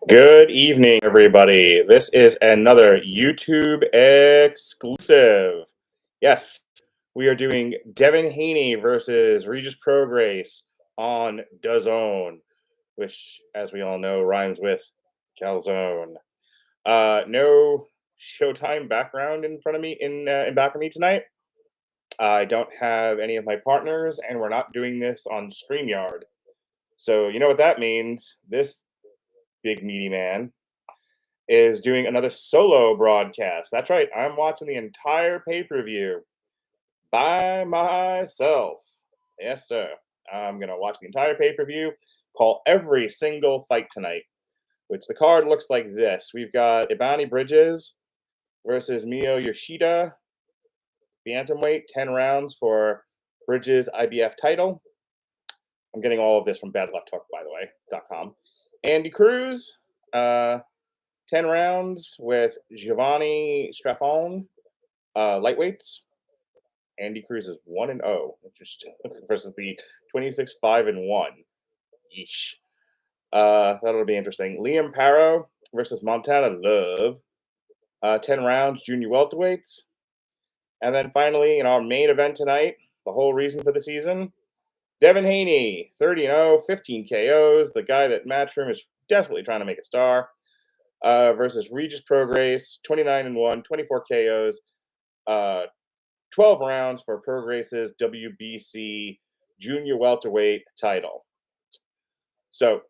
Good evening, everybody. This is another YouTube exclusive. Yes, we are doing Devin Haney versus Regis Prograis on DAZN, which, as we all know, rhymes with calzone. No Showtime background in front of me in back of me tonight. I don't have any of my partners, and we're not doing this on StreamYard. So you know what that means. This big meaty man is doing another solo broadcast. That's right, I'm watching the entire pay-per-view by myself. Yes, sir. I'm going to watch the entire pay-per-view, call every single fight tonight, which the card looks like this. We've got Ibani Bridges versus Mio Yoshida, bantamweight, 10 rounds for Bridges IBF title. I'm getting all of this from Bad Luck Talk, by the way, .com. Andy Cruz, 10 rounds with Giovanni Straffone, lightweights. Andy Cruz is 1-0, interesting, versus the 26-5-1. Yeesh. That'll be interesting. Liam Paro versus Montana Love, 10 rounds, junior welterweights. And then finally, in our main event tonight, the whole reason for the season, Devin Haney, 30-0, 15 KOs, the guy that Matchroom is desperately trying to make a star. Versus Regis Prograis, 29-1, 24 KOs, 12 rounds for Prograis' WBC junior welterweight title. So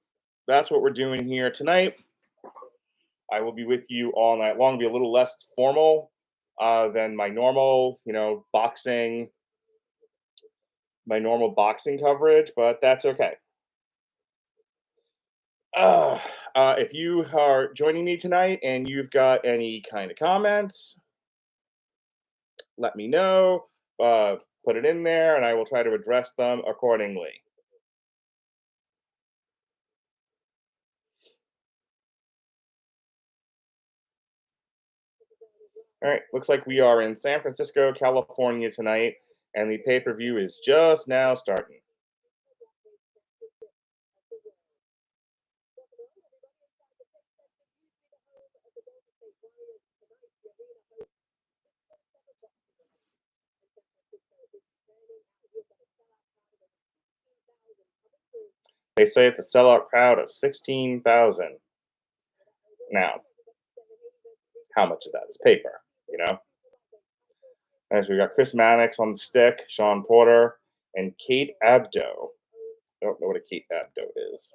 that's what we're doing here tonight. I will be with you all night long. Be a little less formal than my normal, boxing coverage, but that's okay. If you are joining me tonight and you've got any kind of comments, let me know. Put it in there, and I will try to address them accordingly. All right, looks like we are in San Francisco, California tonight, and the pay-per-view is just now starting. They say it's a sellout crowd of 16,000. Now, how much of that is paper, As we got Chris Mannix on the stick, Sean Porter, and Kate Abdo. I don't know what a Kate Abdo is.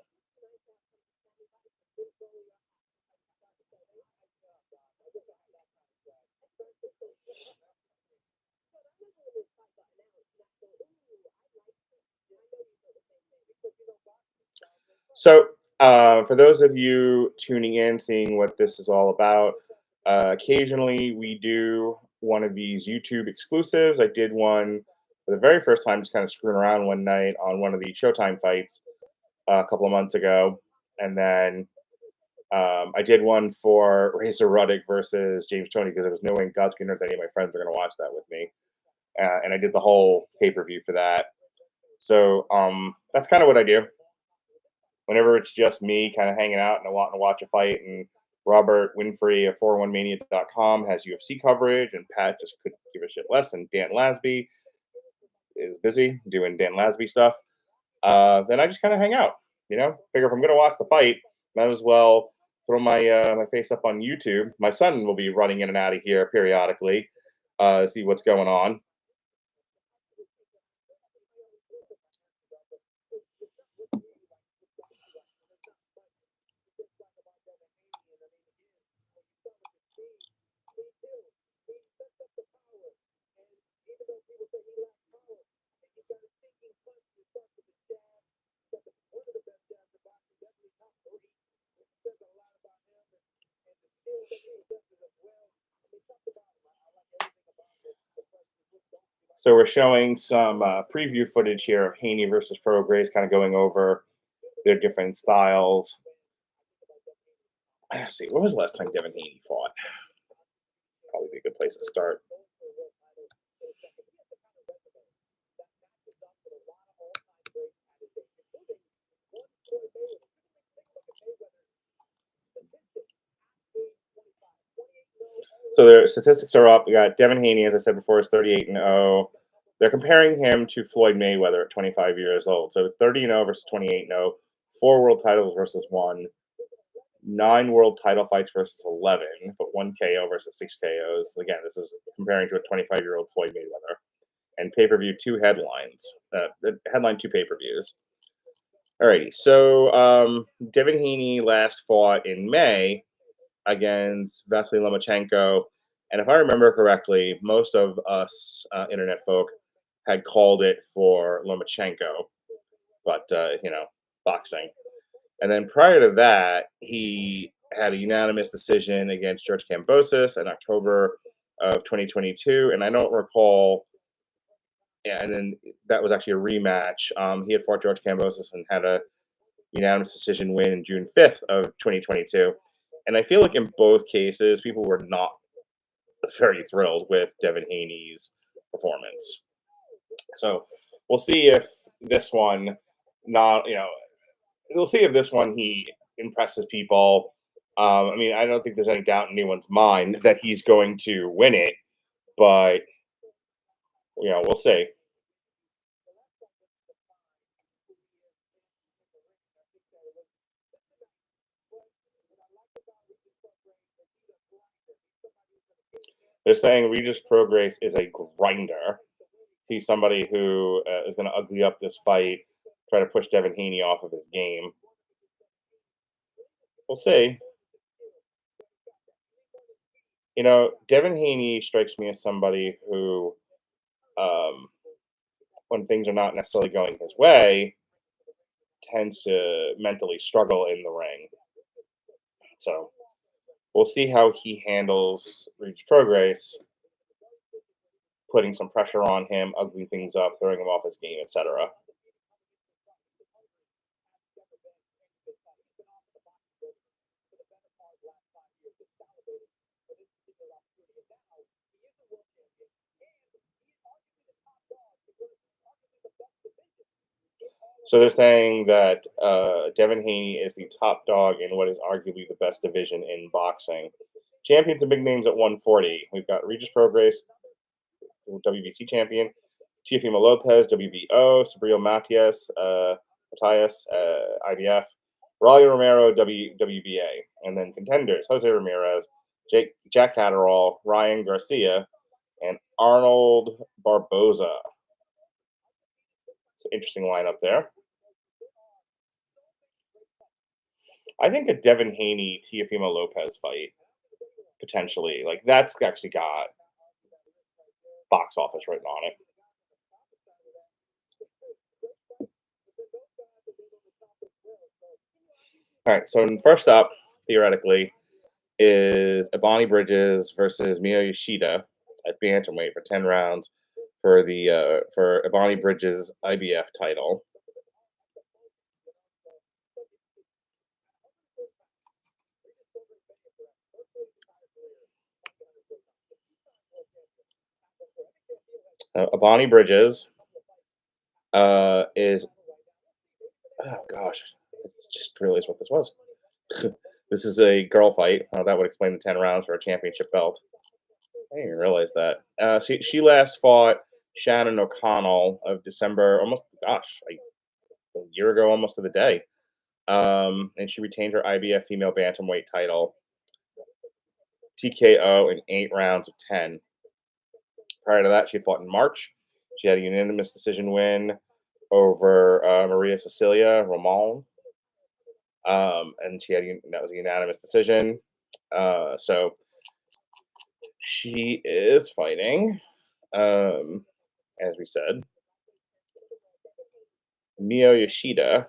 So, for those of you tuning in, seeing what this is all about, occasionally we do one of these YouTube exclusives. I did one for the very first time, just kind of screwing around one night on one of the Showtime fights a couple of months ago. And then I did one for Razor Ruddock versus James Toney because there was no way in God's green earth any of my friends were going to watch that with me. And I did the whole pay-per-view for that. So that's kind of what I do. Whenever it's just me kind of hanging out and I want to watch a fight, and Robert Winfrey of 401mania.com has UFC coverage, and Pat just couldn't give a shit less, and Dan Lasby is busy doing Dan Lasby stuff, then I just kind of hang out, Figure if I'm going to watch the fight, might as well throw my face up on YouTube. My son will be running in and out of here periodically, see what's going on. So we're showing some preview footage here of Haney versus Prograis, kind of going over their different styles. Let's see, when was the last time Devin Haney fought? Probably be a good place to start. So their statistics are up. We got Devin Haney, as I said before, is 38-0. They're comparing him to Floyd Mayweather at 25 years old. So 30-0 versus 28-0, 4 world titles versus 1, 9 world title fights versus 11, but 1 KO versus 6 KOs. Again, this is comparing to a 25-year-old Floyd Mayweather. And pay-per-view 2 headlines. Headline 2 pay-per-views. Alrighty, so Devin Haney last fought in May against Vasily Lomachenko. And if I remember correctly, most of us internet folk had called it for Lomachenko, but, boxing. And then prior to that, he had a unanimous decision against George Kambosos in October of 2022. And I don't recall, yeah, and then that was actually a rematch. He had fought George Kambosos and had a unanimous decision win in June 5th of 2022. And I feel like in both cases, people were not very thrilled with Devin Haney's performance. So we'll see if this one not, we'll see if this one he impresses people. I mean, I don't think there's any doubt in anyone's mind that he's going to win it, but we'll see. They're saying Regis Prograis is a grinder. He's somebody who is going to ugly up this fight, try to push Devin Haney off of his game. We'll see. Devin Haney strikes me as somebody who, um, when things are not necessarily going his way, tends to mentally struggle in the ring. So we'll see how he handles Regis Prograis, putting some pressure on him, ugly things up, throwing him off his game, etc. So they're saying that Devin Haney is the top dog in what is arguably the best division in boxing. Champions and big names at 140. We've got Regis Prograis, WBC champion, Teofimo Lopez, WBO, Sabril Matias, IBF, Raleigh Romero, WBA, and then contenders: Jose Ramirez, Jack Catterall, Ryan Garcia, and Arnold Barboza. It's an interesting lineup there. I think a Devin Haney Teofimo Lopez fight potentially, like, that's actually got box office written on it. All right, so first up, theoretically, is Ebony Bridges versus Mio Yoshida at bantamweight for 10 rounds for the for Ebony Bridges' IBF title. Ebony Bridges is, oh gosh, I just realized what this was. This is a girl fight. That would explain the 10 rounds for a championship belt. I didn't even realize that. She last fought Shannon O'Connell of December, almost, gosh, a year ago, almost to the day. And she retained her IBF female bantamweight title, TKO in 8 rounds of 10. Prior to that, she fought in March. She had a unanimous decision win over Maria Cecilia Roman. And that was a unanimous decision. So she is fighting, as we said, Mio Yoshida,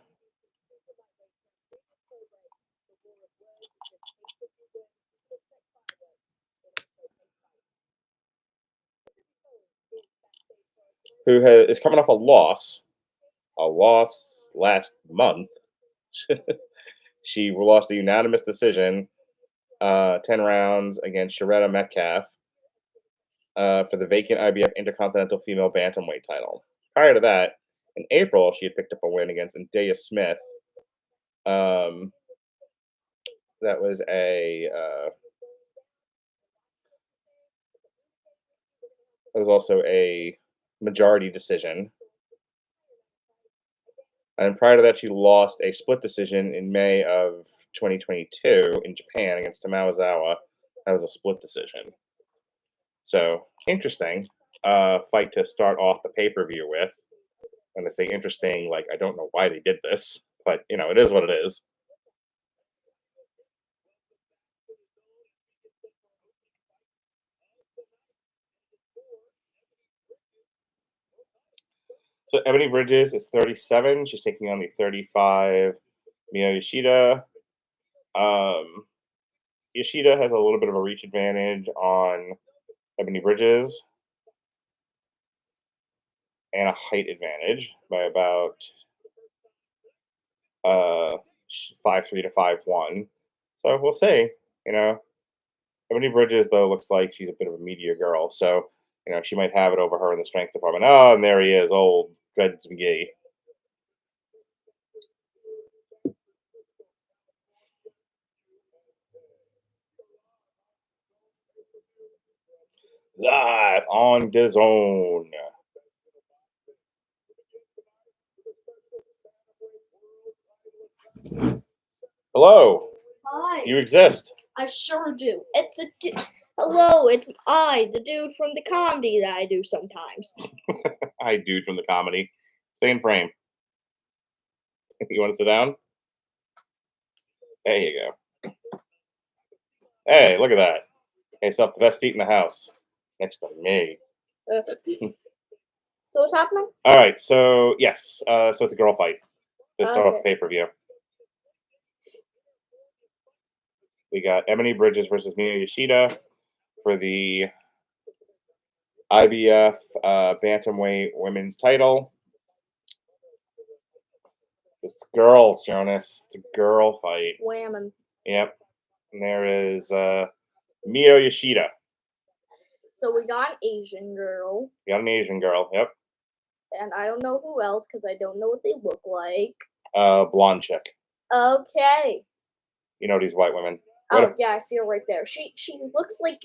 who is coming off a loss last month. She lost a unanimous decision, 10 rounds against Sharetta Metcalf for the vacant IBF Intercontinental Female Bantamweight title. Prior to that, in April, she had picked up a win against Ndaya Smith. That was It was also a majority decision. And prior to that, she lost a split decision in May of 2022 in Japan against Tamawazawa. That was a split decision. So interesting fight to start off the pay-per-view with. And I say interesting, like I don't know why they did this, but it is what it is. So Ebony Bridges is 37. She's taking on the 35 Mio Yoshida. Yoshida has a little bit of a reach advantage on Ebony Bridges and a height advantage by about 5'3" to 5'1". So we'll see. Ebony Bridges though looks like she's a bit of a meteor girl, so she might have it over her in the strength department. Oh, and there he is, old Dreads McGee. Live on the zone. Hello. Hi. You exist. I sure do. Hello, it's I, the dude from the comedy that I do sometimes. Hi, dude from the comedy. Stay in frame. You want to sit down? There you go. Hey, look at that. Hey, yourself the best seat in the house. Next to me. So what's happening? All right, so yes, so it's a girl fight to start off the pay-per-view. We got Ebony Bridges versus Mio Yoshida for the IBF Bantamweight Women's title. It's girls, Jonas. It's a girl fight. Whammon. Yep. And there is Mio Yoshida. So we got an Asian girl. We got an Asian girl, yep. And I don't know who else because I don't know what they look like. Blonde chick. Okay. You know these white women. Oh yeah, I see her right there. She looks like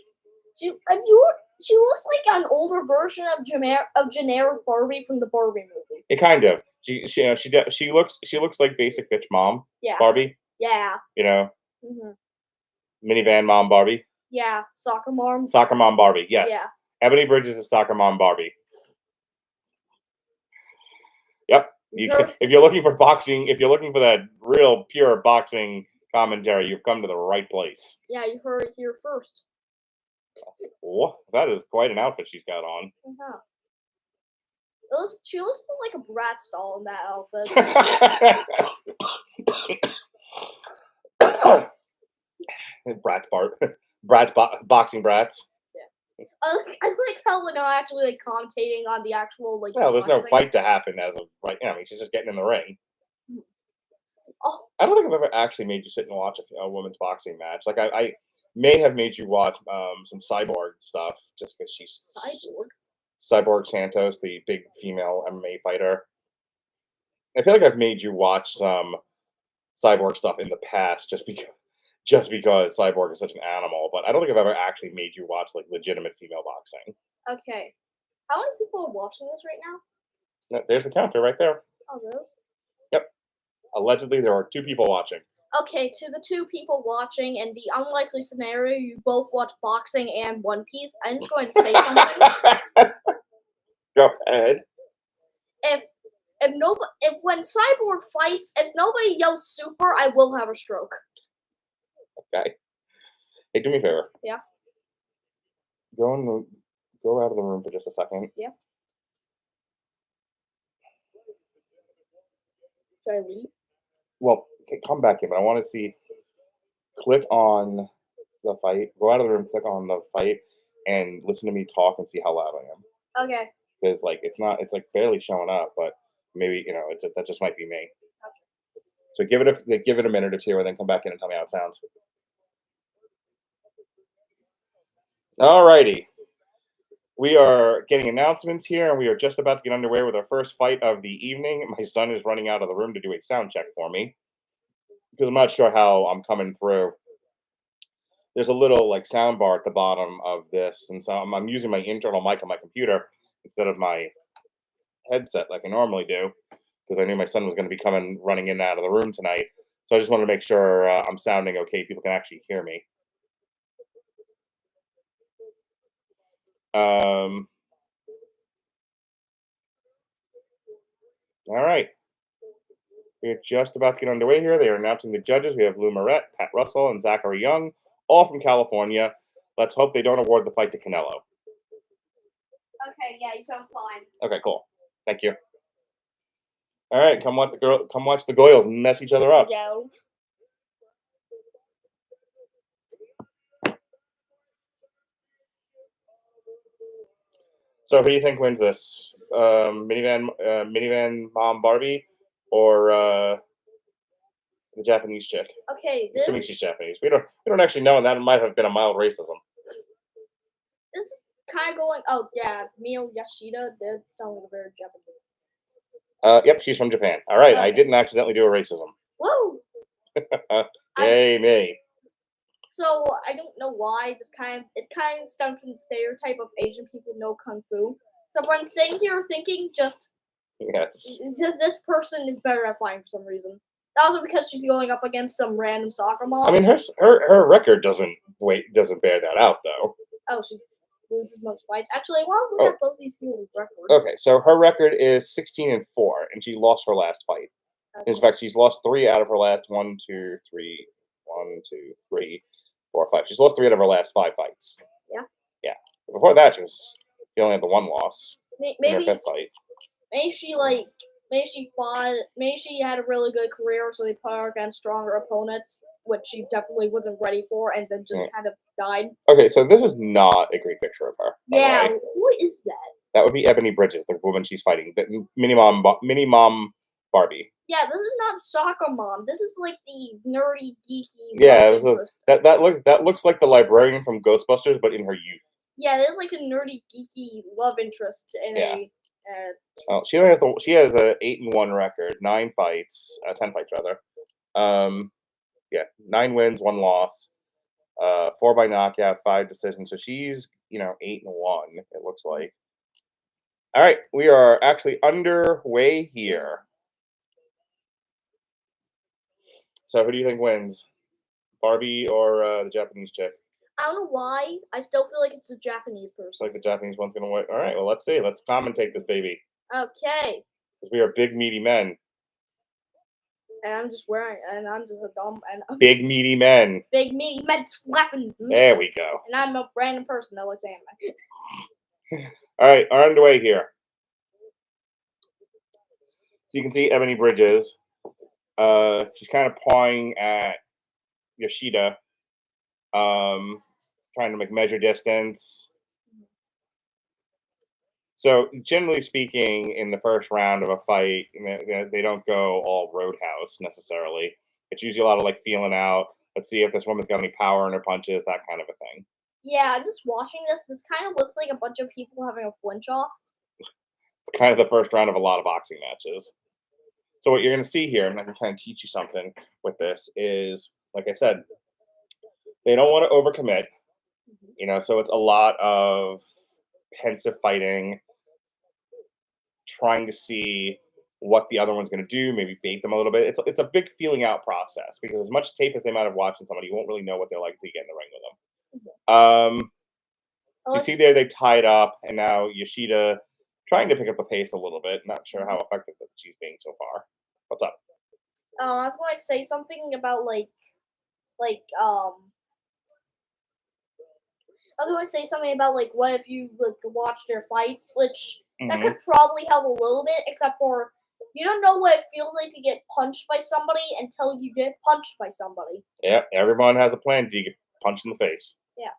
she looks like an older version of generic Barbie from the Barbie movie. It kind of. She looks like basic bitch mom. Yeah. Barbie. Yeah. Mm-hmm. Minivan mom Barbie. Yeah. Soccer mom. Soccer mom Barbie. Yes. Yeah. Ebony Bridges is soccer mom Barbie. Yep. If you're looking for boxing, if you're looking for that real pure boxing commentary, you've come to the right place. Yeah, you heard it here first. Oh, that is quite an outfit she's got on. Uh-huh. She looks like a Bratz doll in that outfit. Bratz boxing brats. Yeah. I like how we're not actually commentating on the actual No, there's no fight to happen as of right now. I mean, she's just getting in the ring. Oh. I don't think I've ever actually made you sit and watch a women's boxing match. Like I may have made you watch some Cyborg stuff just because she's Cyborg Santos, the big female MMA fighter. I feel like I've made you watch some Cyborg stuff in the past just because Cyborg is such an animal. But I don't think I've ever actually made you watch like legitimate female boxing. Okay, how many people are watching this right now? There's the counter right there. Oh, really? Yep. Allegedly, there are 2 people watching. Okay, to the 2 people watching, in the unlikely scenario you both watch boxing and One Piece, I'm just going to say something. Go ahead. If when Cyborg fights, if nobody yells super, I will have a stroke. Okay. Hey, do me a favor. Yeah. Go out of the room for just a second. Yeah. Should I leave? Well, come back in, but I want to see. Click on the fight. Go out of the room. Click on the fight, and listen to me talk and see how loud I am. Okay. Because it's like barely showing up, but maybe that just might be me. Okay. So give it a minute or 2, and then come back in and tell me how it sounds. Alrighty. We are getting announcements here, and we are just about to get underway with our first fight of the evening. My son is running out of the room to do a sound check for me because I'm not sure how I'm coming through there's a little like sound bar at the bottom of this, and so I'm using my internal mic on my computer instead of my headset like I normally do because I knew my son was going to be coming running in and out of the room tonight. So I just wanted to make sure I'm sounding okay. People can actually hear me. All right. We're just about to get underway here. They are announcing the judges. We have Lou Moret, Pat Russell, and Zachary Young, all from California. Let's hope they don't award the fight to Canelo. Okay, yeah, you sound fine. Okay, cool. Thank you. All right, come watch the Goyles mess each other up. Yeah. So who do you think wins this? Minivan Mom Barbie, or the Japanese chick? Okay, Assuming she's Japanese. We don't actually know, and that might have been a mild racism. this is kind of going. Oh yeah, Mio Yashida. They're sounding very Japanese. Yep, she's from Japan. All right, I didn't accidentally do a racism. Whoa! Yay me! So I don't know why it kind of stems from the stereotype of Asian people know kung fu. So if I'm sitting here thinking, just Yes. this person is better at fighting for some reason. Also because she's going up against some random soccer mom. I mean, her record doesn't bear that out though. Oh, she loses most fights. Actually, why don't we have both these people's records? Okay, so her record is 16-4, and she lost her last fight. Okay. In fact, she's lost 3 out of her last 4, 5. She's lost 3 out of her last 5 fights. Yeah. Yeah. Before that, she only had the 1 loss in her Maybe 5th fight. maybe she had a really good career, so they put her against stronger opponents, which she definitely wasn't ready for, and then just kind of died. Okay, so this is not a great picture of her. Yeah, who is that? That would be Ebony Bridges, the woman she's fighting. The mini mom Barbie. Yeah, this is not soccer mom. This is like the nerdy, geeky. Yeah, that looks like the librarian from Ghostbusters, but in her youth. Yeah, this is like a nerdy, geeky love interest in a. Well, she has a 8-1 record, 9 fights, 10 fights rather. 9 wins, 1 loss, 4 by knockout, 5 decisions. So she's 8-1. It looks like. All right, we are actually underway here. So who do you think wins, Barbie or the Japanese chick? I don't know why. I still feel like it's a Japanese person. It's like the Japanese one's gonna win. All right, well, let's see. Let's commentate this baby. Okay. Because we are big meaty men. And I'm just a dumb and big meaty men. Big meaty men slapping meat. There we go. And I'm a random person that likes anime. All right, are underway here. So you can see Ebony Bridges. She's kind of pawing at Yoshida, trying to measure distance. So generally speaking, in the first round of a fight, they don't go all roadhouse necessarily. It's usually a lot of like feeling out. Let's see if this woman's got any power in her punches, that kind of a thing. Yeah, I'm just watching this. This kind of looks like a bunch of people having a flinch off. It's kind of the first round of a lot of boxing matches. So what you're going to see here, and I'm going to kind of teach you something with this, is, like I said, they don't want to overcommit. So it's a lot of pensive fighting, trying to see what the other one's going to do, maybe bait them a little bit. It's a big feeling out process, because as much tape as they might have watched on somebody, you won't really know what they're like until you get in the ring with them. You see there, they tied up, and now Yoshida trying to pick up the pace a little bit. Not sure how effective she's being so far. What's up? I was going to say something about I was going to say something about what if you watch their fights, which that could probably help a little bit, except for you don't know what it feels like to get punched by somebody until you get punched by somebody. Yeah, everyone has a plan. Do you get punched in the face? Yeah.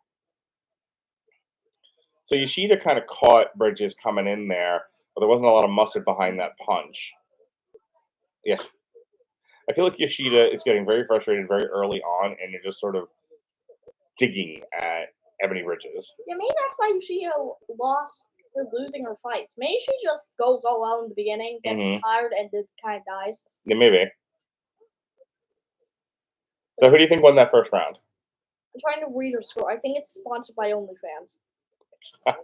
So Yoshida kind of caught Bridges coming in there, but there wasn't a lot of mustard behind that punch. Yeah. I feel like Yoshida is getting very frustrated very early on, and you're just sort of digging at Ebony Bridges. Yeah, maybe that's why Yoshida is losing her fights. Maybe she just goes all out in the beginning, gets tired, and just kind of dies. Yeah, maybe. So who do you think won that first round? I'm trying to read her score. I think it's sponsored by OnlyFans.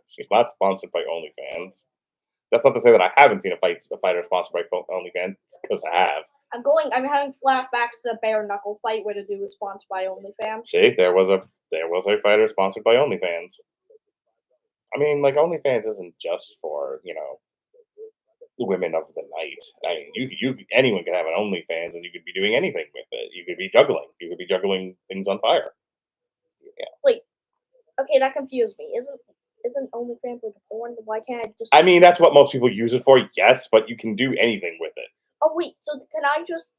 She's not sponsored by OnlyFans. That's not to say that I haven't seen a fighter sponsored by OnlyFans, because I have. I'm having flashbacks to the bare knuckle fight where the dude was sponsored by OnlyFans. See, there was a fighter sponsored by OnlyFans. I mean, like, OnlyFans isn't just for, women of the night. I mean, anyone could have an OnlyFans, and you could be doing anything with it. You could be juggling. You could be juggling things on fire. Yeah. Wait, okay, that confused me. Isn't OnlyFans like a porn? Why can't I just? I mean, that's what most people use it for. Yes, but you can do anything with it. Oh wait, so can I just?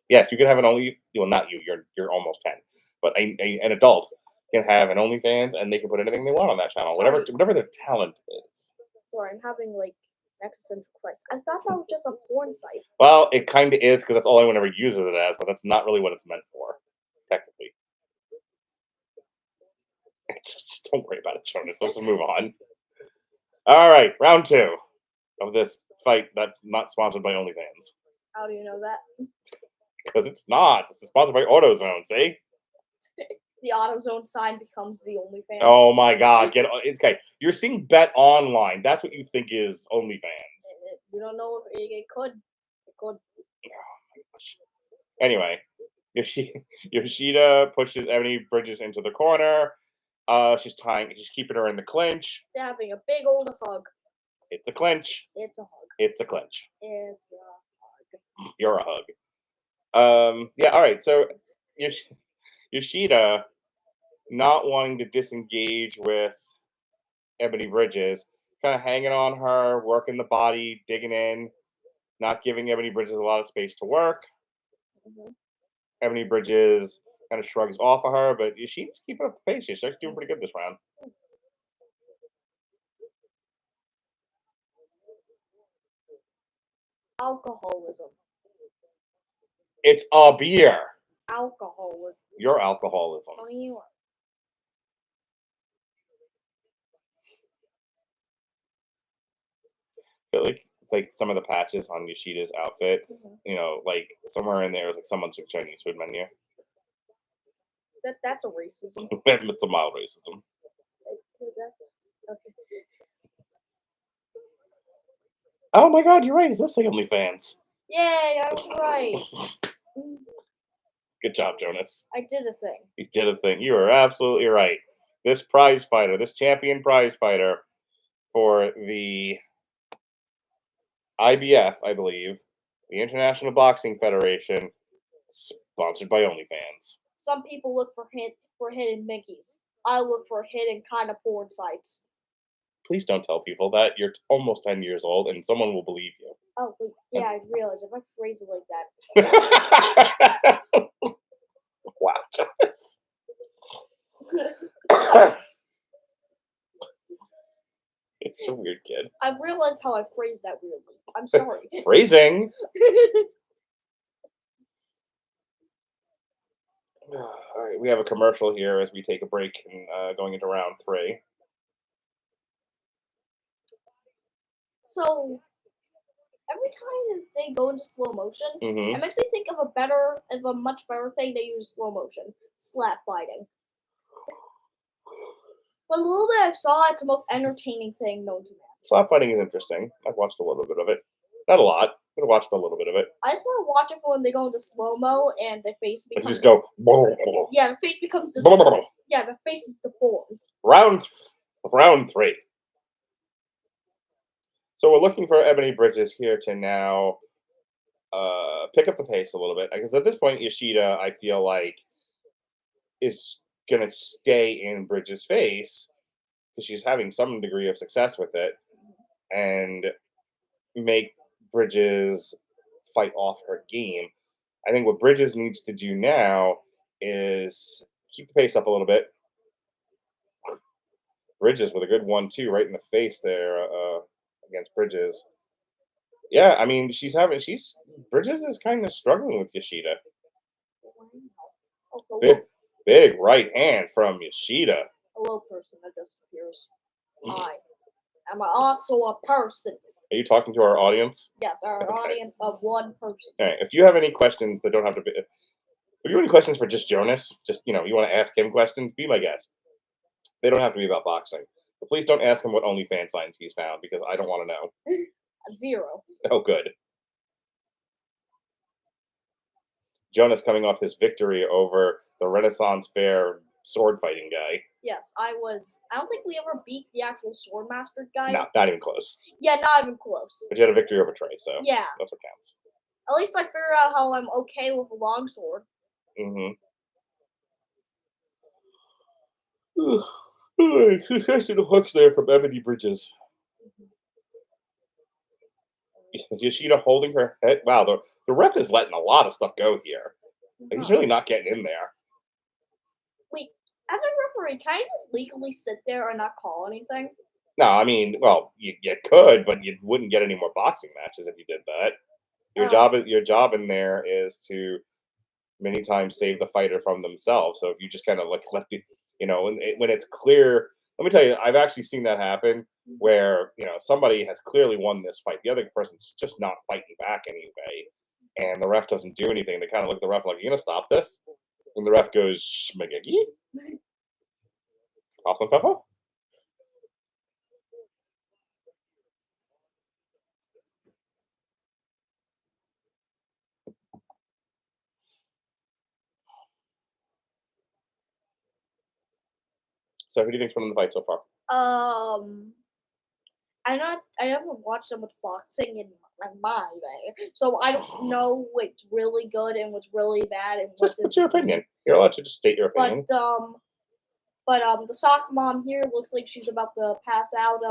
Yes, you can have an only. Well, not you. You're almost 10, but an adult can have an OnlyFans, and they can put anything they want on that channel, Sorry. whatever their talent is. Sorry, I'm having like existential crisis. I thought that was just a porn site. Well, it kind of is, because that's all anyone ever uses it as, but that's not really what it's meant for, technically. Just don't worry about it, Jonas. Let's move on. All right, round 2 of this fight that's not sponsored by OnlyFans. How do you know that? Because it's not. It's sponsored by AutoZone, see? The AutoZone sign becomes the OnlyFans. Oh my God! It's okay. You're seeing Bet Online. That's what you think is OnlyFans. You don't know if it could. It could. Oh my gosh. Anyway, Yoshida pushes Ebony Bridges into the corner. She's keeping her in the clinch. They're having a big old hug. It's a clinch. It's a hug. It's a clinch. It's a hug. You're a hug. Yeah. All right. So Yoshida, not wanting to disengage with Ebony Bridges, kind of hanging on her, working the body, digging in, not giving Ebony Bridges a lot of space to work. Mm-hmm. Ebony Bridges kind of shrugs off of her, but she's keeping up the pace. She's actually doing pretty good this round. Alcoholism. It's a beer. Alcoholism. Your alcoholism. Oh, you are. I feel like some of the patches on Yoshida's outfit, like somewhere in there is like someone's Chinese food menu. That's a racism. It's a mild racism. That's okay. Oh my God, you're right. It's this OnlyFans. Yay, I was right. Good job, Jonas. I did a thing. You did a thing. You are absolutely right. This prize fighter, this champion prize fighter for the IBF, I believe, the International Boxing Federation, sponsored by OnlyFans. Some people look for hidden Mickeys. I look for hidden kind of porn sites. Please don't tell people that. You're almost 10 years old, and someone will believe you. Oh, wait, yeah, I realize if I phrase it like that. Wow, Jonas. It's a weird kid. I've realized how I phrased that weirdly. I'm sorry. Phrasing. All right, we have a commercial here as we take a break and going into round 3. So every time they go into slow motion, Mm-hmm. it makes me think of a much better thing they use slow motion: slap fighting. From the little bit I saw, it's the most entertaining thing known to man. Slap fighting is interesting. I've watched a little bit of it. Not a lot, but I watched a little bit of it. I just want to watch it for when they go into slow mo and the face becomes. Just go. Yeah, the face becomes. Yeah, the face is deformed. Round 3. So we're looking for Ebony Bridges here to now pick up the pace a little bit. Because at this point, Yoshida, I feel like, is going to stay in Bridges' face because she's having some degree of success with it and make Bridges fight off her game. I think what Bridges needs to do now is keep the pace up a little bit. Bridges with a good 1-2 right in the face there against Bridges. Yeah, I mean, Bridges is kind of struggling with Yoshida. Big right hand from Yoshida. Hello, person that just appears. I am also a person. Are you talking to our audience? Yes, our audience of one person. All right. If you have any questions that don't have to be, If you have any questions for just Jonas, just you want to ask him questions, be my guest. They don't have to be about boxing. But please don't ask him what OnlyFans signs he's found because I don't want to know. 0. Oh, good. Jonas coming off his victory over the Renaissance Fair sword fighting guy. Yes, I don't think we ever beat the actual Swordmaster guy. No, not even close. Yeah, not even close. But you had a victory over Trey, so yeah, that's what counts. At least I figured out how I'm okay with a longsword. Mm-hmm. Successful hooks there from Ebony Bridges. Yoshida holding her head. Wow, the ref is letting a lot of stuff go here. Like, he's really not getting in there. Wait, as a referee, can I just legally sit there and not call anything? No, I mean, well, you could, but you wouldn't get any more boxing matches if you did that. Your job in there is to many times save the fighter from themselves. So if you just kind of let the, when it's clear, let me tell you, I've actually seen that happen where somebody has clearly won this fight, the other person's just not fighting back anyway, and the ref doesn't do anything. They kind of look at the ref like, "You gonna stop this?" And the ref goes, "Schmagigi." Awesome, Peppa. So who do you think's winning the fight so far? I haven't watched so much boxing in my day, so I don't know what's really good and what's really bad and what's your opinion. You're allowed to just state your opinion. But the soccer mom here looks like she's about to pass out,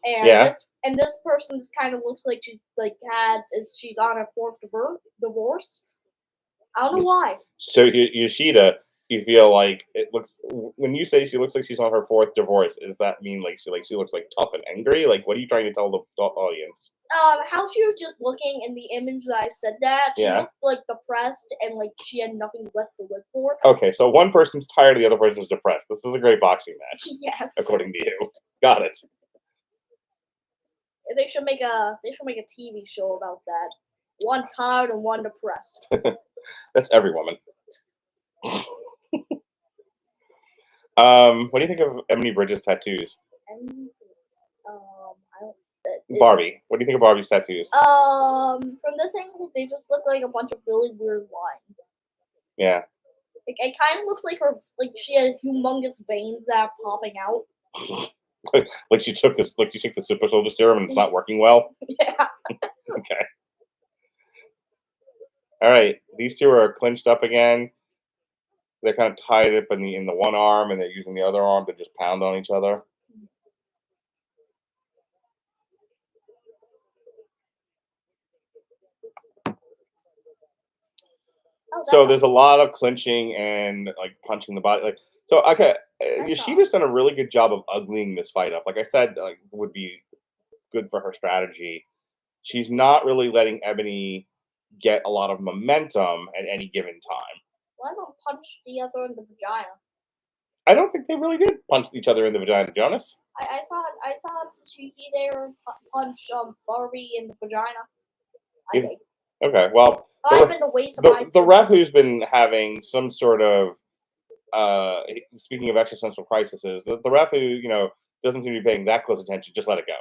and this person just kind of looks like she's she's on her 4th divorce. I don't know why. So Yoshida, you feel like it looks when you say she looks like she's on her 4th divorce? Does that mean she looks like tough and angry? Like, what are you trying to tell the audience? How she was just looking in the image that I said that she looked like depressed and like she had nothing left to live for. Okay, so one person's tired, the other person's depressed. This is a great boxing match. Yes, according to you. Got it. They should make a TV show about that. One tired and one depressed. That's every woman. What do you think of Ebony Bridges' tattoos? Barbie. What do you think of Barbie's tattoos? From this angle, they just look like a bunch of really weird lines. Yeah. It kind of looks like she had humongous veins that are popping out. like she took the super soldier serum and it's not working well. Yeah. Okay. All right. These two are clinched up again. They're kind of tied up in the one arm, and they're using the other arm to just pound on each other. So there's a lot of clinching and like punching the body. Like, so okay, Yoshida's done a really good job of uglying this fight up. Like I said, would be good for her strategy. She's not really letting Ebony get a lot of momentum at any given time. Why don't punch the other in the vagina? I don't think they really did punch each other in the vagina, Jonas. I saw Tsuki there punch Barbie in the vagina. I think. Okay, well, the ref who's been having some sort of speaking of existential crises, the ref who doesn't seem to be paying that close attention, just let it go.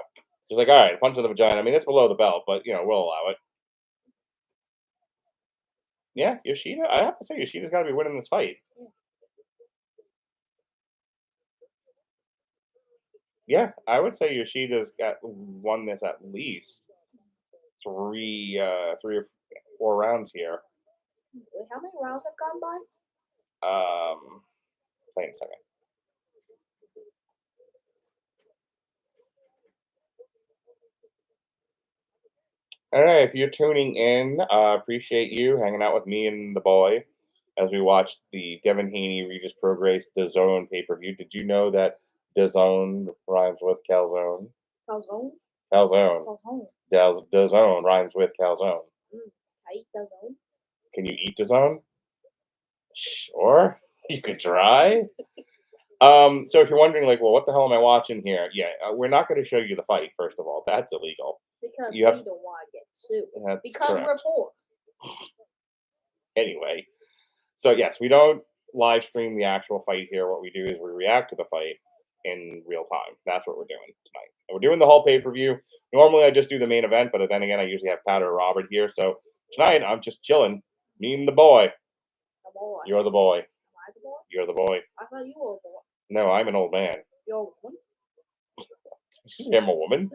She's like, all right, punch in the vagina. I mean, that's below the belt, but we'll allow it. Yeah, Yoshida. I have to say, Yoshida's got to be winning this fight. Yeah, I would say Yoshida's won this at least 3 or 4 rounds here. Wait, how many rounds have gone by? Wait a second. All right, if you're tuning in, appreciate you hanging out with me and the boy as we watched the Devin Haney Regis Prograis DAZN pay-per-view. Did you know that DAZN rhymes with calzone? Calzone? Calzone. Calzone. DAZN rhymes with calzone. I eat DAZN. Can you eat DAZN? Sure, you could try. So if you're wondering, like, well, what the hell am I watching here? Yeah, we're not going to show you the fight. First of all, that's illegal. Because we don't want to get sued. Because we're poor. Anyway, so yes, we don't live stream the actual fight here. What we do is we react to the fight in real time. That's what we're doing tonight. And we're doing the whole pay-per-view. Normally I just do the main event, but then again I usually have Powder or Robert here. So tonight I'm just chilling. Me and the boy. The boy. You're the boy. Am I the boy? You're the boy. I thought you were a boy. No, I'm an old man. You're a woman? Did you say I'm a woman?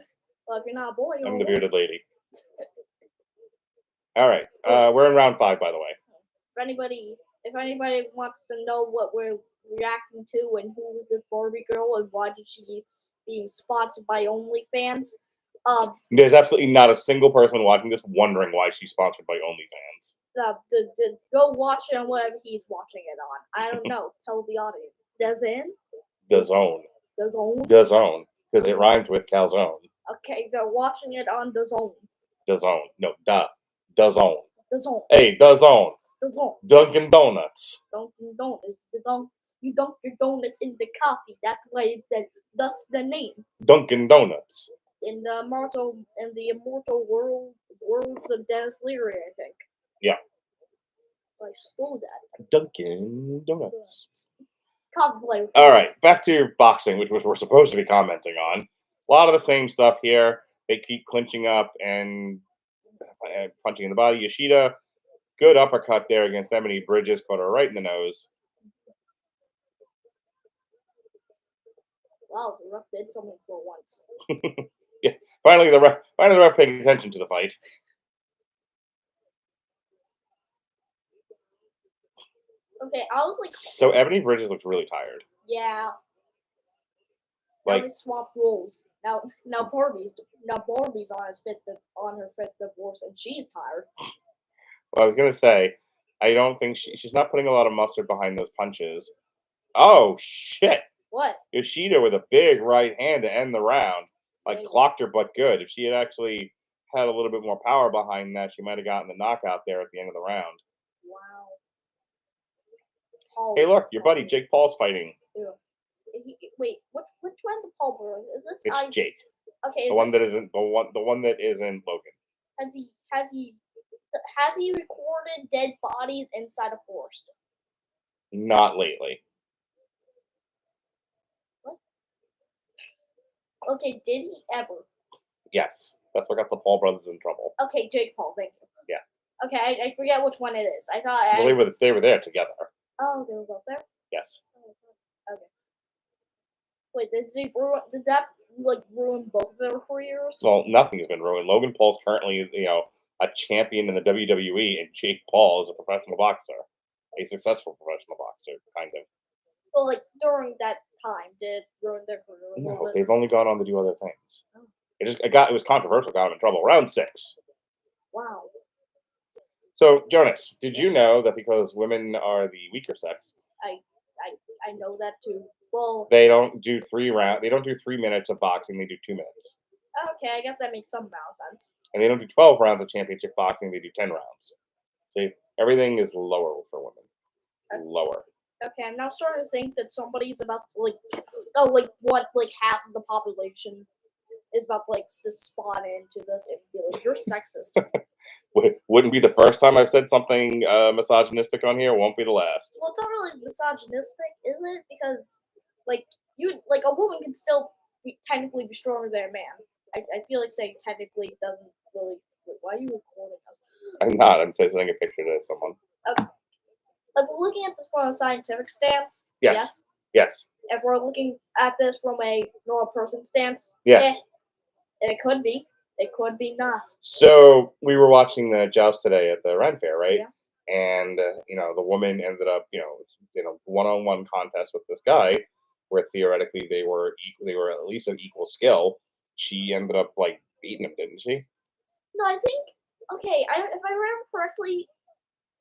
Well, if you're not a boy, you're I'm a the woman. bearded lady. All right. We're in round 5, by the way. If anybody wants to know what we're reacting to and who was this Barbie girl and why did she being sponsored by OnlyFans, There's absolutely not a single person watching this wondering why she's sponsored by OnlyFans. go watch it on whatever he's watching it on. I don't know. Tell the audience. DAZN. DAZN? DAZN. Because it rhymes with calzone. Okay, they're watching it on DAZN. DAZN. No, DAZN. DAZN. Hey, DAZN. DAZN. Dunkin' Donuts. Dunkin' Donuts. You dunk your donuts in the coffee. That's why that's the name. Dunkin' Donuts. In the immortal words of Dennis Leary, I think. Yeah. I stole that. Dunkin' Donuts. Cosplay. All right, back to boxing, which we're supposed to be commenting on. A lot of the same stuff here. They keep clinching up and punching in the body. Yoshida, good uppercut there against Ebony Bridges, caught her right in the nose. Wow, the ref did something for once. Yeah, finally the ref paying attention to the fight. Okay, I was like. So Ebony Bridges looks really tired. Yeah. Like now they swapped roles. Now Barbie's on her fifth divorce and she's tired. Well, I was gonna say, I don't think she's not putting a lot of mustard behind those punches. Oh shit! What? Yoshida with a big right hand to end the round. Like clocked her but good. If she had actually had a little bit more power behind that, she might have gotten the knockout there at the end of the round. Wow. Paul, hey, look, your buddy Jake Paul's fighting. Yeah. Wait, which one did Paul bro? Is this? It's Jake. Okay. The one that isn't Logan. Has he recorded dead bodies inside a forest? Not lately. What? Okay, did he ever? Yes, that's what got the Paul brothers in trouble. Okay, Jake Paul, thank you. Yeah. Okay, I forget which one it is. I thought. Well, they were there together. Oh, they were both there. Yes. Okay. Wait, did that ruin both of their careers? Well, nothing has been ruined. Logan Paul's currently, a champion in the WWE, and Jake Paul is a professional boxer, a successful professional boxer, kind of. Well, during that time, did it ruin their career? No, they've only gone on to do other things. Oh. It was controversial, got him in trouble. Round 6. Wow. So, Jonas, did you know that because women are the weaker sex? I know that too. Well, they don't do 3 minutes of boxing. They do 2 minutes. Okay, I guess that makes some amount of sense. And they don't do 12 rounds of championship boxing. They do 10 rounds. See, everything is lower for women. Okay. Lower. Okay, I'm now starting to think that somebody's about to half of the population is about to spawn into this and be like, "You're sexist." Wouldn't be the first time I've said something misogynistic on here. Won't be the last. Well, it's not really misogynistic, is it? Because a woman can still technically be stronger than a man. I feel like saying technically doesn't really. Why are you recording us? I'm not. I'm sending a picture to someone. Okay. If we're looking at this from a scientific stance, yes. If we're looking at this from a normal person stance, yes. It could be. It could be not. So we were watching the joust today at the Ren Fair, right? Yeah. And the woman ended up, one-on-one contest with this guy, where theoretically they were at least of equal skill. She ended up beating him, didn't she? No, I think. Okay, if I remember correctly,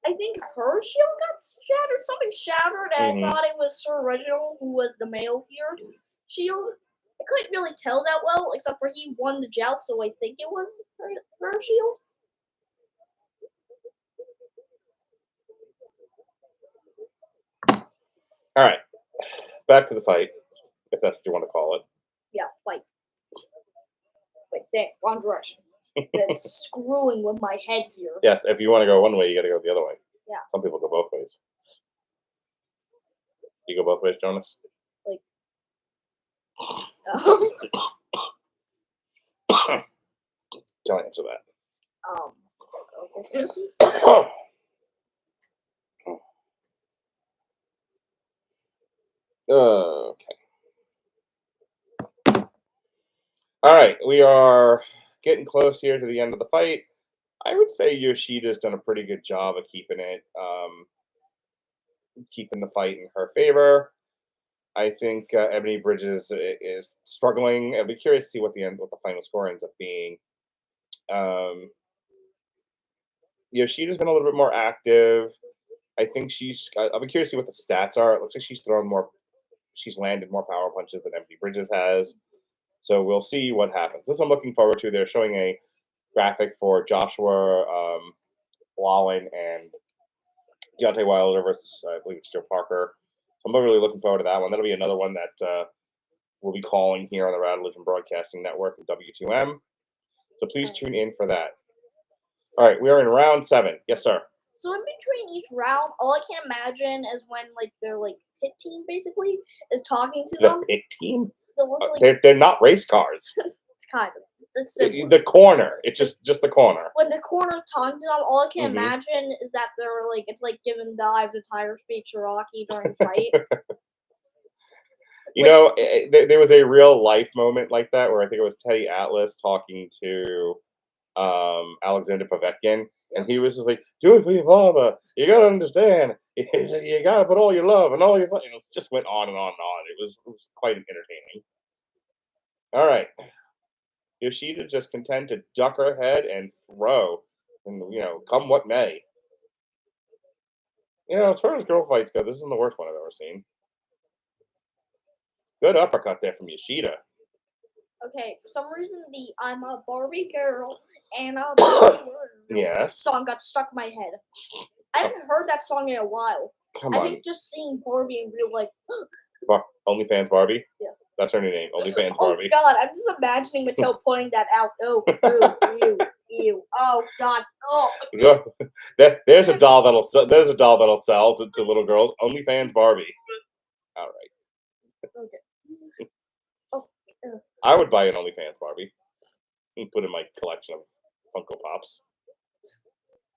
I think her shield got shattered. Something shattered, and I thought it was Sir Reginald, who was the male here. Shield. I couldn't really tell that well, except for he won the joust, so I think it was her shield. All right, back to the fight, if that's what you want to call it. Yeah, fight. Wait, dang, wrong direction. That's screwing with my head here. Yes, if you want to go one way, you got to go the other way. Yeah. Some people go both ways. You go both ways, Jonas? Like, Don't answer that. Okay. Okay. All right, we are getting close here to the end of the fight. I would say Yoshida's done a pretty good job of keeping the fight in her favor. I think Ebony Bridges is struggling. I'd be curious to see what the final score ends up being. Yoshida's been a little bit more active. I think I'll be curious to see what the stats are. It looks like she's landed more power punches than Ebony Bridges has. So we'll see what happens. This I'm looking forward to. They're showing a graphic for Joshua Wallen and Deontay Wilder versus, I believe it's Joe Parker. So I'm really looking forward to that one. That'll be another one that we'll be calling here on the Radulich Broadcasting Network and W2M. So please tune in for that. All right, we are in round 7. Yes, sir. So in between each round, all I can imagine is when their pit team basically is talking to them. The pit team? The ones, they're not race cars. It's kind of. The corner. It's just the corner. When the corner talking to them, all I can imagine is that they're it's like giving the Eye of the Tiger speech to Rocky during the fight. You know, there was a real life moment like that where I think it was Teddy Atlas talking to Alexander Povetkin, and he was just like, "Do it for your father. You gotta understand. You gotta put all your love and all your." And it just went on and on and on. It was quite entertaining. All right, Yoshida just content to duck her head and throw, and come what may. As far as girl fights go, this isn't the worst one I've ever seen. Good uppercut there from Yoshida. Okay, for some reason I'm a Barbie girl and a Barbie Yes. song got stuck in my head. I haven't heard that song in a while. I think just seeing Barbie in real life. OnlyFans Barbie? Yeah. That's her new name, OnlyFans Oh Barbie. God, I'm just imagining Mattel putting that out. Oh, ew. Oh God. Oh. There's a doll that'll sell. There's a doll that'll sell to little girls. OnlyFans Barbie. All right. Okay. I would buy an OnlyFans Barbie and put in my collection of Funko Pops.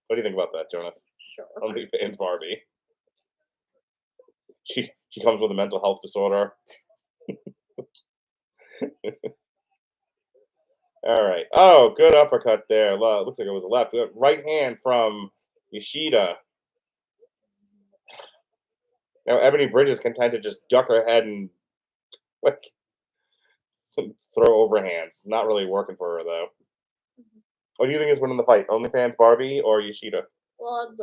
What do you think about that, Jonas? Sure. OnlyFans Barbie. She comes with a mental health disorder. All right. Oh, good uppercut there. Looks like it was a left. Right hand from Yoshida. Now Ebony Bridges content to just duck her head and throw overhands. Not really working for her though. What do you think is winning the fight? OnlyFans Barbie or Yoshida? Well,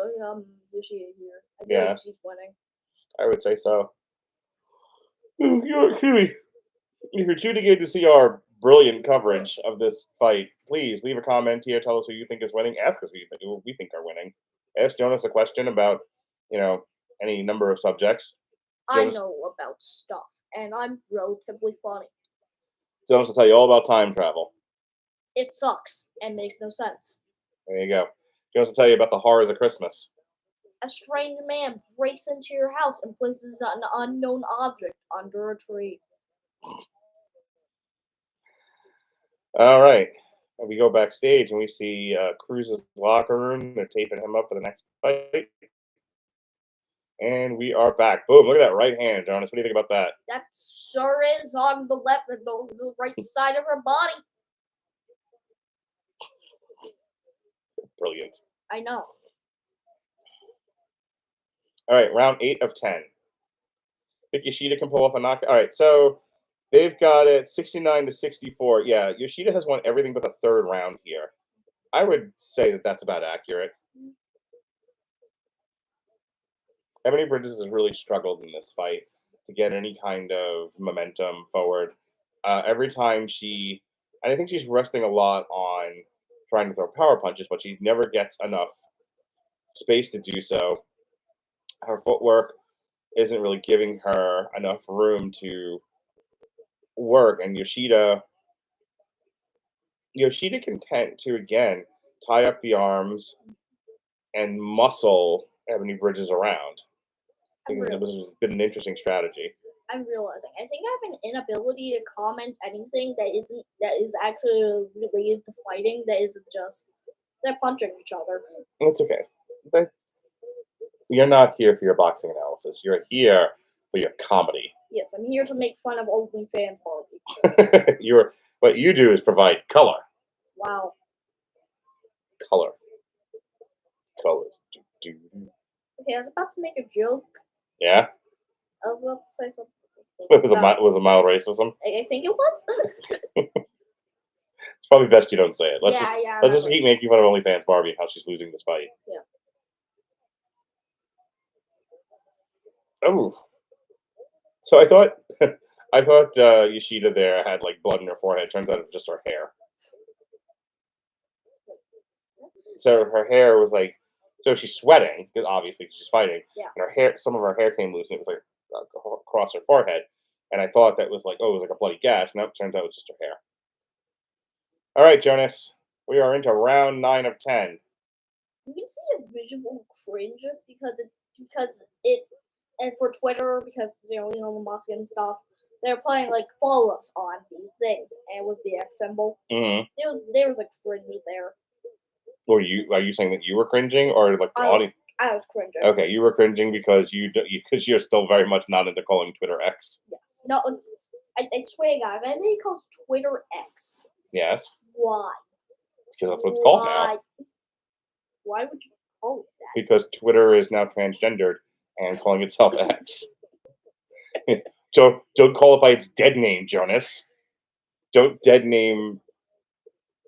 Yoshida here. I feel like she's winning. I would say so. If you're tuning in to see our brilliant coverage of this fight, please leave a comment here. Tell us who you think is winning. Ask us who we think are winning. Ask Jonas a question about, any number of subjects. Jonas, I know about stuff, and I'm relatively funny. Jonas will tell you all about time travel. It sucks and makes no sense. There you go. Jonas will tell you about the horrors of Christmas. A strange man breaks into your house and places an unknown object under a tree. All right. We go backstage and we see Cruz's locker room. They're taping him up for the next fight. And we are back. Boom. Look at that right hand, Jonas. What do you think about that? That sure is on the left and the right side of her body. Brilliant. I know. All right. Round 8 of 10. Think Yoshida can pull off a knockout? All right. So they've got it 69-64. Yeah. Yoshida has won everything but the third round here. I would say that that's about accurate. Ebony Bridges has really struggled in this fight to get any kind of momentum forward. Every time I think she's resting a lot on trying to throw power punches, but she never gets enough space to do so. Her footwork isn't really giving her enough room to work, and Yoshida content to again tie up the arms and muscle Ebony Bridges around. I think this has been an interesting strategy. I'm realizing. I think I have an inability to comment anything that is actually related to fighting. That isn't just they're punching each other. It's okay. You're not here for your boxing analysis. You're here for your comedy. Yes, I'm here to make fun of OnlyFans Barbie. What you do is provide color. Wow. Colors. Okay, I was about to make a joke. Yeah. I was about to say something. It was a mild racism. I think it was. It's probably best you don't say it. Let's Yeah, just keep making fun of OnlyFans Barbie and how she's losing this fight. Yeah. Oh. So I thought Yoshida there had like blood in her forehead. Turns out it was just her hair. So her hair was like, so she's sweating because obviously she's fighting. Yeah. And some of her hair came loose, and it was like across her forehead. And I thought that was like, oh, it was like a bloody gash. Nope, turns out it was just her hair. All right, Jonas, we are into round 9 of 10. You can see a visual cringe because it and for Twitter because the Musk and stuff. They're putting like follow ups on these things, and it was the X symbol. Mm-hmm. There was a cringe there. Are you saying that you were cringing, or like the audience? I was cringing. Okay, you were cringing because you're still very much not into calling Twitter X. Yes. No, I swear to God, if anybody calls Twitter X. Yes. Why? Because that's what it's called now. Why would you call it that? Because Twitter is now transgendered and calling itself X. Don't call it by its dead name, Jonas. Don't dead name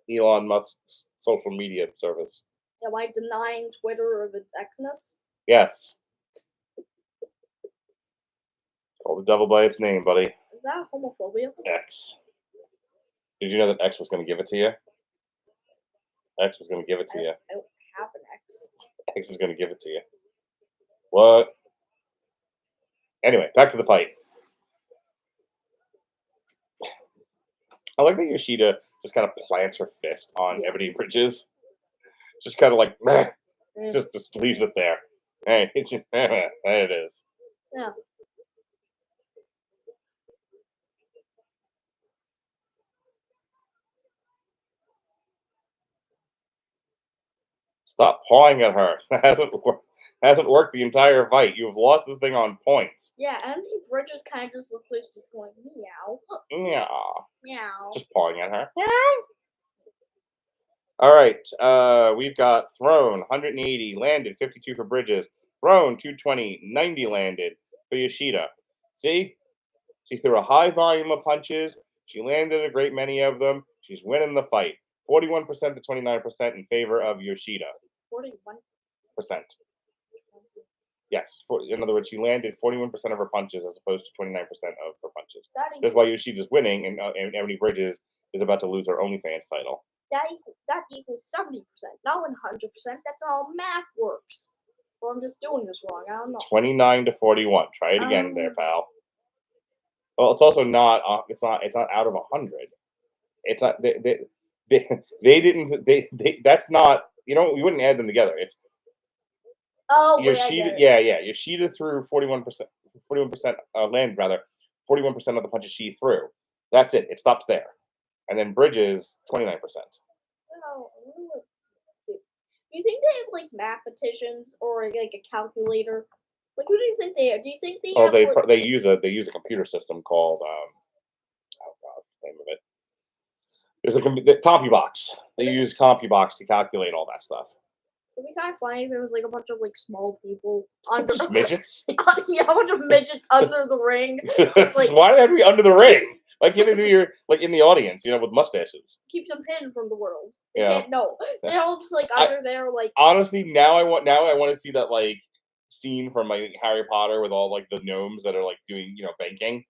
Elon Musk's social media service. Am I denying Twitter of its Xness? Yes. Call the devil by its name, buddy. Is that homophobia? X. Did you know that X was going to give it to you? X was going to give it to you. I don't have an X. X is going to give it to you. What? Anyway, back to the fight. I like that Yoshida just kind of plants her fist on Ebony Bridges. Just kind of like, meh. Just leaves it there. Hey, there it is. Yeah. Stop pawing at her. That hasn't worked the entire fight. You've lost this thing on points. Yeah, and Regis kind of just looks like she's going meow. Meow. Meow. Just pawing at her. All right. We've got thrown 180, landed 52 for Bridges. Thrown 220, 90 landed for Yoshida. See? She threw a high volume of punches. She landed a great many of them. She's winning the fight. 41% to 29% in favor of Yoshida. 41%. Yes. In other words, she landed 41% of her punches as opposed to 29% of her punches. That's why Yoshida's winning, and Ebony Bridges is about to lose her OnlyFans title. That equals 70%, not 100%. That's how math works. Or I'm just doing this wrong. I don't know. 29 to 41. Try it again, there, pal. Well, it's also not. It's not out of 100. It's not. They didn't. That's not. We wouldn't add them together. It's. Oh, Yoshida. Yeah. Yoshida threw 41%. 41% land rather. 41% of the punches she threw. That's it. It stops there. And then Bridges 29%. Do you think they have like mathematicians or like a calculator? Like, who do you think they are? Do you think they? Oh, they use a computer system called oh god, the name of it. There's a CompuBox. They use CompuBox to calculate all that stuff. It'd be kind of funny if there was like a bunch of like small people under midgets. Yeah, a bunch of midgets under the ring. Like, why do they have to be under the ring? Like you do your like in the audience, with mustaches. Keeps them hidden from the world. They Yeah. can't know. They're all just like under there, like. Honestly, now I want to see that like scene from like Harry Potter with all like the gnomes that are like doing banking.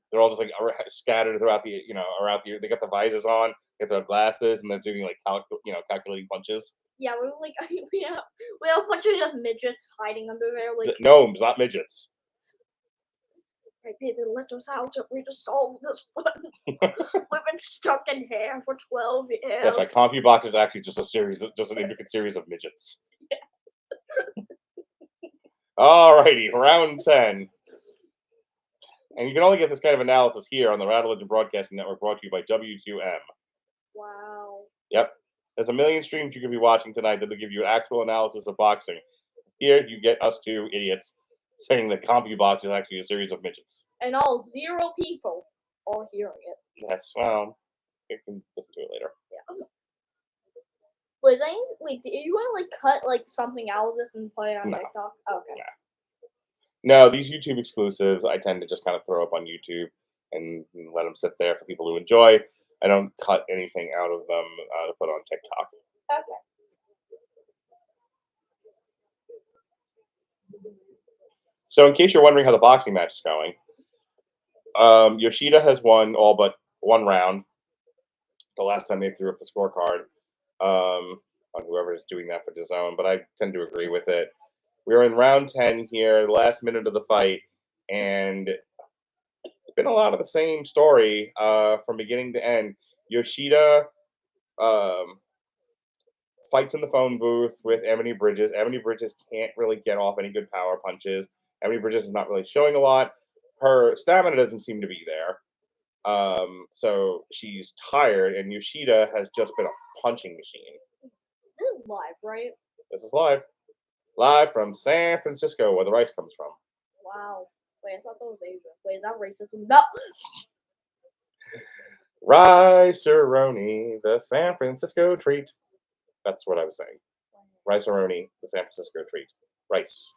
They're all just like scattered throughout the around the. They got the visors on, they got their glasses, and they're doing like calculating punches. Yeah, we're like we have a bunch of midgets hiding under there, like gnomes, not midgets. Right, baby, let us out. We just solve this one. We've been stuck in here for 12 years. That's right. CompuBox is actually just an intricate series of midgets. Yeah. Alrighty, round 10. And you can only get this kind of analysis here on the Radulich Broadcasting Network, brought to you by W2M. Wow. Yep. There's a million streams you could be watching tonight that will give you actual analysis of boxing. Here, you get us two idiots saying that CompuBox is actually a series of midgets. And all 0 people are hearing it. Yes, well, you can listen to it later. Yeah. Wait, do you want to cut something out of this and play it on TikTok? Oh, okay. No, these YouTube exclusives I tend to just kind of throw up on YouTube and let them sit there for people to enjoy. I don't cut anything out of them to put on TikTok. Okay. So, in case you're wondering how the boxing match is going, Yoshida has won all but one round. The last time they threw up the scorecard on whoever is doing that for DAZN, but I tend to agree with it. We're in round 10 here, the last minute of the fight, and it's been a lot of the same story from beginning to end. Yoshida fights in the phone booth with Ebony Bridges. Ebony Bridges can't really get off any good power punches. Ebony Bridges is not really showing a lot. Her stamina doesn't seem to be there. So she's tired, and Yoshida has just been a punching machine. This is live, right? This is live. Live from San Francisco, where the rice comes from. Wow. Wait, I thought that was Asia. Wait, is that racism? No! Rice-a-roni, the San Francisco treat. That's what I was saying. Rice-a-roni, the San Francisco treat. Rice.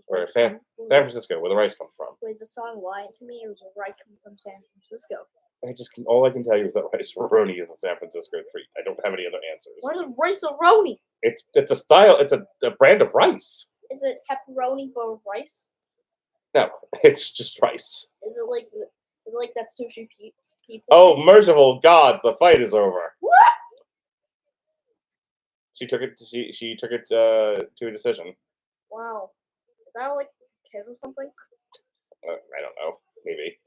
Where San Francisco, where the rice comes from. Wait, is the song lying to me, or was the rice coming from San Francisco? All I can tell you is that rice-a-roni is the San Francisco treat. I don't have any other answers. What is rice-a-roni? It's a style. It's a brand of rice. Is it pepperoni but with rice? No, it's just rice. Is it like that sushi pizza? Oh, merciful God! The fight is over. What? She took it. She took it to a decision. Wow. Is that like a kid or something? I don't know. Maybe.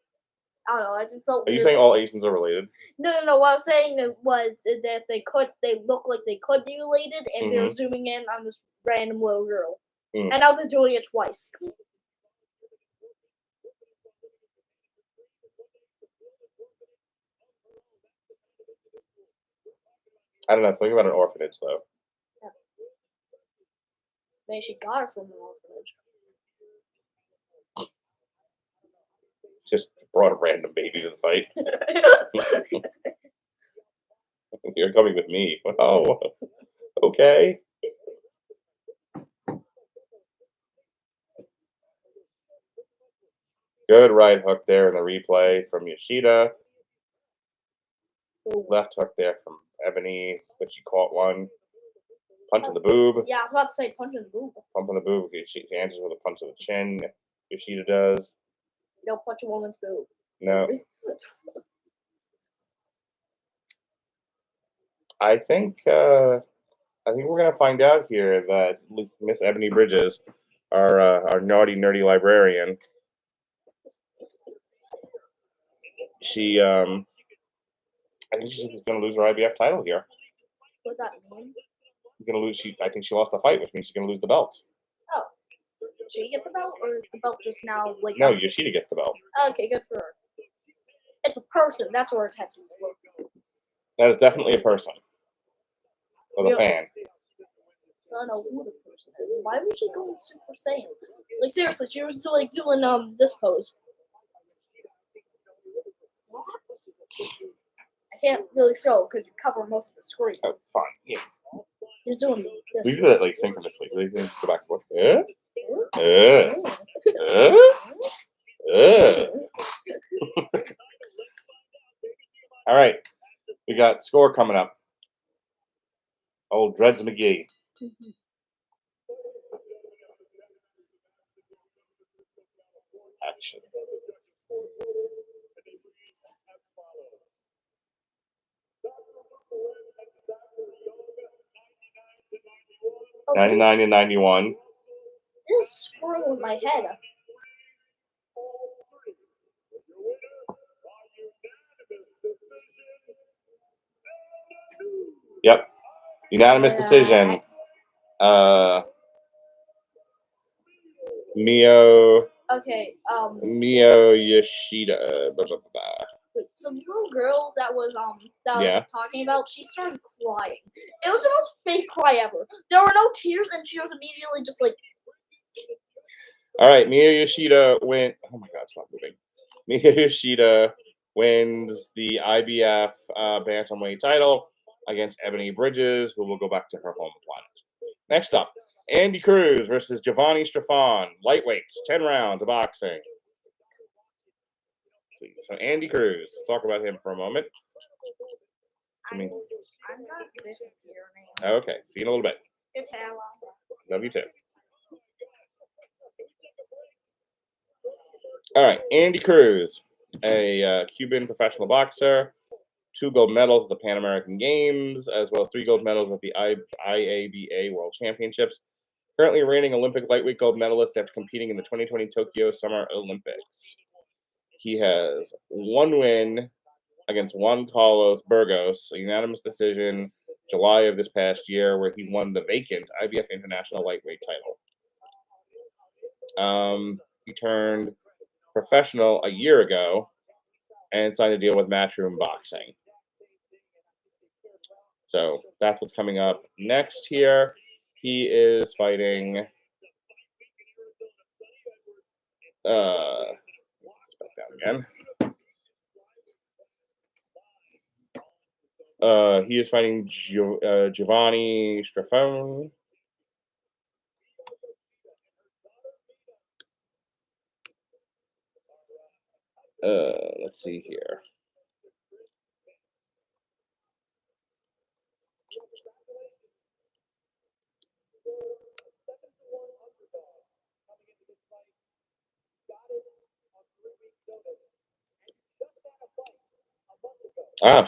I don't know. I just felt. Are you saying all Asians are related? No. What I was saying was that they look like they could be related, and they're zooming in on this random little girl, and now they're doing it twice. I don't know. Think about an orphanage, though. Yeah. Maybe she got it from an orphanage. Just brought a random baby to the fight. You're coming with me. Oh, okay. Good right hook there in the replay from Yoshida. Left hook there from Ebony, but she caught one. Punch in the boob. Yeah, I was about to say punch in the boob. Pump in the boob. She answers with a punch to the chin. Yoshida does. You don't punch a woman's boob. No. I think we're gonna find out here that Miss Ebony Bridges, our naughty nerdy librarian, she I think she's gonna lose her IBF title here. What does that mean? She's gonna lose. I think she lost the fight, which means she's gonna lose the belt. Oh, did she get the belt, or is the belt just now No, Yoshida gets the belt. Okay, good for her. It's a person. That's where her tattoos were. That is definitely a person. Or the fan. I don't know who the person is. Why was she going Super Saiyan? Like seriously, she was doing this pose. I can't really show because you cover most of the screen. Oh, fine. Yeah. You're doing this. We do that synchronously. We go back and forth. All right. We got score coming up. Old Dreads McGee. Action. Oh, 99 and 91. This is screwing my head up. Yep. Unanimous decision. Mio Okay. Mio Yoshida. Blah, blah, blah. Wait, so the little girl that was that I Yeah. was talking about, she started crying. It was the most fake cry ever. There were no tears, and she was immediately just like. All right, Mio Yoshida went. Oh my God, stop moving. Mio Yoshida wins the IBF bantamweight title against Ebony Bridges, who will go back to her home planet. Next up, Andy Cruz versus Giovanni Strafon, lightweights, 10 rounds of boxing. So Andy Cruz, let's talk about him for a moment. I'm not disappearing. Okay, see you in a little bit. Good hello. Love you too. All right, Andy Cruz, a Cuban professional boxer, 2 gold medals at the Pan American Games, as well as 3 gold medals at the IABA World Championships. Currently reigning Olympic lightweight gold medalist after competing in the 2020 Tokyo Summer Olympics. He has 1 win against Juan Carlos Burgos, a unanimous decision, July of this past year, where he won the vacant IBF International Lightweight title. He turned professional a year ago and signed a deal with Matchroom Boxing. So that's what's coming up next here. He is fighting back down again. He is fighting Giovanni Strafone. Let's see here.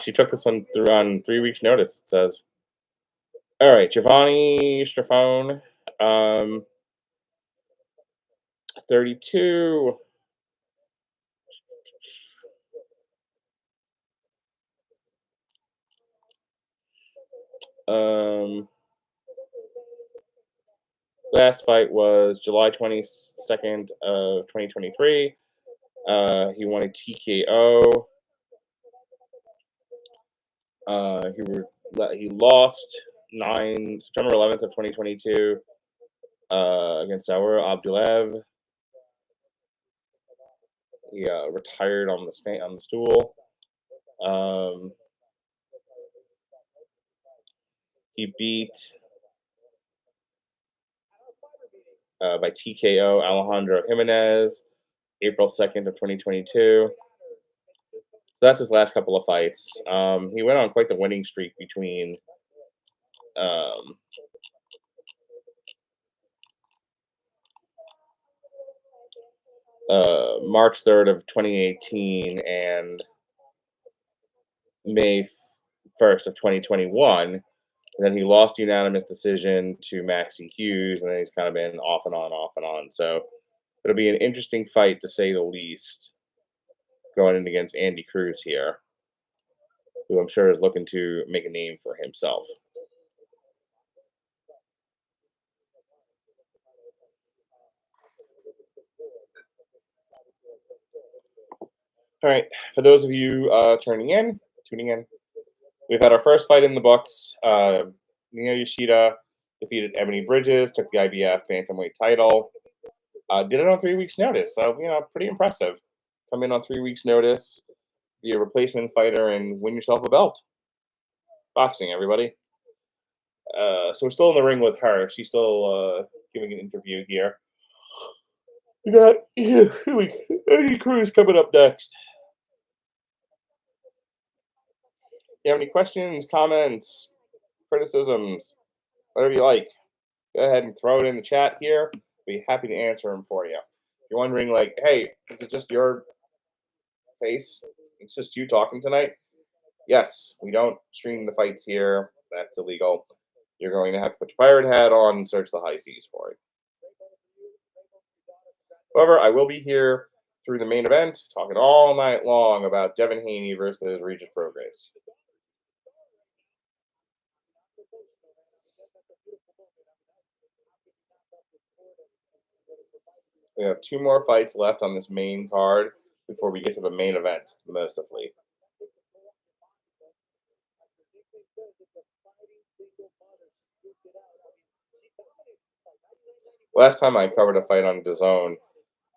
She took this one through on 3 weeks' notice, it says. All right, Giovanni Strafone, 32. Last fight was July 22nd of 2023. He won a TKO. He lost September 11th of 2022 against Saur Abdulev. He retired on the stool. He beat by TKO Alejandro Jimenez, April 2nd of 2022. So that's his last couple of fights. He went on quite the winning streak between March 3rd of 2018 and May 1st of 2021. And then he lost unanimous decision to Maxie Hughes, and then he's kind of been off and on, off and on. So it'll be an interesting fight, to say the least, going in against Andy Cruz here, who I'm sure is looking to make a name for himself. All right, for those of you tuning in, we've had our first fight in the books. Mio Yoshida defeated Ebony Bridges, took the IBF bantamweight title. Did it on 3 weeks' notice, so pretty impressive. Come in on 3 weeks' notice, be a replacement fighter, and win yourself a belt. Boxing, everybody. So we're still in the ring with her. She's still giving an interview here. We got Andy Cruz coming up next. You have any questions, comments, criticisms, whatever you like, go ahead and throw it in the chat here. Be happy to answer them for you. If you're wondering, like, hey, is it just your face? It's just you talking tonight? Yes, we don't stream the fights here. That's illegal. You're going to have to put your pirate hat on and search the high seas for it. However, I will be here through the main event, talking all night long about Devin Haney versus Regis Prograis. We have 2 more fights left on this main card before we get to the main event, mostly. Last time I covered a fight on DAZN,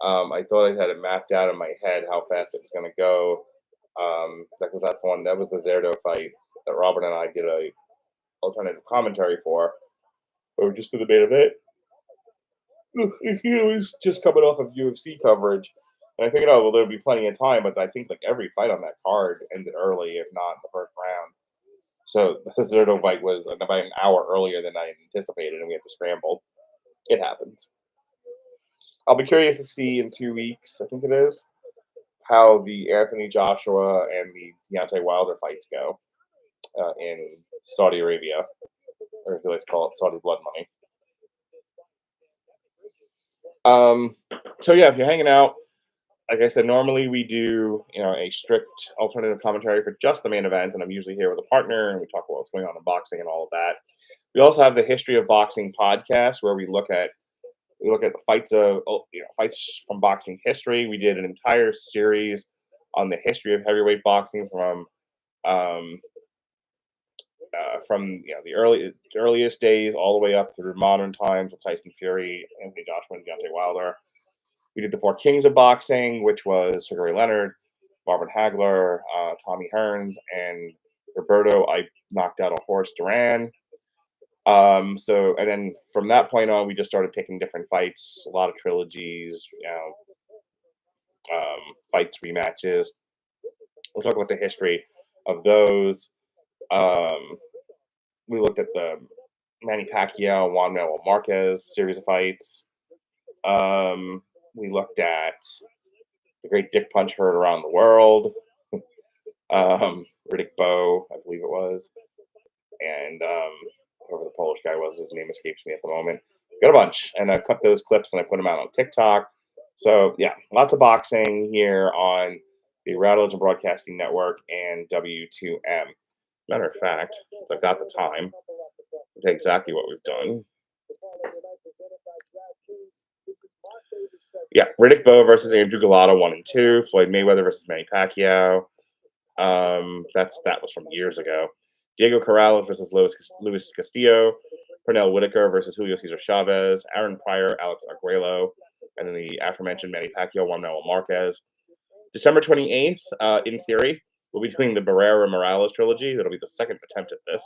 I thought I had it mapped out in my head how fast it was going to go. Because that's the one, that was the Zerdo fight that Robert and I did a alternative commentary for. But we just did the main event. He was just coming off of UFC coverage. And I figured, oh, well, there'll be plenty of time, but I think like every fight on that card ended early, if not in the first round. So the Zerdo fight was about an hour earlier than I anticipated, and we had to scramble. It happens. I'll be curious to see in 2 weeks, I think it is, how the Anthony Joshua and the Deontay Wilder fights go in Saudi Arabia, or if you like to call it Saudi blood money. So yeah, if you're hanging out, like I said, normally we do, a strict alternative commentary for just the main event, and I'm usually here with a partner, and we talk about what's going on in boxing and all of that. We also have the History of Boxing podcast, where we look at the fights of fights from boxing history. We did an entire series on the history of heavyweight boxing um, from the earliest days all the way up through modern times with Tyson Fury, Anthony Joshua, and Deontay Wilder. We did the Four Kings of Boxing, which was Sugar Ray Leonard, Marvin Hagler, Tommy Hearns, and Roberto. I knocked out a horse, Duran. And then from that point on, we just started picking different fights, a lot of trilogies, fights, rematches. We'll talk about the history of those. We looked at the Manny Pacquiao, Juan Manuel Marquez series of fights. We looked at the Great Dick Punch heard around the world. Riddick Bowe, I believe it was, and whoever the Polish guy was, his name escapes me at the moment. Got a bunch, and I cut those clips and I put them out on TikTok. So yeah, lots of boxing here on the Radulich and Broadcasting Network and W2M. Matter of fact, since I've got the time, I'll tell you exactly what we've done. Yeah, Riddick Bowe versus Andrew Galata 1 and 2. Floyd Mayweather versus Manny Pacquiao. That was from years ago. Diego Corrales versus Luis Castillo. Pernell Whitaker versus Julio Cesar Chavez. Aaron Pryor, Alex Arguello, and then the aforementioned Manny Pacquiao, Juan Manuel Marquez. December 28th, in theory, we'll be doing the Barrera Morales trilogy. That'll be the second attempt at this.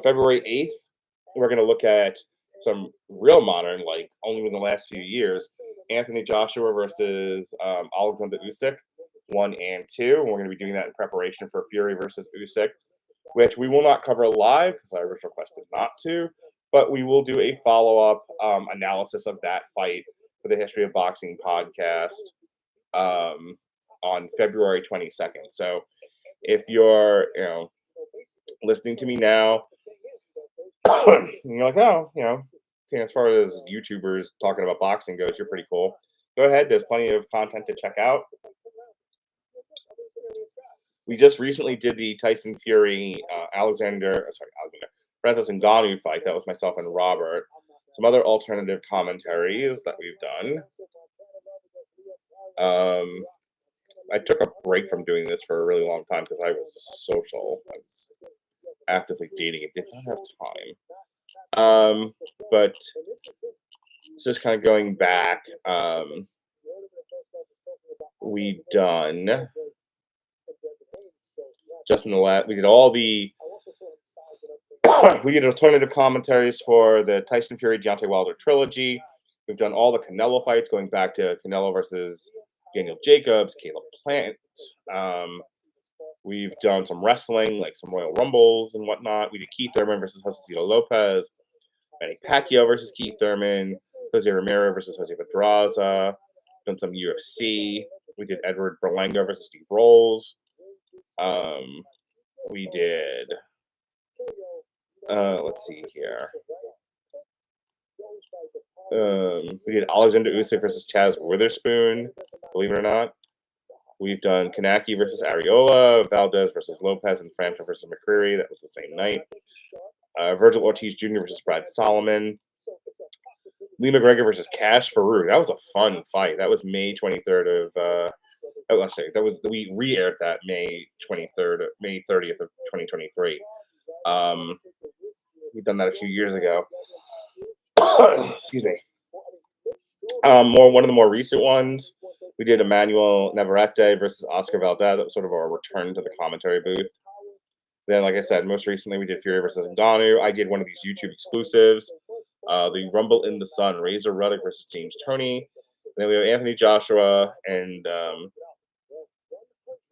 February 8th, we're going to look at some real modern, like only in the last few years, Anthony Joshua versus Alexander Usyk, 1 and 2. And we're going to be doing that in preparation for Fury versus Usyk, which we will not cover live because I was requested not to, but we will do a follow-up analysis of that fight for the History of Boxing podcast on February 22nd. So if you're, listening to me now, you're like, oh, as far as YouTubers talking about boxing goes, you're pretty cool. Go ahead. There's plenty of content to check out. We just recently did the Tyson Fury, Francis Ngannou fight. That was myself and Robert. Some other alternative commentaries that we've done. I took a break from doing this for a really long time because I was social. I was actively dating and did not have time. But just kind of going back, we done just in the last. We did all the. We did alternative commentaries for the Tyson Fury Deontay Wilder trilogy. We've done all the Canelo fights going back to Canelo versus Daniel Jacobs, Caleb Plant. We've done some wrestling, like some Royal Rumbles and whatnot. We did Keith Thurman versus Josecito Lopez, Manny Pacquiao versus Keith Thurman, Jose Romero versus Jose Pedraza. Done some UFC. We did Edward Berlanga versus Steve Rolls. We did. Let's see here. We did Alexander Usyk versus Chaz Witherspoon. Believe it or not, we've done Kanaki versus Ariola, Valdez versus Lopez, and Frampton versus McCreary. That was the same night. Virgil Ortiz Jr. versus Brad Solomon. Lee McGregor versus Cash Farouk. That was a fun fight. That was May 23rd of. Let's say that was we re-aired that May 23rd, May 30th of 2023. We've done that a few years ago. Excuse me. One of the more recent ones, we did Emmanuel Navarrete versus Oscar Valdez. That was sort of our return to the commentary booth. Then, like I said, most recently we did Fury versus Ngannou. I did one of these YouTube exclusives, the Rumble in the Sun, Razor Ruddock versus James Toney. Then we have Anthony Joshua and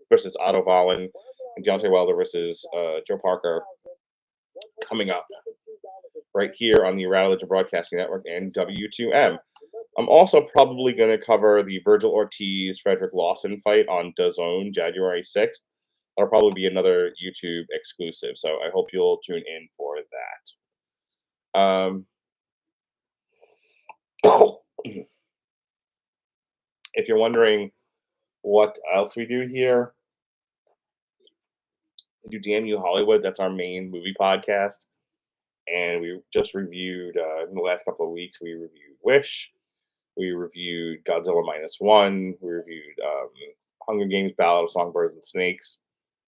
versus Otto Volin, and Deontay Wilder versus Joe Parker coming up right here on the Radulich Broadcasting Network and W2M. I'm also probably going to cover the Virgil Ortiz Frederick Lawson fight on DAZN January 6th. That'll probably be another YouTube exclusive, so I hope you'll tune in for that. If you're wondering what else we do here, we do Damn You Hollywood. That's our main movie podcast. And we just reviewed, in the last couple of weeks, we reviewed Wish. We reviewed Godzilla -1. We reviewed Hunger Games: Ballad of Songbirds and Snakes,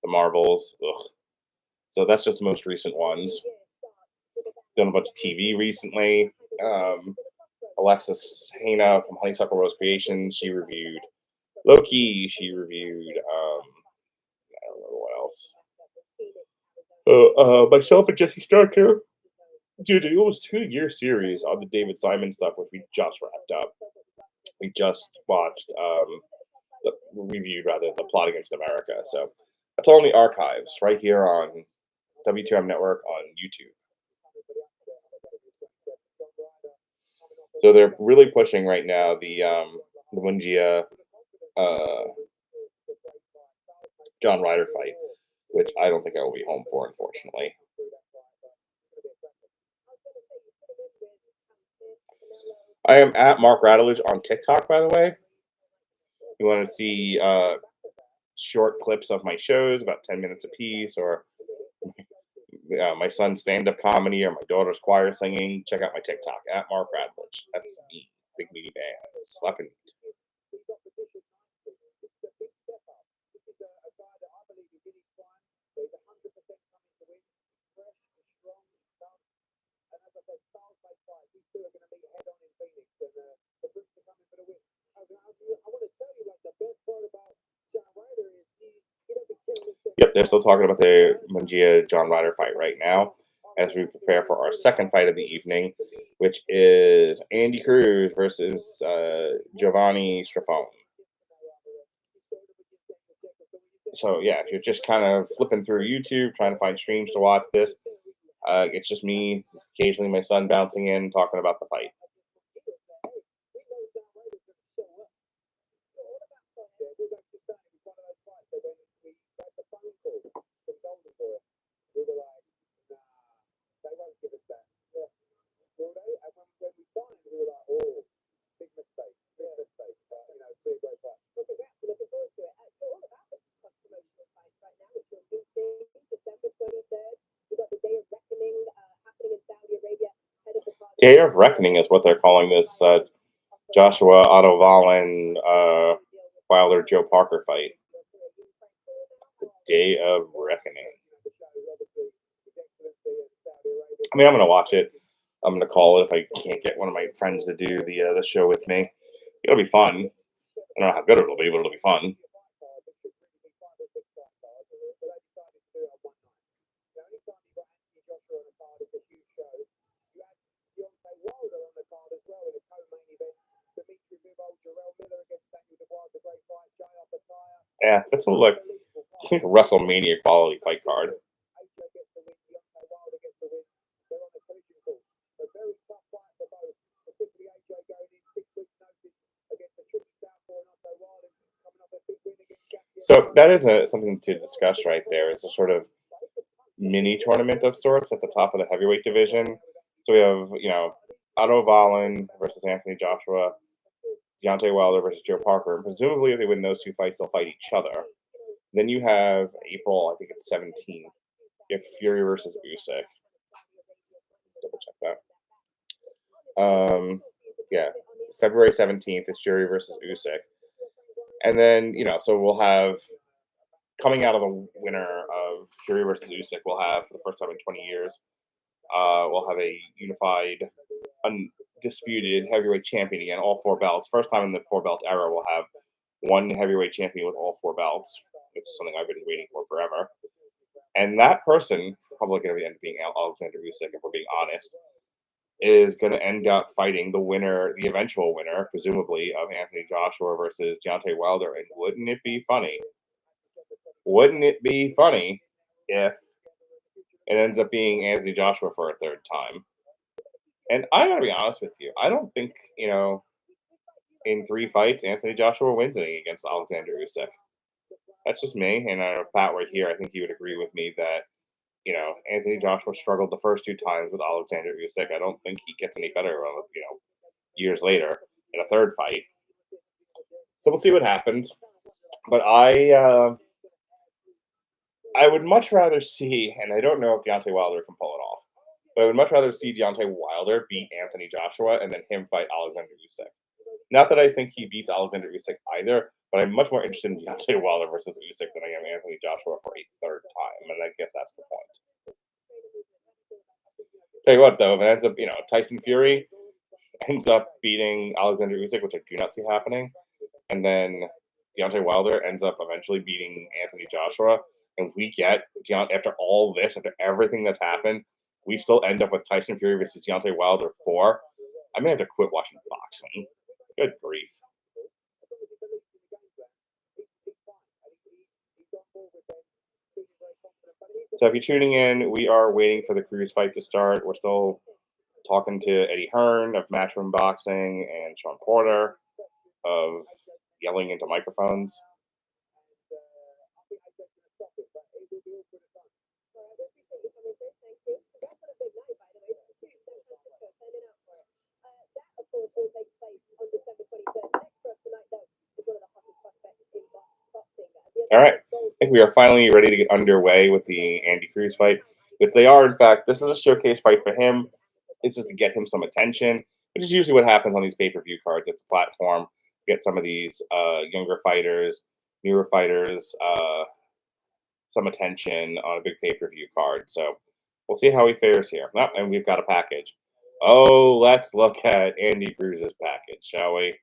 The Marvels. Ugh. So that's just the most recent ones. Done a bunch of TV recently. Alexis Hana from Honeysuckle Rose Creations. She reviewed Loki. She reviewed, I don't remember what else. Myself and Jesse Starker did it was 2-year series on the David Simon stuff, which we just wrapped up. We just watched, reviewed rather, The Plot Against America. So that's all in the archives right here on W2M Network on YouTube. So they're really pushing right now the Wingia John Ryder fight, which I don't think I will be home for, unfortunately. I am at Mark Radulich on TikTok, by the way. You want to see short clips of my shows, about 10 minutes apiece, or my son's stand-up comedy or my daughter's choir singing, check out my TikTok, at Mark Radulich. That's me, Big Meaty Man, slapping. Yep, they're still talking about the Mungia John Ryder fight right now as we prepare for our second fight of the evening, which is Andy Cruz versus Giovanni Strafone. So yeah, if you're just kind of flipping through YouTube trying to find streams to watch this, it's just me, occasionally my son bouncing in, talking about the fight. Day of Reckoning is what they're calling this Joshua Otto Volin Wilder Joe Parker fight. The Day of Reckoning. I mean, I'm gonna watch it. I'm gonna call it if I can't get one of my friends to do the show with me. It'll be fun. I don't know how good it'll be, but it'll be fun. Yeah, that's a look. WrestleMania quality fight card. So that is something to discuss right there. It's a sort of mini tournament of sorts at the top of the heavyweight division. So we have, Otto Volin versus Anthony Joshua, Deontay Wilder versus Joe Parker. And presumably, if they win those two fights, they'll fight each other. Then you have April, I think it's 17th. You have Fury versus Usyk. Double check that. Yeah, February 17th is Fury versus Usyk. And then, so we'll have, coming out of the winner of Fury versus Usyk, we'll have, for the first time in 20 years, we'll have a unified, undisputed heavyweight champion again, all 4 belts. First time in the 4-belt era, we'll have one heavyweight champion with all 4 belts, which is something I've been waiting for forever. And that person, probably going to end up being Alexander Usyk, if we're being honest, is going to end up fighting the winner, the eventual winner, presumably, of Anthony Joshua versus Deontay Wilder. And wouldn't it be funny? Wouldn't it be funny if it ends up being Anthony Joshua for a 3rd time? And I got to be honest with you, I don't think, in 3 fights, Anthony Joshua wins anything against Alexander Usyk. That's just me. And I know Pat right here, I think he would agree with me that, Anthony Joshua struggled the first 2 times with Alexander Usyk. I don't think he gets any better, years later in a 3rd fight. So we'll see what happens. But I would much rather see, and I don't know if Deontay Wilder can pull it off, but I would much rather see Deontay Wilder beat Anthony Joshua and then him fight Alexander Usyk. Not that I think he beats Alexander Usyk either, but I'm much more interested in Deontay Wilder versus Usyk than I am Anthony Joshua for a 3rd time, and I guess that's the point. Tell you what, though, if it ends up, Tyson Fury ends up beating Alexander Usyk, which I do not see happening, and then Deontay Wilder ends up eventually beating Anthony Joshua, and we get, after all this, after everything that's happened, we still end up with Tyson Fury versus Deontay Wilder 4. I may have to quit watching boxing. Good grief. So if you're tuning in, we are waiting for the Cruz fight to start. We're still talking to Eddie Hearn of Matchroom Boxing and Sean Porter of Yelling into Microphones. All right, I think we are finally ready to get underway with the Andy Cruz fight. If they are, in fact, this is a showcase fight for him. It's just to get him some attention, which is usually what happens on these pay-per-view cards. It's a platform to get some of these younger fighters, newer fighters, some attention on a big pay-per-view card. So we'll see how he fares here. Oh, and we've got a package. Oh, let's look at Andy Cruz's package, shall we?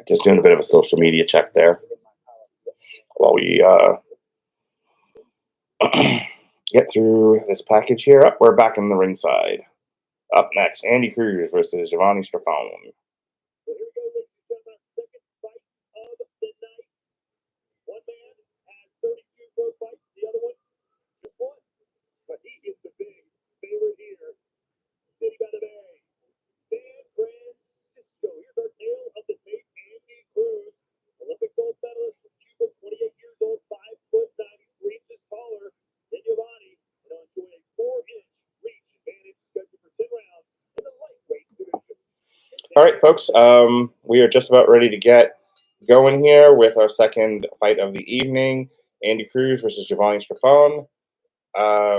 Just doing a bit of a social media check there while we get through this package here. Up, we're back in the ringside. Up next, Andy Cruz versus Giovanni Strafone. All right, folks. We are just about ready to get going here with our second fight of the evening. Andy Cruz versus Giovanni Strafone.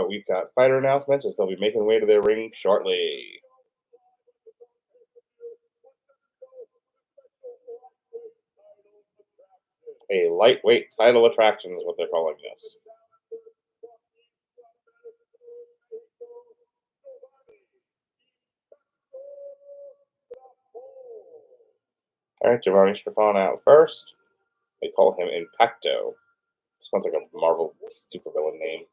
We've got fighter announcements as they'll be making their way to their ring shortly. A lightweight title attraction is what they're calling this. All right, Giovanni Strafone out first. They call him Impacto. Sounds like a Marvel supervillain name.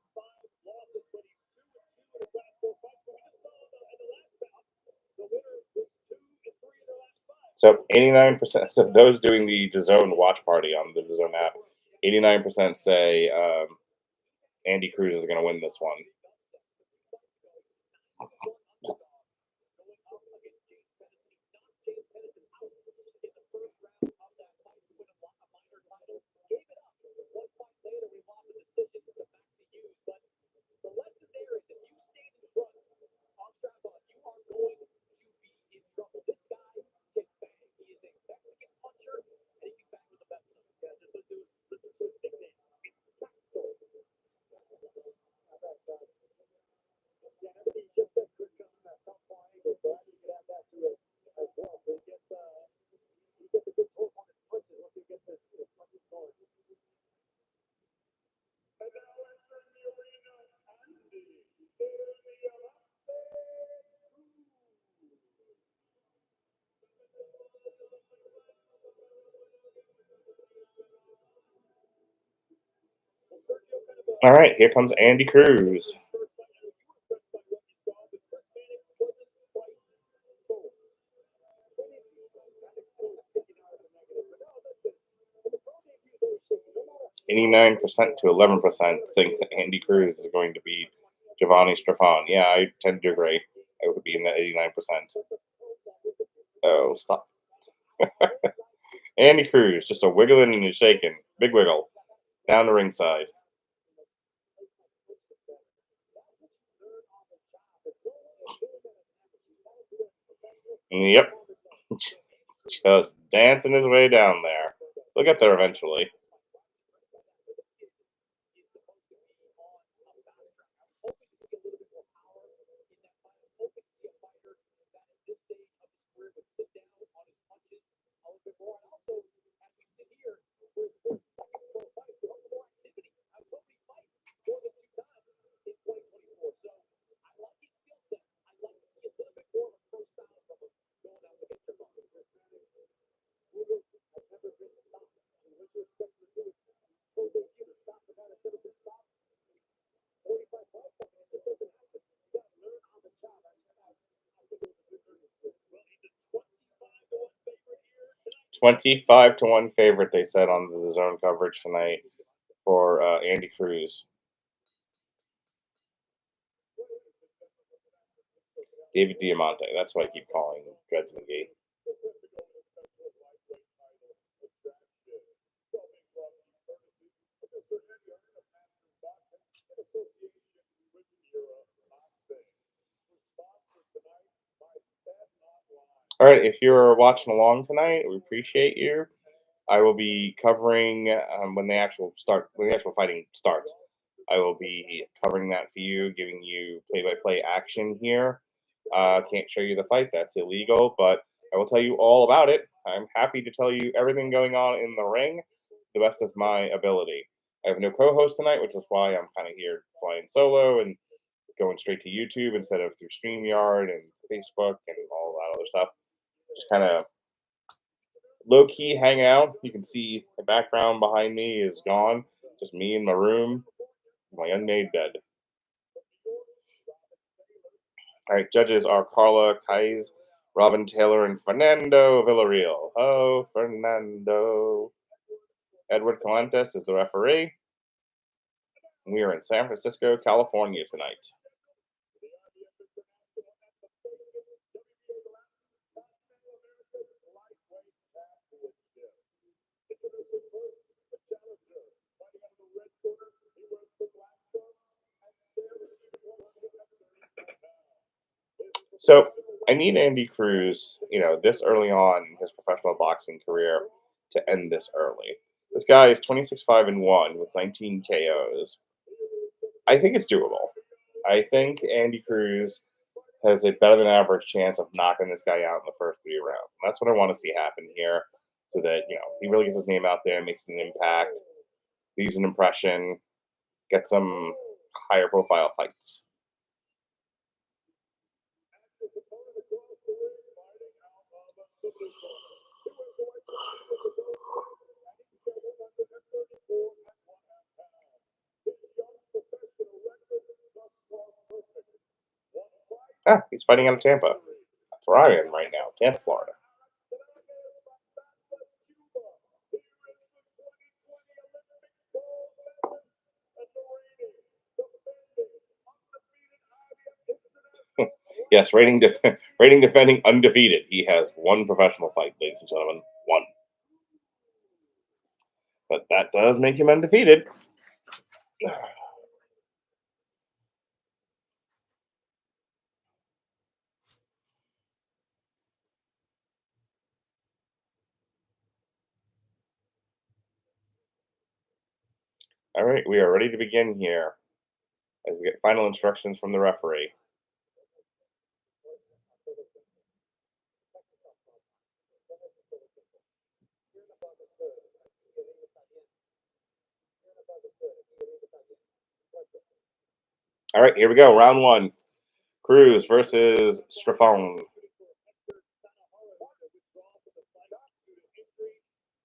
So 89% of those doing the DAZN watch party on the DAZN app, 89% say Andy Cruz is going to win this one. All right, here comes Andy Cruz. $89% to 11% think that Andy Cruz is going to beat Giovanni Strafone. Yeah, I tend to agree. I would be in that 89%. Oh, stop. Andy Cruz, just a wiggling and a shaking. Big wiggle. Down the ringside. Yep. Just dancing his way down there. We'll get there eventually. $25-1 favorite, they said on the DAZN coverage tonight for Andy Cruz. David Diamante. That's what I keep calling him, Dreads McGee. All right, if you're watching along tonight, we appreciate you. I will be covering when the actual fighting starts. I will be covering that for you, giving you play-by-play action here. Can't show you the fight; that's illegal. But I will tell you all about it. I'm happy to tell you everything going on in the ring, the best of my ability. I have no co-host tonight, which is why I'm kind of here flying solo and going straight to YouTube instead of through StreamYard and Facebook and all that other stuff. Just kind of low key hang out. You can see the background behind me is gone. Just me in my room, my unmade bed. All right, judges are Carla Kais, Robin Taylor, and Fernando Villarreal. Oh, Fernando. Edward Calantes is the referee. We are in San Francisco, California tonight. So I need Andy Cruz, this early on in his professional boxing career to end this early. This guy is 26-5-1 with 19 KOs. I think it's doable. I think Andy Cruz has a better than average chance of knocking this guy out in the first 3 rounds. And that's what I want to see happen here so that, he really gets his name out there, makes an impact, leaves an impression, gets some higher profile fights. Ah, he's fighting out of Tampa. That's where I am right now, Tampa, Florida. Yes, rating defending undefeated. He has one professional fight, ladies and gentlemen. One. But that does make him undefeated. All right, we are ready to begin here as we get final instructions from the referee. All right, here we go. Round one. Cruz versus Strafone.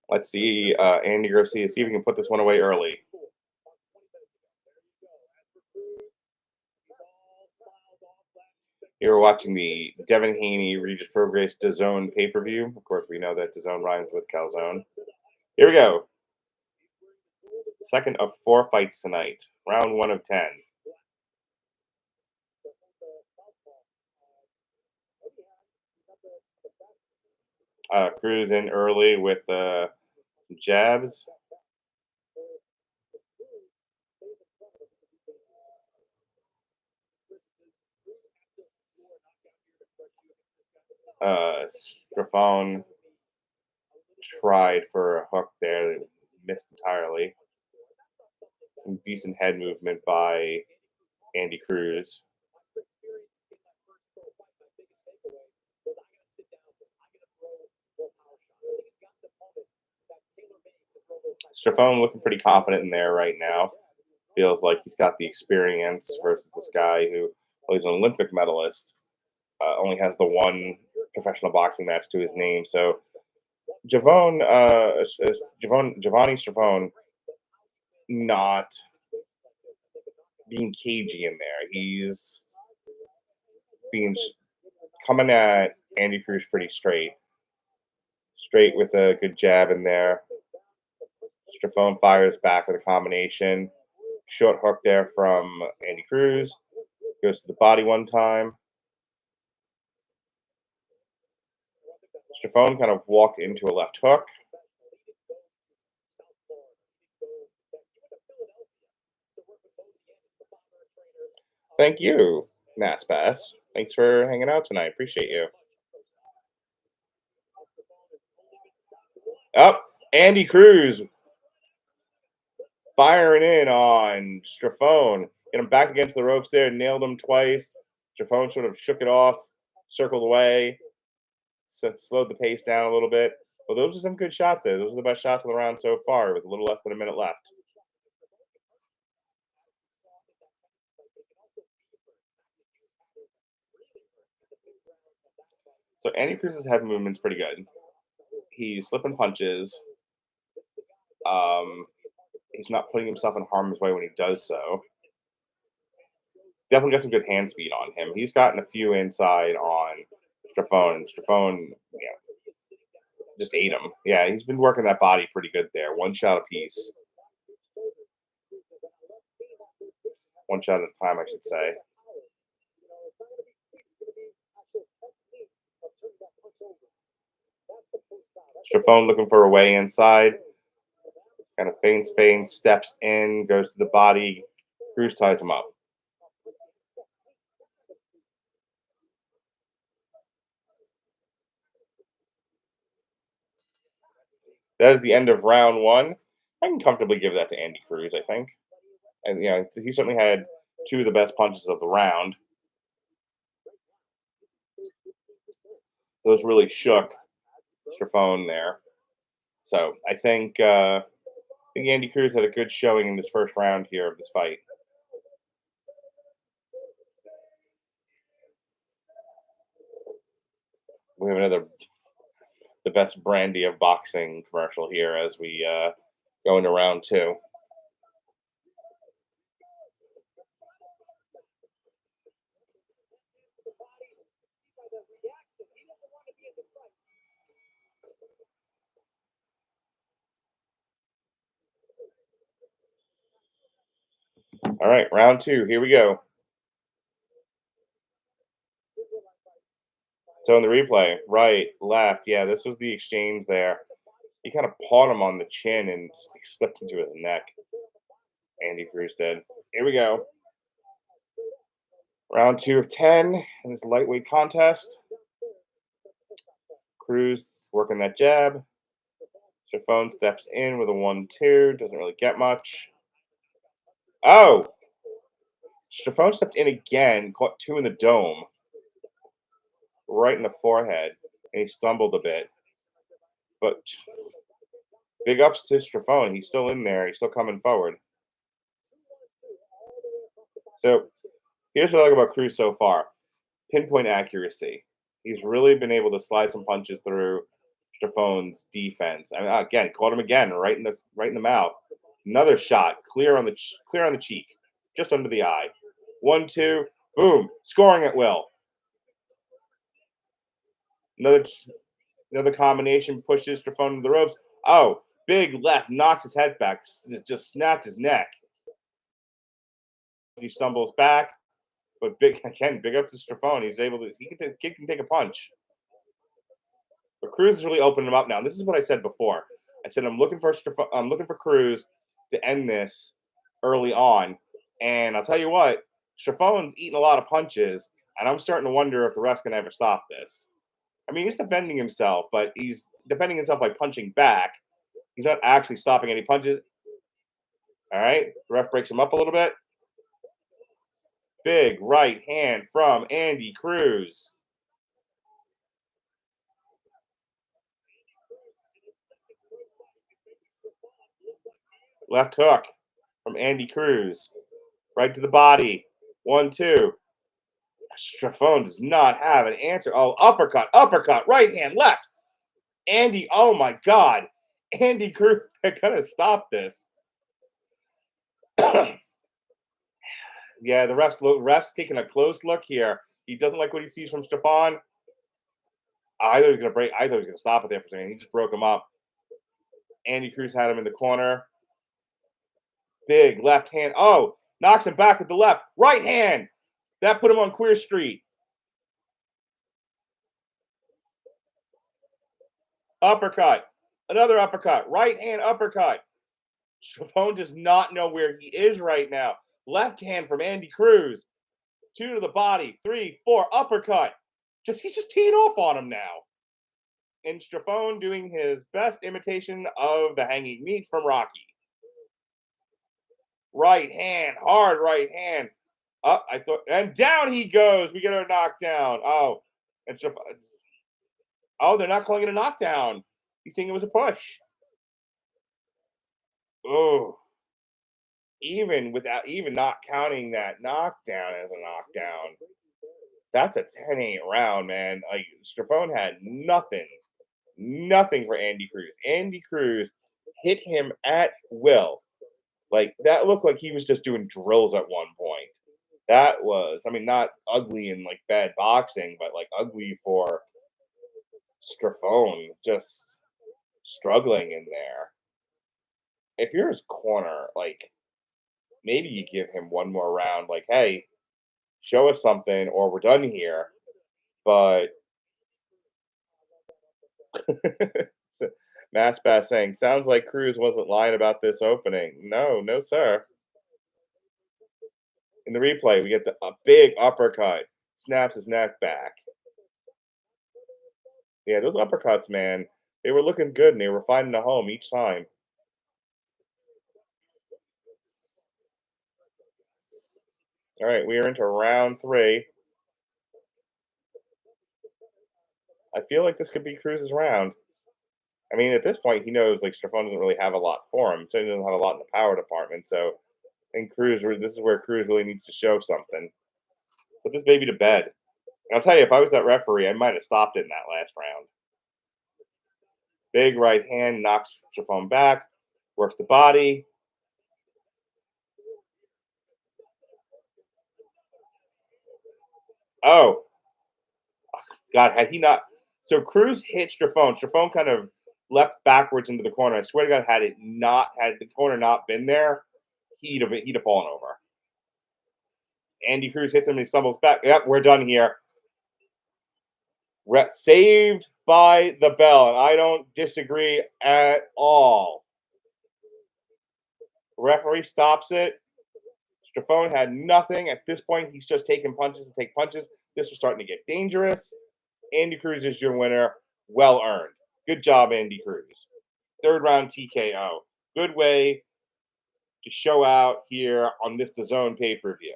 Let's see Andy Garcia. See if we can put this one away early. You're watching the Devin Haney Regis Prograis DAZN pay-per-view. Of course, we know that DAZN rhymes with calzone. Here we go. Second of 4 fights tonight. Round 1 of 10. Cruz in early with jabs. Strafone tried for a hook there, missed entirely. Some decent head movement by Andy Cruz. Strafone looking pretty confident in there right now. Feels like he's got the experience versus this guy who, well, he's an Olympic medalist. Only has the one professional boxing match to his name. So Giovanni Strafone not being cagey in there. He's being coming at Andy Cruz pretty straight with a good jab in there. Strafone fires back with a combination. Short hook there from Andy Cruz. Goes to the body one time. Strafone kind of walked into a left hook. Thank you, Mass Bass. Thanks for hanging out tonight. Appreciate you. Up, Andy Cruz firing in on Strafone. Get him back against the ropes there, nailed him twice. Strafone sort of shook it off, circled away, slowed the pace down a little bit. Well, those are some good shots there. Those are the best shots of the round so far with a little less than a minute left. So Andy Cruz's head movement's pretty good. He's slipping punches. He's not putting himself in harm's way when he does so. Definitely got some good hand speed on him. He's gotten a few inside on Strafone. Strafone, just ate him. Yeah, he's been working that body pretty good there. One shot apiece. One shot at a time, I should say. Strafone looking for a way inside. Kind of feints, steps in, goes to the body. Cruz ties him up. that is the end of round one. I can comfortably give that to Andy Cruz, I think. And, he certainly had two of the best punches of the round. Those really shook Strafone there. So I think Andy Cruz had a good showing in this first round here of this fight. We have the best brandy of boxing commercial here as we go into round two. All right, round two. Here we go. So in the replay, right, left, yeah, this was the exchange there. He kind of pawed him on the chin and slipped into his neck. Andy Cruz did. Here we go. Round two of 10 in this lightweight contest. Cruz working that jab. Strafone steps in with a 1-2. Doesn't really get much. Oh! Strafone stepped in again, caught two in the dome. Right in the forehead. And he stumbled a bit. But big ups to Strafone. He's still in there. He's still coming forward. So here's what I like about Cruz so far. Pinpoint accuracy. He's really been able to slide some punches through Strafone's defense. I mean, again, caught him again, right in the mouth. Another shot, clear on the cheek, just under the eye. 1-2, boom, scoring at will. Another combination pushes Strafone to the ropes. Oh, big left knocks his head back, just snapped his neck. He stumbles back, but big up to Strafone. He can take a punch. But Cruz is really opening him up now. And this is what I said before. I said I'm looking for Cruz to end this early on, and I'll tell you what, Strafone's eating a lot of punches, and I'm starting to wonder if the refs can ever stop this. I mean, he's defending himself, but he's defending himself by punching back. He's not actually stopping any punches. All right, the ref breaks him up a little bit. Big right hand from Andy Cruz. Left hook from Andy Cruz. Right to the body. 1-2. Strafone does not have an answer. Oh, uppercut, right hand, left. Andy, oh my God. Andy Cruz gonna stop this. Yeah, the ref's taking a close look here. He doesn't like what he sees from Strafone. Either he's gonna stop it there for a second. He just broke him up. Andy Cruz had him in the corner. Big left hand. Oh, knocks him back with the left. Right hand. That put him on Queer Street. Uppercut. Another uppercut. Right hand uppercut. Strafone does not know where he is right now. Left hand from Andy Cruz. 2 to the body. 3, 4. Uppercut. He's just teeing off on him now. And Strafone doing his best imitation of the hanging meat from Rocky. Right hand. Hard right hand. Up, and down he goes. We get a knockdown. Oh, and they're not calling it a knockdown. He's saying it was a push. Oh, even not counting that knockdown as a knockdown, that's a 10-8 round, man. Like Strafone had nothing for Andy Cruz. Andy Cruz hit him at will. Like that looked like he was just doing drills at one point. That was, I mean, not ugly in like bad boxing, but like ugly for Strafone, just struggling in there. If you're his corner, like maybe you give him one more round, like, hey, show us something or we're done here. But so, Mass Bass saying, sounds like Cruz wasn't lying about this opening. No, sir. In the replay, we get a big uppercut, snaps his neck back. Yeah, those uppercuts, man. They were looking good, and they were finding a home each time. All right, we are into round 3. I feel like this could be Cruz's round. I mean, at this point, he knows like Strafone doesn't really have a lot for him, so he doesn't have a lot in the power department. So, and Cruz, this is where Cruz really needs to show something. Put this baby to bed. And I'll tell you, if I was that referee, I might have stopped it in that last round. Big right hand knocks Strafone back, works the body. Oh, God, had he not. So Cruz hit Strafone. Strafone kind of leapt backwards into the corner. I swear to God, had the corner not been there, he'd have fallen over. Andy Cruz hits him and he stumbles back. Yep, we're done here. Saved by the bell, and I don't disagree at all. The referee stops it. Strafone had nothing. At this point, he's just taking punches to take punches. This was starting to get dangerous. Andy Cruz is your winner. Well earned. Good job, Andy Cruz. 3rd round TKO. Good way to show out here on this DAZN pay-per-view.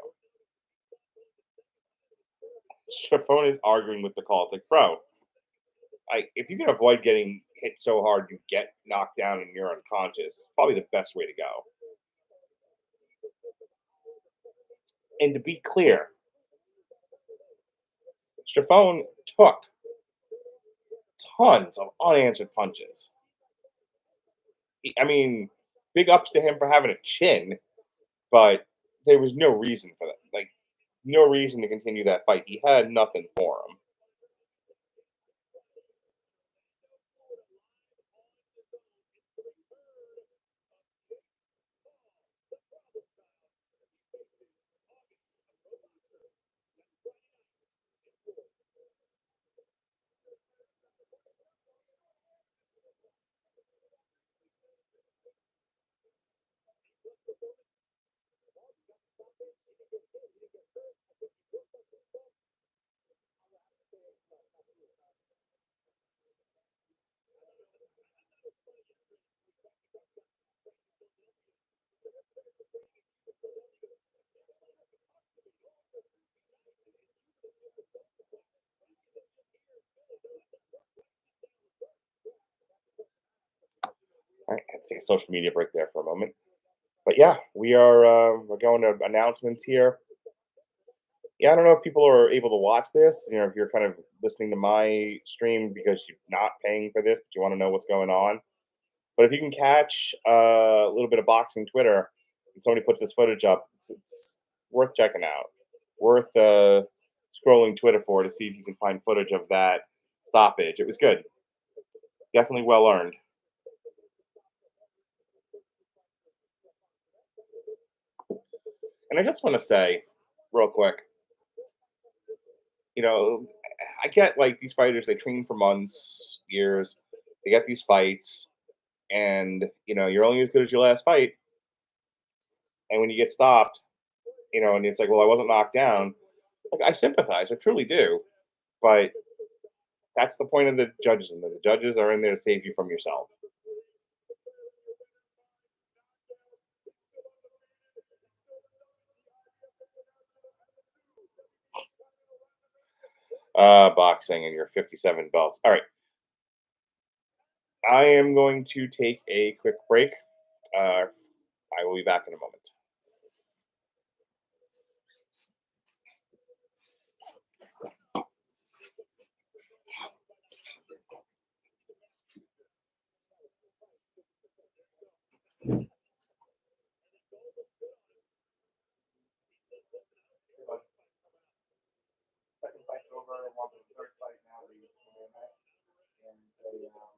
Strafone is arguing with the call. It's like, bro, if you can avoid getting hit so hard you get knocked down and you're unconscious, probably the best way to go. And to be clear, Strafone took tons of unanswered punches. I mean, big ups to him for having a chin, but there was no reason for that. Like, no reason to continue that fight. He had nothing for him. All right, I had to take a social media break there for a moment. But yeah, we're going to announcements here. Yeah, I don't know if people are able to watch this. You know, if you're kind of listening to my stream because you're not paying for this, but you want to know what's going on. But if you can catch a little bit of boxing Twitter, and somebody puts this footage up, it's worth checking out. Worth scrolling Twitter for to see if you can find footage of that stoppage. It was good. Definitely well earned. And I just want to say, real quick, you know, I get like these fighters, they train for months, years, they get these fights, and you're only as good as your last fight. And when you get stopped, and it's like, well, I wasn't knocked down. Like, I sympathize, I truly do. But that's the point of the judges, and the judges are in there to save you from yourself. Boxing and your 57 belts. All right. I am going to take a quick break. I will be back in a moment. Second fight's over. I'm on to the 3rd fight now. And the second fight was the 3rd round.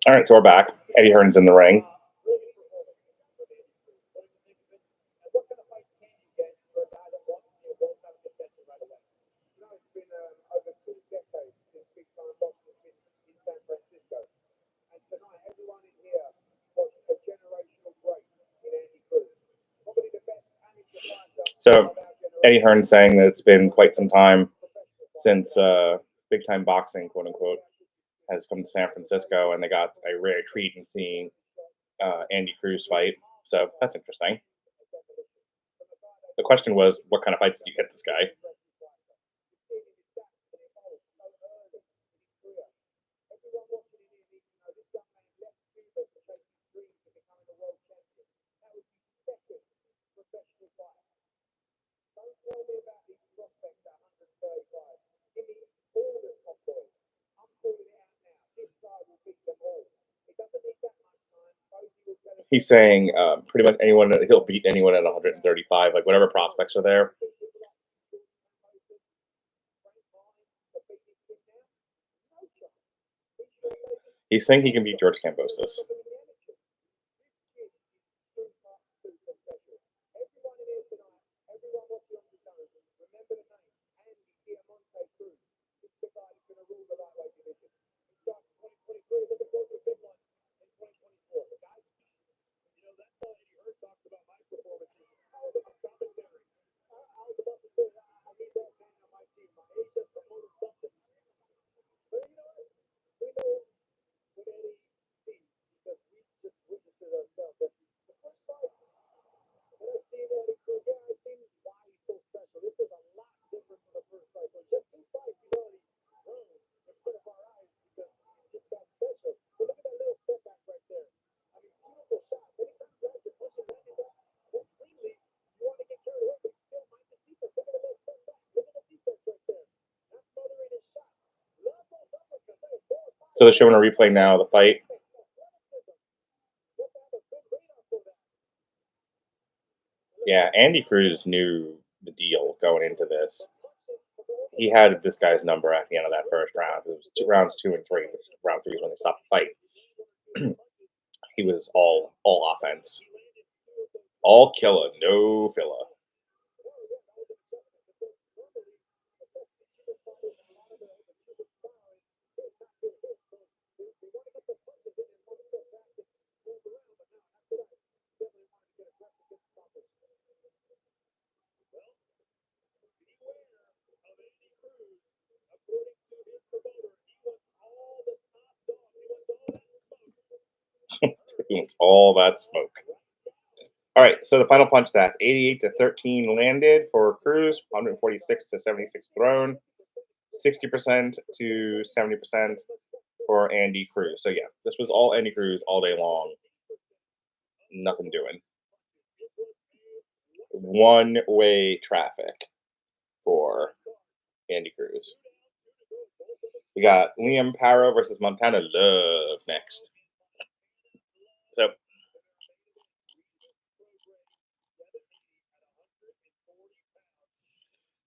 All right, so we're back. Eddie Hearn's in the ring. So Eddie Hearn saying that it's been quite some time since big time boxing, quote unquote, has come to San Francisco, and they got a rare treat in seeing Andy Cruz fight. So that's interesting. The question was, what kind of fights do you get this guy? He's saying pretty much anyone, he'll beat anyone at 135, like whatever prospects are there. He's saying he can beat George Kambosos. So they're showing a replay now of the fight. Yeah, Andy Cruz knew the deal going into this. He had this guy's number at the end of that first round. It was rounds 2 and 3, which round 3 is when they stopped the fight. He was all offense. All killer, no filler. It's all that smoke. All right, so the final punch stats: 88-13 landed for Cruz, 146-76 thrown, 60% to 70% for Andy Cruz. So yeah, this was all Andy Cruz all day long. Nothing doing. One-way traffic for Andy Cruz. We got Liam Paro versus Montana Love next.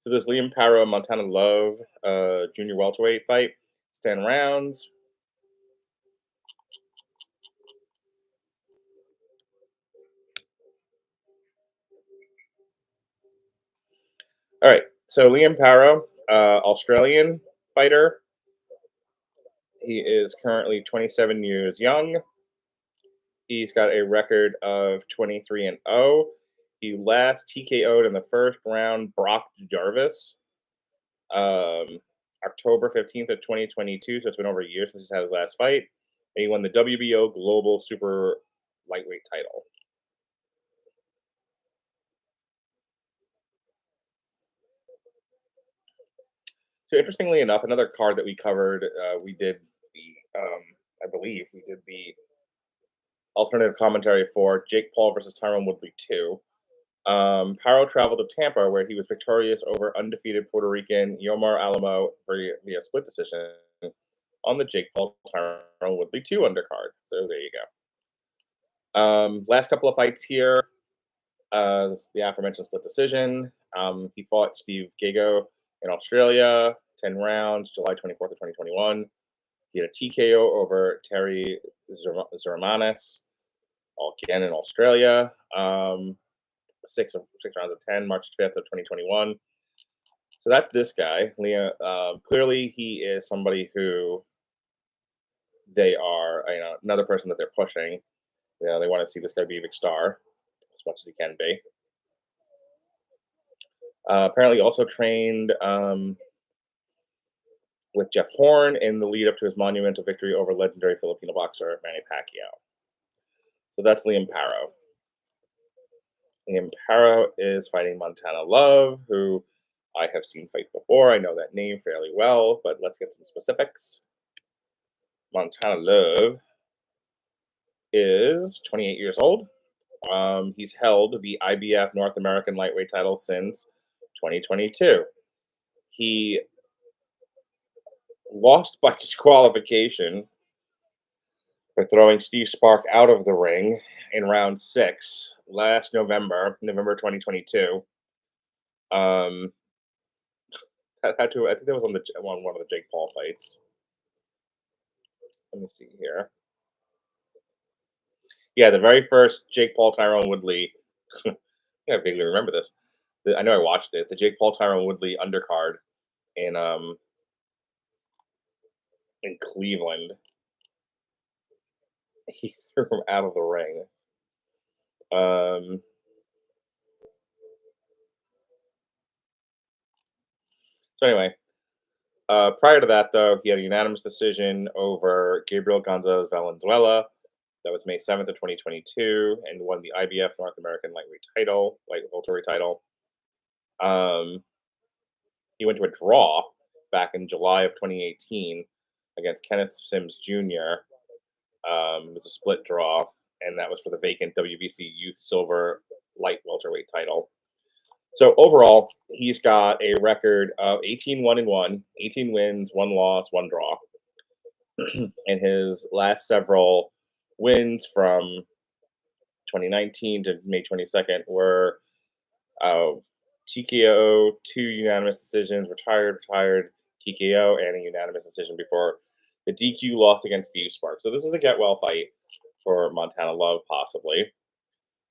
So this Liam Paro Montana Love junior welterweight fight. It's 10 rounds. All right. So Liam Paro, Australian fighter. He is currently 27 years young. He's got a record of 23-0. He last TKO'd in the first round Brock Jarvis, October 15th of 2022. So it's been over a year since he's had his last fight. And he won the WBO Global Super Lightweight title. So interestingly enough, another card that we covered, we did the, I believe we did the alternative commentary for Jake Paul versus Tyron Woodley 2. Paro traveled to Tampa, where he was victorious over undefeated Puerto Rican Yomar Alamo via split decision on the Jake Paul Tyron Woodley 2 undercard. So there you go. Last couple of fights here, the aforementioned split decision. He fought Steve Gago in Australia, 10 rounds, July 24th of 2021. He had a TKO over Terry Zermanis, again in Australia. 6 rounds of 10, March 5th of 2021. So that's this guy, Leah. Clearly, he is somebody who they are, another person that they're pushing. They want to see this guy be a big star as much as he can be. Apparently, also trained with Jeff Horn in the lead up to his monumental victory over legendary Filipino boxer Manny Pacquiao. So that's Liam Paro. Liam Paro is fighting Montana Love, who I have seen fight before. I know that name fairly well, but let's get some specifics. Montana Love is 28 years old. He's held the IBF North American lightweight title since 2022. He lost by disqualification for throwing Steve Spark out of the ring in round 6 last November 2022. I think that was on one of the Jake Paul fights. Let me see here. Yeah, the very first Jake Paul Tyron Woodley. I vaguely remember this. I know I watched it. The Jake Paul Tyron Woodley undercard in Cleveland. He threw him out of the ring. So anyway, prior to that, though, he had a unanimous decision over Gabriel Gonzalez Valenzuela. That was May 7th of 2022, and won the IBF North American lightweight welterweight title. He went to a draw back in July of 2018 against Kenneth Sims Jr. It was a split draw, and that was for the vacant WBC Youth Silver Light Welterweight title. So overall, he's got a record of 18-1-1, 18 wins, 1 loss, 1 draw. in his last several wins from 2019 to May 22nd were TKO, 2 unanimous decisions, retired, TKO, and a unanimous decision before the DQ loss against Steve Sparks. So this is a get well fight for Montana Love, possibly.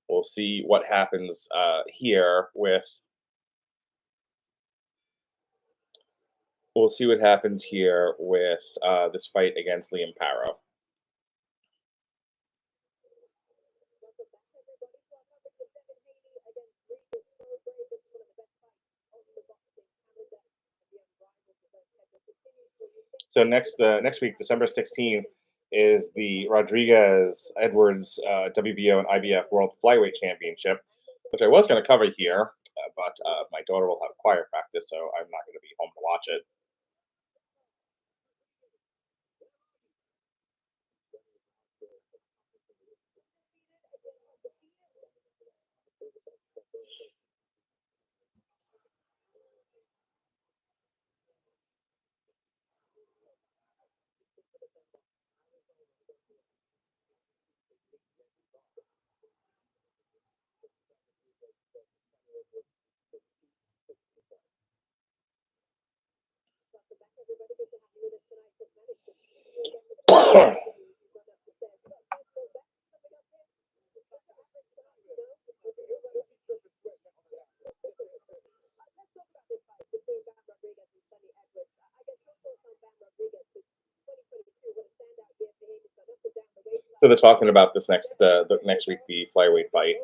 We'll see what happens here with. We'll see what happens here with this fight against Liam Paro. So next week, December 16th, is the Rodriguez Edwards WBO and IBF World Flyweight Championship, which I was going to cover here, but my daughter will have choir practice, so I'm not going to be home to watch it. So they're talking about this the next week, the flyweight fight.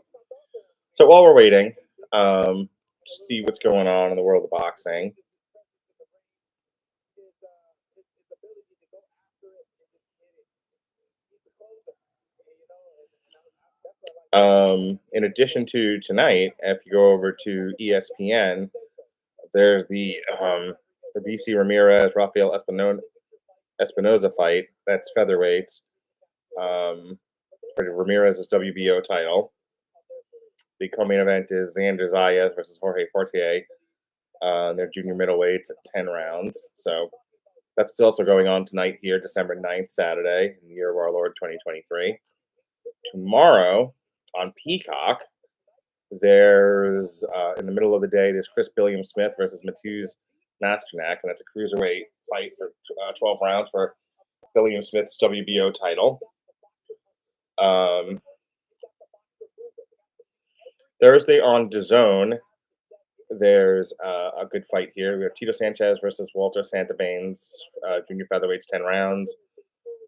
So while we're waiting, see what's going on in the world of boxing. In addition to tonight, if you go over to ESPN, there's the BC Ramirez Rafael Espinoza fight. That's featherweights. For Ramirez's WBO title. The co-main event is Xander Zayas versus Jorge Fortier. They're junior middleweights at 10 rounds. So that's what's also going on tonight here, December 9th, Saturday, in the year of our Lord 2023. Tomorrow on Peacock, there's, in the middle of the day, there's Chris Billiam Smith versus Mateusz Nasternak, and that's a cruiserweight fight for 12 rounds for Billiam Smith's WBO title. Thursday on DAZN, there's a good fight here. We have Tito Sanchez versus Walter Santabanes, junior featherweights, 10 rounds,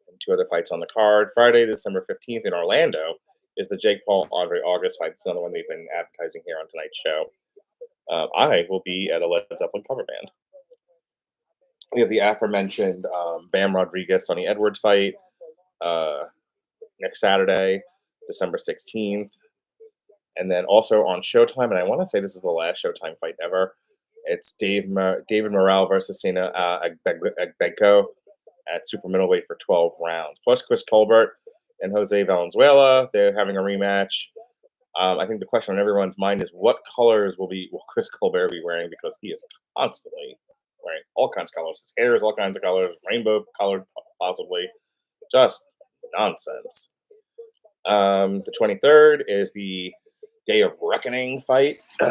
and 2 other fights on the card. Friday, December 15th in Orlando is the Jake Paul Andre August fight. It's another one they've been advertising here on tonight's show. I will be at a Led Zeppelin cover band. We have the aforementioned Bam Rodriguez Sonny Edwards fight next Saturday, December 16th. And then also on Showtime, and I want to say this is the last Showtime fight ever. It's David Morrell versus Sena Agbegko at super middleweight for 12 rounds. Plus Chris Colbert and Jose Valenzuela. They're having a rematch. I think the question on everyone's mind is what colors will Chris Colbert be wearing, because he is constantly wearing all kinds of colors. His hair is all kinds of colors, rainbow colored possibly. Just nonsense. The 23rd is the Day of Reckoning fight. We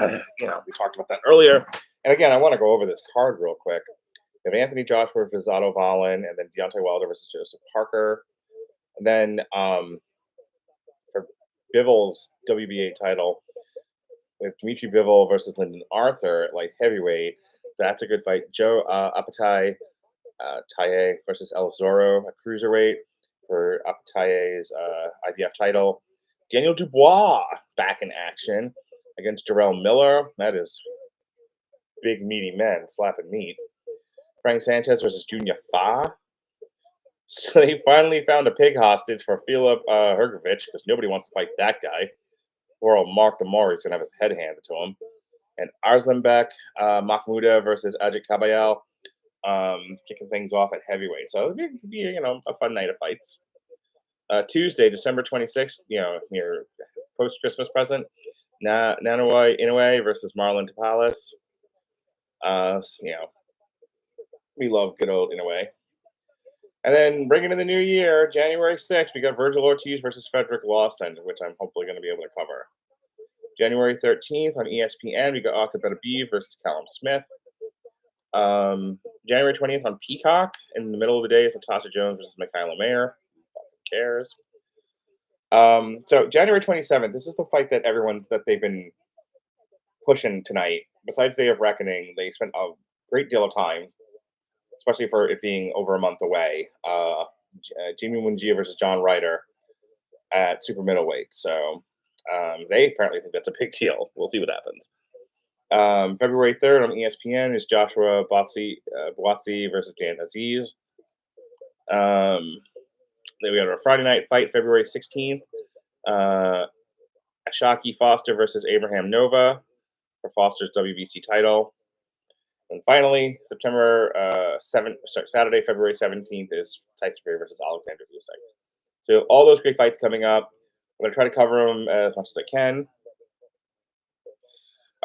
talked about that earlier. And again, I want to go over this card real quick. We have Anthony Joshua versus Otto Wallin, and then Deontay Wilder versus Joseph Parker. And then for Bivol's WBA title, we have Dimitri Bivol versus Lyndon Arthur at light heavyweight. That's a good fight. Joe Apatai Taye versus El Zorro at cruiserweight for Apatai's IBF title. Daniel Dubois back in action against Jarrell Miller. That is big, meaty men slapping meat. Frank Sanchez versus Junior Fa. So they finally found a pig hostage for Filip Hrgovic, because nobody wants to fight that guy. Or Mark Demore is going to have his head handed to him. And Arslanbek Mahmouda versus Ajit Kabayel, kicking things off at heavyweight. So it could be a fun night of fights. Tuesday, December 26th, your post-Christmas present, Nanoi Inoue versus Marlon Tapales. We love good old Inoue. And then bringing in the new year, January 6th, we got Virgil Ortiz versus Frederick Lawson, which I'm hopefully going to be able to cover. January 13th on ESPN, we got Akabeta versus Callum Smith. January 20th on Peacock, in the middle of the day, is Natasha Jones versus Michaela Mayer. Who cares? So January 27th, this is the fight that they've been pushing tonight. Besides Day of Reckoning, they spent a great deal of time, especially for it being over a month away. Jimmy Mungia versus John Ryder at super middleweight. So they apparently think that's a big deal. We'll see what happens. February 3rd on ESPN is Joshua Buatsi versus Dan Aziz. Then we have a Friday night fight, February 16th. Ashaki Foster versus Abraham Nova for Foster's WBC title. And finally, Saturday, February 17th is Tyson Fury versus Alexander Usyk. So all those great fights coming up. I'm going to try to cover them as much as I can.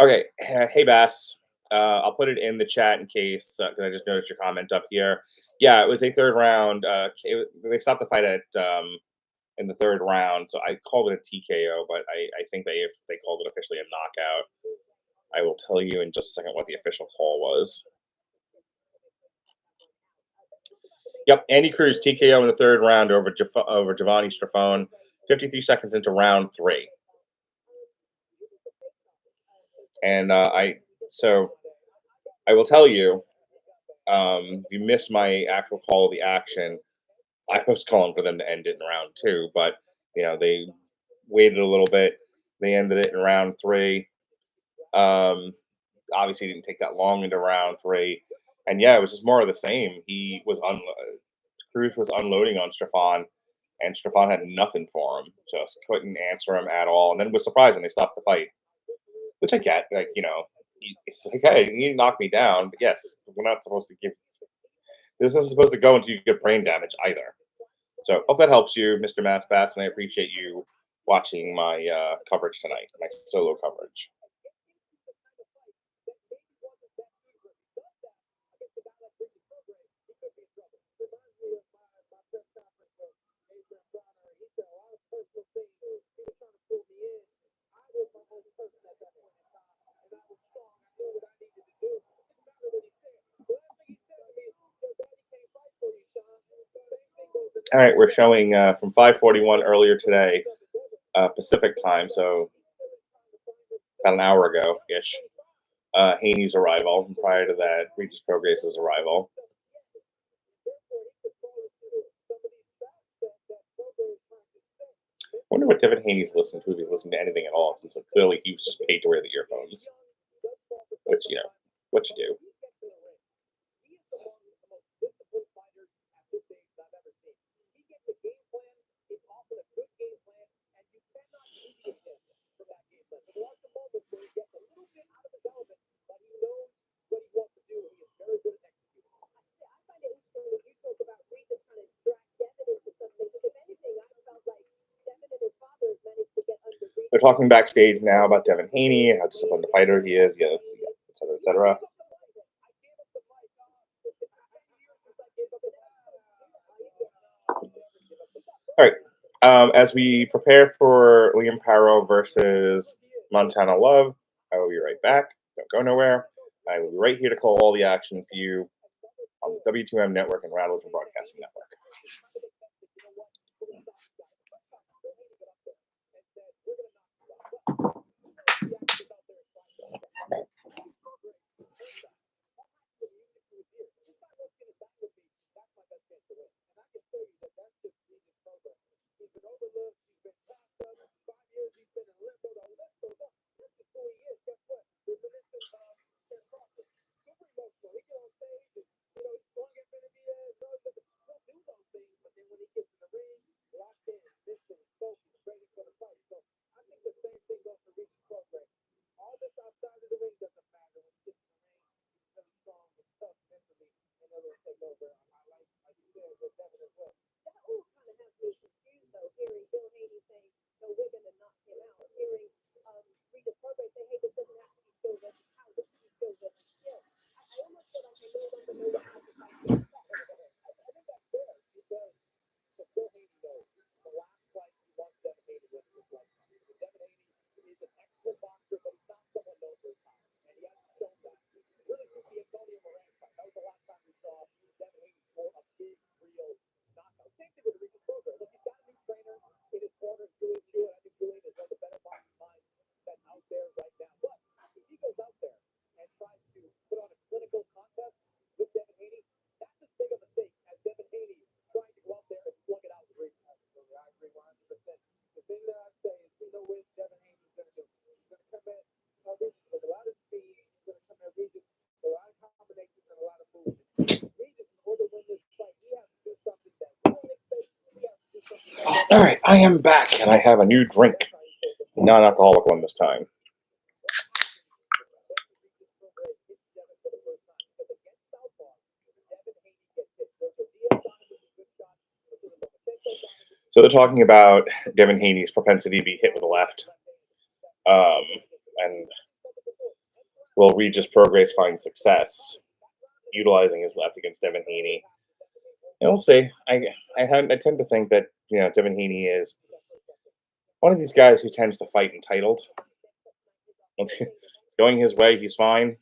Okay, hey Bass. I'll put it in the chat in case, because I just noticed your comment up here. Yeah, it was a third round. They stopped the fight at in the third round, so I called it a TKO, but I think they called it officially a knockout. I will tell you in just a second what the official call was. Yep, Andy Cruz TKO in the third round over Giovanni Strafone, 53 seconds into round 3. And I will tell you, if you missed my actual call of the action, I was calling for them to end it in round 2, but they waited a little bit. They ended it in round 3. Obviously, it didn't take that long into round 3, and yeah, it was just more of the same. Cruz was unloading on Strafon, and Strafon had nothing for him. Just couldn't answer him at all, and then was surprised when they stopped the fight, which I get. It's like, hey, you knocked me down, but yes, we're not supposed to give. This isn't supposed to go until you get brain damage either. So hope that helps you, Mr. Matt Bass, and I appreciate you watching my coverage tonight, my solo coverage. All right, we're showing from 5:41 earlier today, Pacific time, so about an hour ago-ish, Haney's arrival, and prior to that, Regis Prograis' arrival. I wonder what Devin Haney's listening to, if he's listening to anything at all, since clearly he was just paid to wear the earphones. Which, what you do. They're talking backstage now about Devin Haney, how disciplined a fighter he is, et cetera, et cetera. All right. As we prepare for Liam Paro versus Montana Love, I will be right back. Don't go nowhere. I will be right here to call all the action for you on the W2M Network and Radulich Broadcasting Network. All right, I am back, and I have a new drink. Non-alcoholic one this time. So they're talking about Devin Haney's propensity to be hit with a left. And will Regis Prograis find success utilizing his left against Devin Haney? And we'll see. I tend to think that Devin Haney is one of these guys who tends to fight entitled. Once it's going his way, he's fine.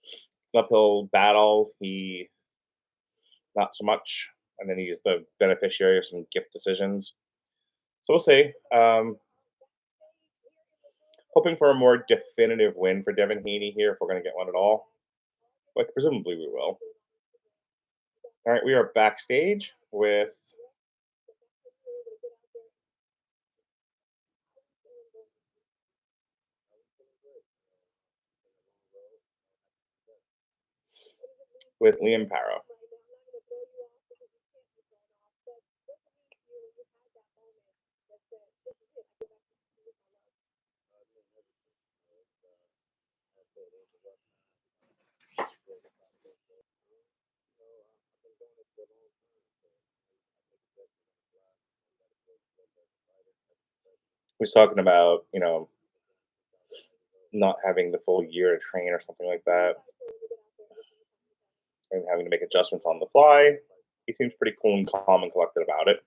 It's an uphill battle. He not so much, and then he's the beneficiary of some gift decisions. So we'll see. Hoping for a more definitive win for Devin Haney here if we're going to get one at all. But presumably we will. All right, we are backstage with Liam Parrow. He's talking about, not having the full year to train or something like that, and having to make adjustments on the fly. He seems pretty cool and calm and collected about it.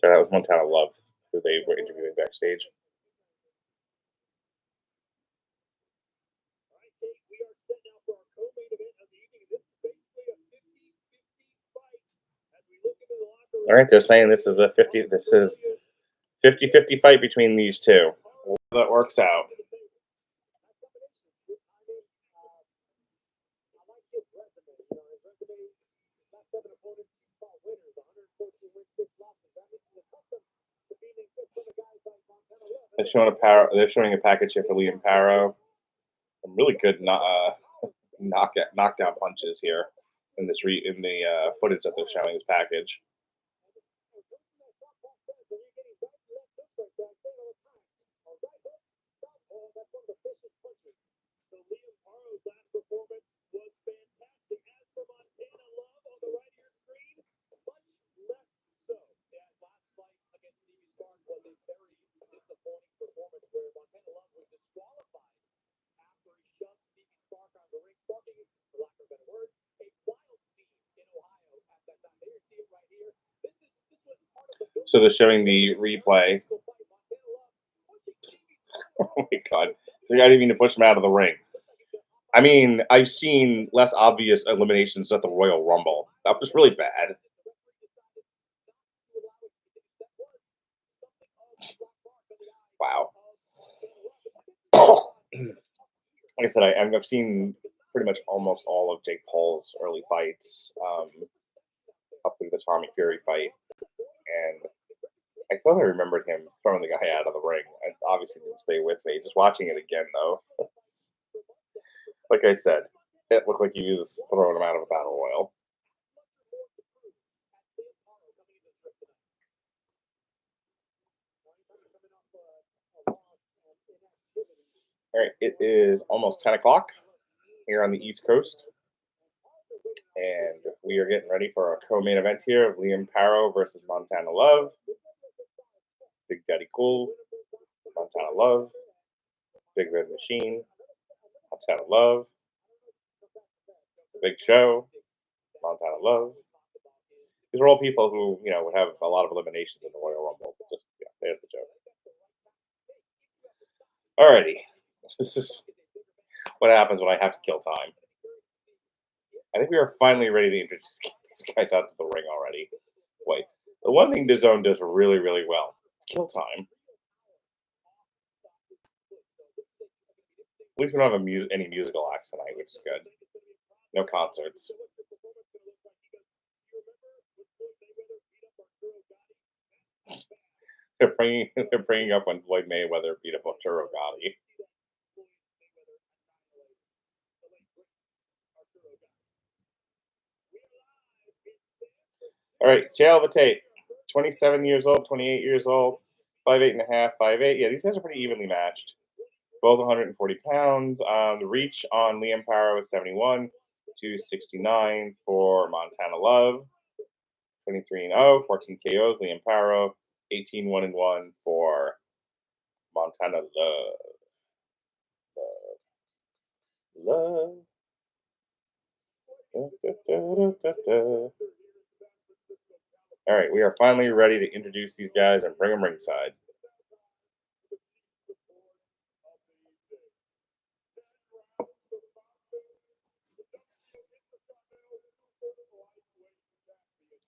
So that was Montana Love, who they were interviewing backstage. All right, they're saying this is a 50-50 fight between these two. We'll see how that works out. They're showing a package here for Liam Parrow. Some really good knockdown punches here in this footage that they're showing this package. So they're showing the replay. Oh my god. They're not even to push him out of the ring. I mean, I've seen less obvious eliminations at the Royal Rumble. That was really bad. Wow. Like I said, I've seen pretty much almost all of Jake Paul's early fights, up through the Tommy Fury fight, and I thought I remembered him throwing the guy out of the ring. It obviously didn't stay with me. Just watching it again, though, like I said, it looked like he was throwing him out of a battle royal. All right, it is almost 10 o'clock here on the East Coast, and we are getting ready for our co-main event here of Liam Parrow versus Montana Love. Big Daddy Cool, Montana Love, Big Red Machine, Montana Love, Big Show, Montana Love. These are all people who, would have a lot of eliminations in the Royal Rumble. Just, there's the joke. Alrighty. This is what happens when I have to kill time. I think we are finally ready to introduce these guys out to the ring already. Wait. The one thing the zone does really, really well, kill time. least we don't have any musical acts tonight, which is good. No concerts. They're bringing up when Floyd Mayweather beat up Arturo Gotti. All right, jail the tape. 27 years old, 28 years old, 5'8.5", 5'8". Yeah, these guys are pretty evenly matched. Both 140 pounds. The reach on Liam Parra was 71, 269 for Montana Love. 23-0, 14 KOs. Liam Parra, 18-1-1 for Montana Love. Love. Da, da, da, da. All right, we are finally ready to introduce these guys and bring them ringside.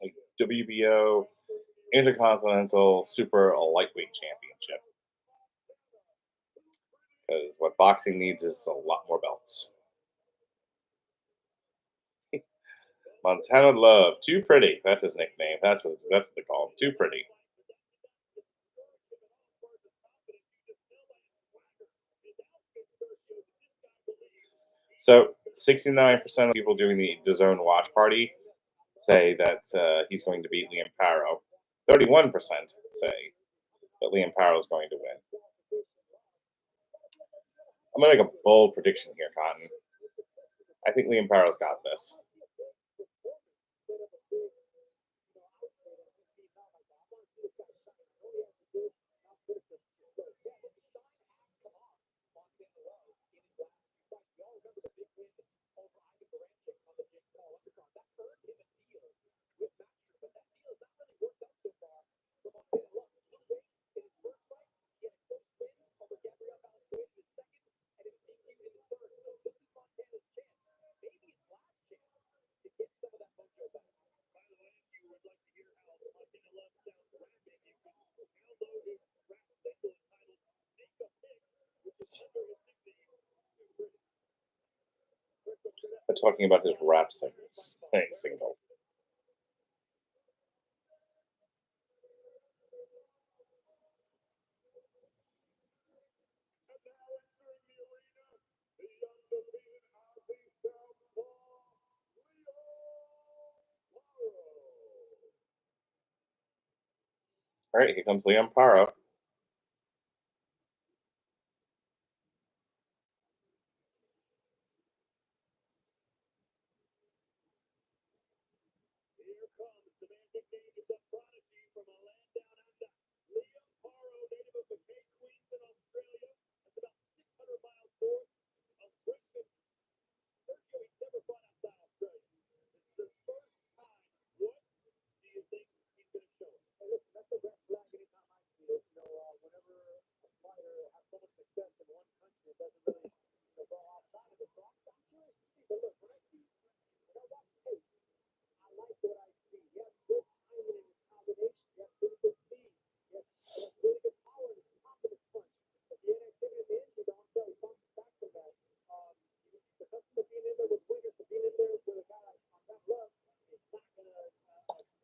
Like WBO Intercontinental Super Lightweight Championship. Because what boxing needs is a lot more belts. Montana Love, Too Pretty. That's his nickname. That's what they call him. Too Pretty. So 69% of people doing the Zone watch party say that he's going to beat Liam Parra. 31% say that Liam Parra is going to win. I'm going to make a bold prediction here, Cotton. I think Liam Parra's got this. We're talking about his rap single. All right, here comes Liam Parra.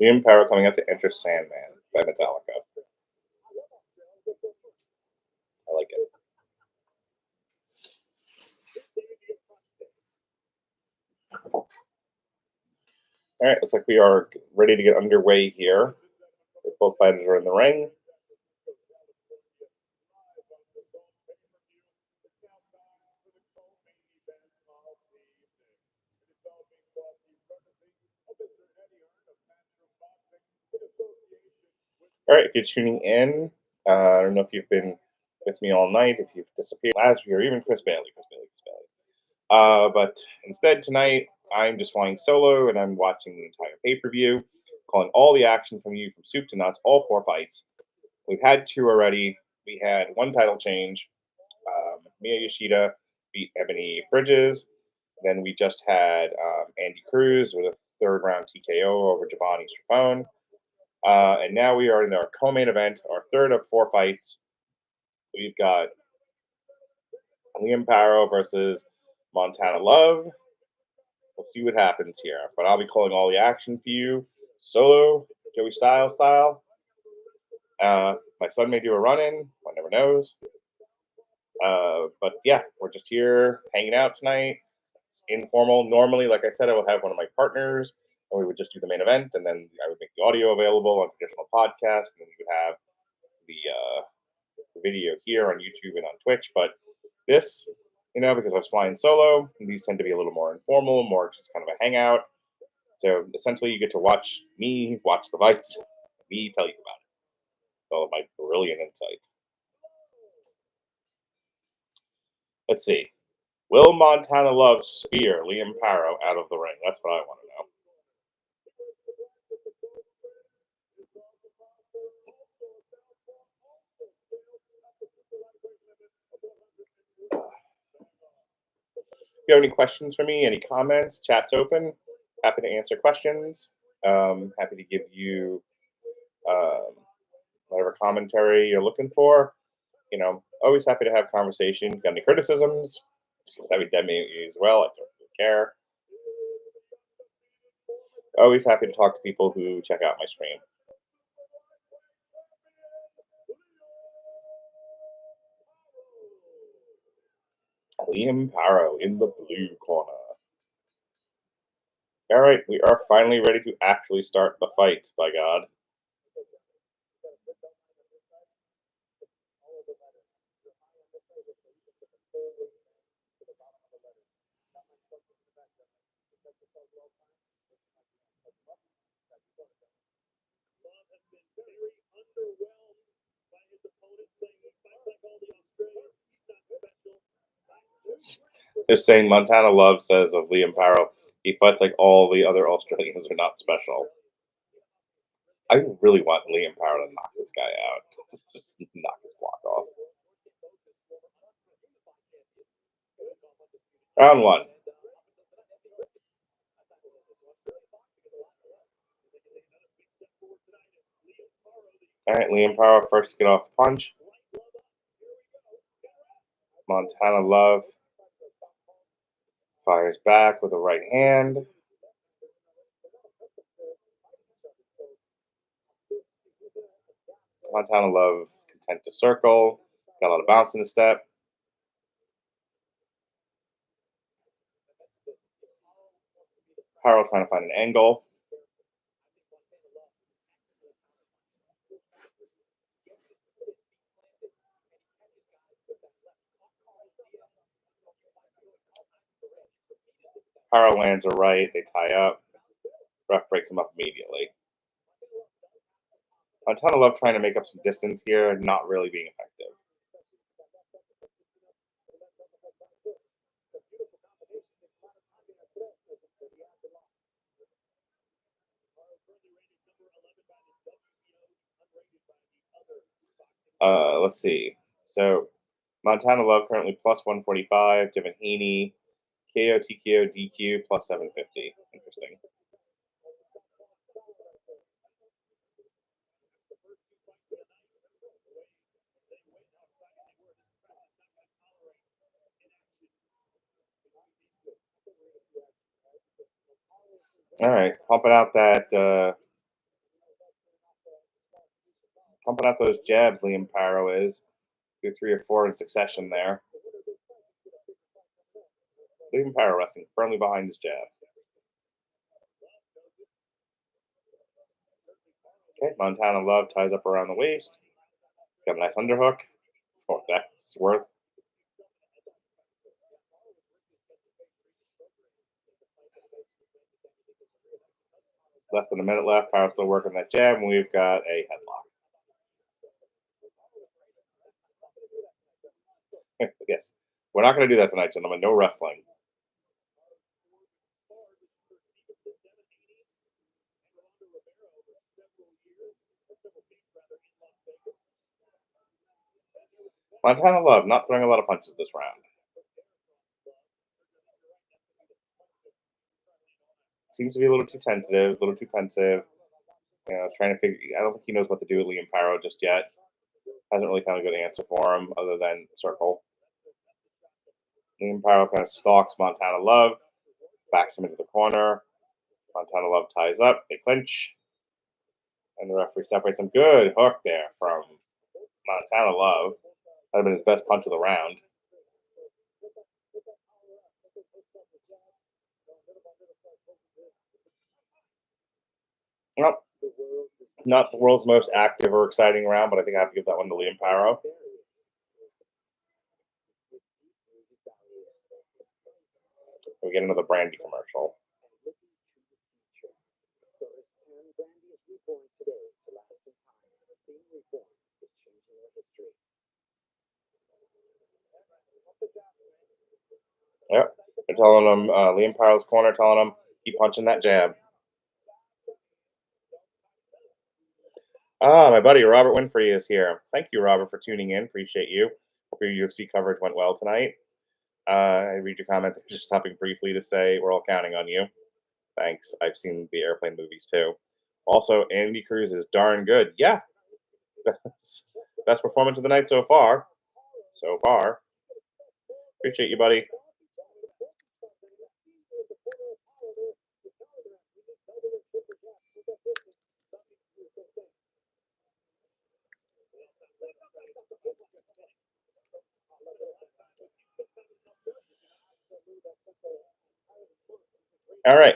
Liam Parra coming out to Enter Sandman by Metallica. I like it. All right, looks like we are ready to get underway here. Both fighters are in the ring. All right, if you're tuning in, I don't know if you've been with me all night, if you've disappeared last week, or even Chris Bailey. But instead, tonight, I'm just flying solo, and I'm watching the entire pay-per-view, calling all the action from you from soup to nuts, all 4 fights. We've had 2 already. We had 1 title change. Mia Yoshida beat Ebony Bridges. Then we just had Andy Cruz with a 3rd round TKO over Giovanni Strafone. And now we are in our co-main event, our 3rd of 4 fights. We've got Liam Paro versus Montana Love. We'll see what happens here. But I'll be calling all the action for you. Solo, Joey style. My son may do a run-in. One never knows. But yeah, we're just here hanging out tonight. It's informal. Normally, like I said, I will have one of my partners, and we would just do the main event, and then I would make the audio available on traditional podcasts, and then you would have the video here on YouTube and on Twitch. But this, because I was flying solo, these tend to be a little more informal, more just kind of a hangout. So essentially, you get to watch me watch the fights, me tell you about it, all of my brilliant insights. Let's see. Will Montana Love spear Liam Paro out of the ring? That's what I want to know. If you have any questions for me, any comments, chat's open. Happy to answer questions. Happy to give you whatever commentary you're looking for. Always happy to have conversation. Got any criticisms? That would me as well. I don't really care. Always happy to talk to people who check out my stream. Liam Paro in the blue corner. All right, we are finally ready to actually start the fight, by God. Just saying, Montana Love says of Liam Paro, he fights like all the other Australians are not special. I really want Liam Paro to knock this guy out. Just knock his block off. Round one. All right, Liam Paro first to get off the punch. Montana Love fires back with a right hand. Montana Love content to circle. Got a lot of bounce in the step. Paro trying to find an angle. Paro lands a right. They tie up. Ref breaks him up immediately. Montana Love trying to make up some distance here, not really being effective. Let's see. So Montana Love currently plus 145. Devin Haney, KO, TKO, DQ plus 750. Interesting. All right, pumping out those jabs. Liam Paro is do 3 or 4 in succession there. Liam Paro resting firmly behind his jab. Okay, Montana Love ties up around the waist. Got a nice underhook. For that's worth. Less than a minute left. Paro still working that jab, and we've got a headlock. Yes, we're not going to do that tonight, gentlemen. No wrestling. Montana Love not throwing a lot of punches this round. Seems to be a little too tentative, a little too pensive. Trying to figure. I don't think he knows what to do with Liam Paro just yet. Hasn't really found a good answer for him other than circle. Liam Paro kind of stalks Montana Love, backs him into the corner. Montana Love ties up. They clinch. And the referee separates them. Good hook there from Montana Love. That would have been his best punch of the round. Nope. Not the world's most active or exciting round, but I think I have to give that one to Liam Paro. We get another brandy commercial. Yep. They're telling him, Liam Paro's corner, telling him, keep punching that jab. My buddy Robert Winfrey is here. Thank you, Robert, for tuning in. Appreciate you. Hope your UFC coverage went well tonight. I read your comment. Just stopping briefly to say we're all counting on you. Thanks. I've seen the airplane movies too. Also, Andy Cruz is darn good. Yeah. Best performance of the night so far. So far. Appreciate you, buddy. All right.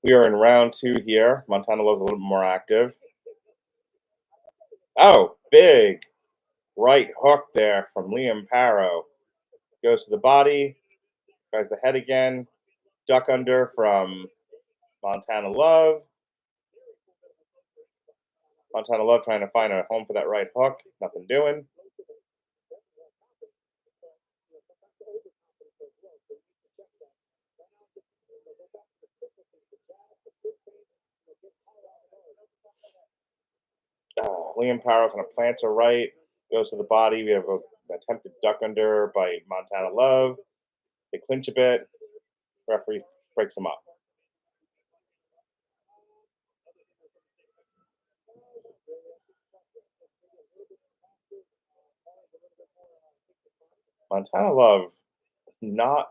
We are in round 2 here. Montana Love's a little bit more active. Oh, big right hook there from Liam Paro. Goes to the body. Tries the head again. Duck under from Montana Love. Montana Love trying to find a home for that right hook. Nothing doing. Liam Paro kind of plants a right. Goes to the body. We have an attempted duck under by Montana Love. They clinch a bit. Referee breaks them up. Montana Love not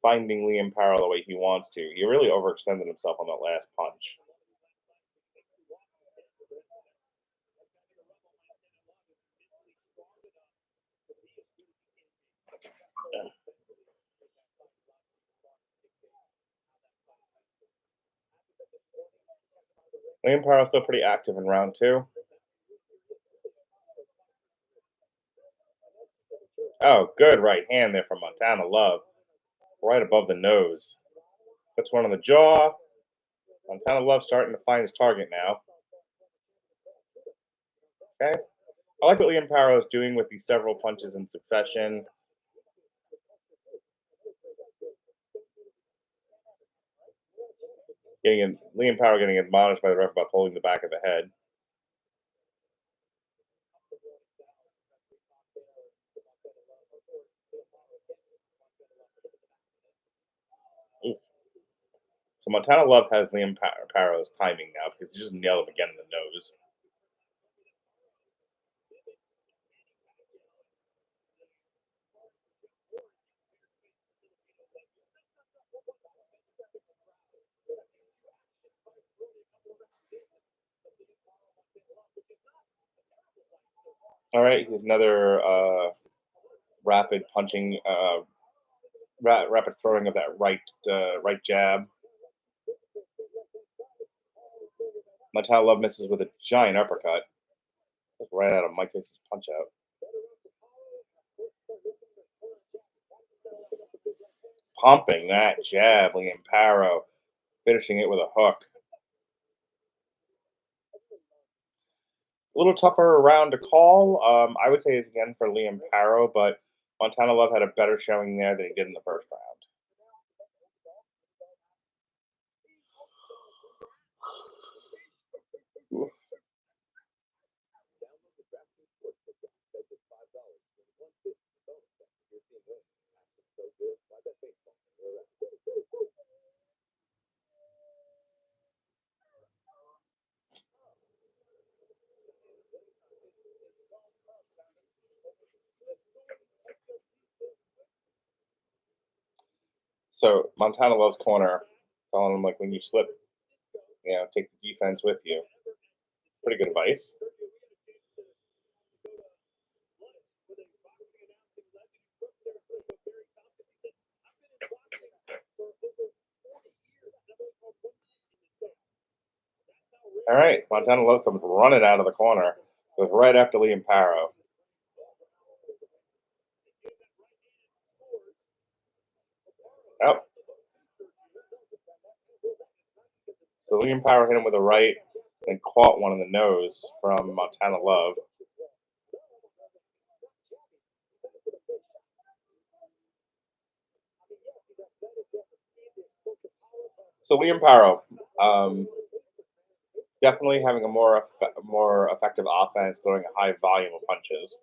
finding Liam Paro the way he wants to. He really overextended himself on that last punch. Liam Paro still pretty active in round 2. Oh, good right hand there from Montana Love. Right above the nose. Puts one on the jaw. Montana Love starting to find his target now. Okay. I like what Liam Paro is doing with these several punches in succession. Liam Paro getting admonished by the ref about holding the back of the head. Oof. So Montana Love has Liam Paro's timing now because he just nailed him again in the nose. All right, here's another rapid punching, rapid throwing of that right jab. Montana Love misses with a giant uppercut. Just right out of Mike Tyson's punch out. Pumping that jab, Liam Paro, finishing it with a hook. A little tougher round to call. I would say it's again for Liam Paro, but Montana Love had a better showing there than he did in the first round. Oof. So Montana Love's corner, telling him like when you slip, take the defense with you. Pretty good advice. All right, Montana Love comes running out of the corner. Goes right after Liam Paro. Oh. So Liam Paro hit him with a right and caught one in the nose from Montana Love. So Liam Paro, definitely having a more effective offense, throwing a high volume of punches.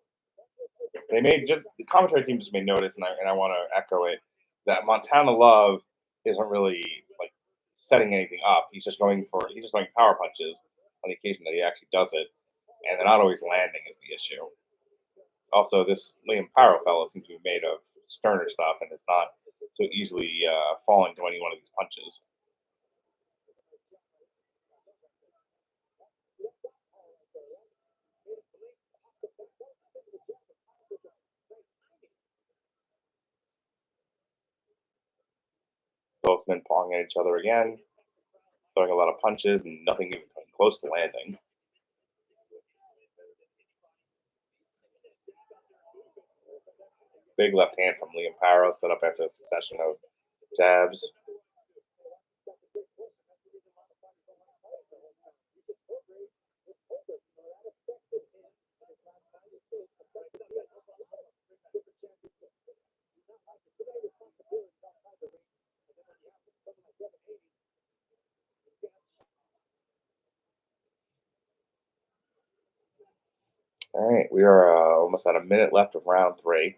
They made just the commentary team just made notice, and I want to echo it that Montana Love isn't really like setting anything up. He's just throwing power punches on the occasion that he actually does it, and they're not always landing is the issue. Also, this Liam Paro fellow seems to be made of sterner stuff, and it's not so easily falling to any one of these punches. Both men pawing at each other again, throwing a lot of punches, and nothing even coming close to landing. Big left hand from Liam Paro, set up after a succession of jabs. All right, we are almost at a minute left of round 3.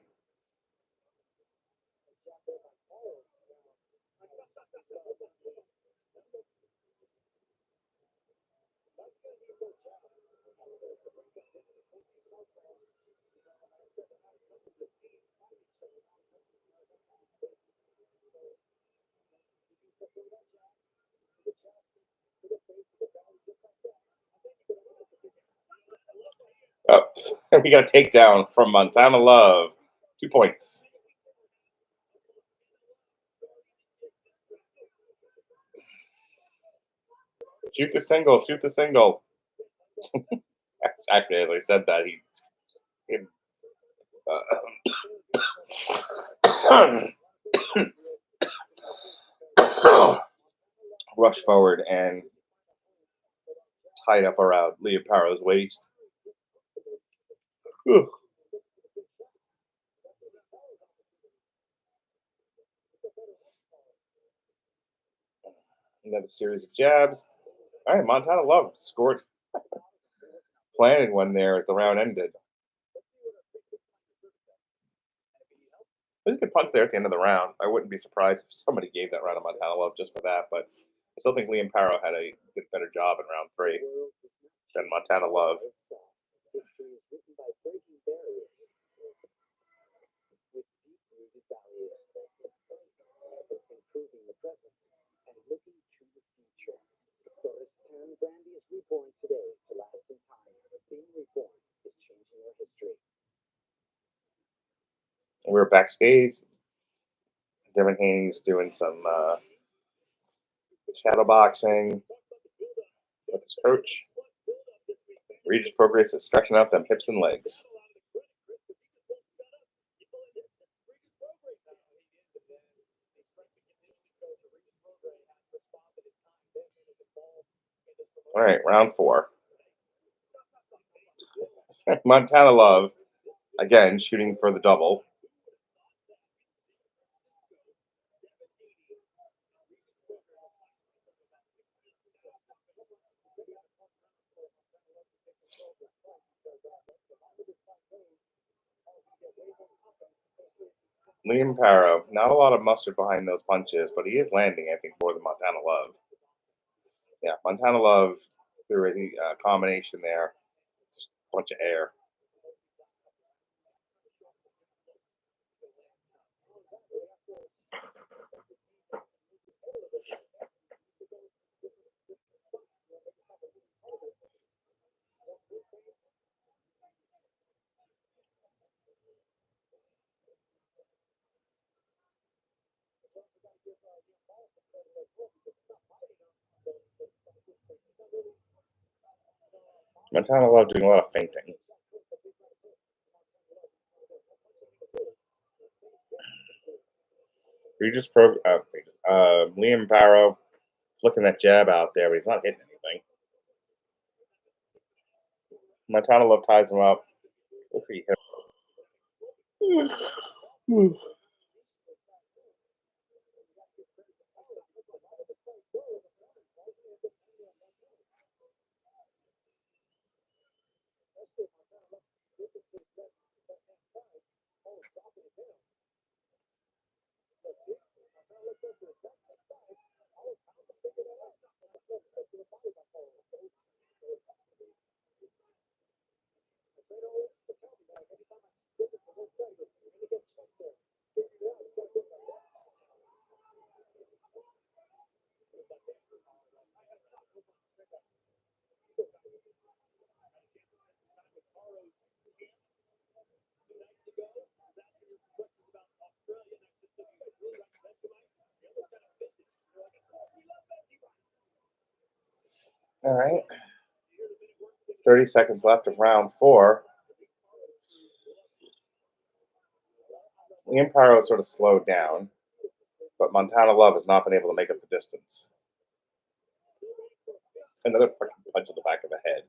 Oh, we got a takedown from Montana Love. 2 points. Shoot the single. Shoot the single. Actually, as I said that, he rushed forward and tied up around Liam Paro's waist. Whew. Another series of jabs. All right, Montana Love scored. Planted one there as the round ended. It was a good punch there at the end of the round. I wouldn't be surprised if somebody gave that round to Montana Love just for that, but I still think Liam Paro had a better job in round 3 than Montana Love. We're backstage. Devin Haney's doing some shadow boxing with his coach. Regis Prograis is stretching out them hips and legs. All right, round 4. Montana Love, again, shooting for the double. Liam Paro, not a lot of mustard behind those punches, but he is landing, I think, more than Montana Love. Yeah, Montana Love threw a combination there, just a bunch of air. Montana Love doing a lot of fainting. Regis Prograis, Liam Barrow flicking that jab out there, but he's not hitting anything. Montana Love ties him up. Look at him. All right. 30 seconds left of round 4. Liam Barrow sort of slowed down, but Montana Love has not been able to make up the distance. Another fucking punch in the back of the head.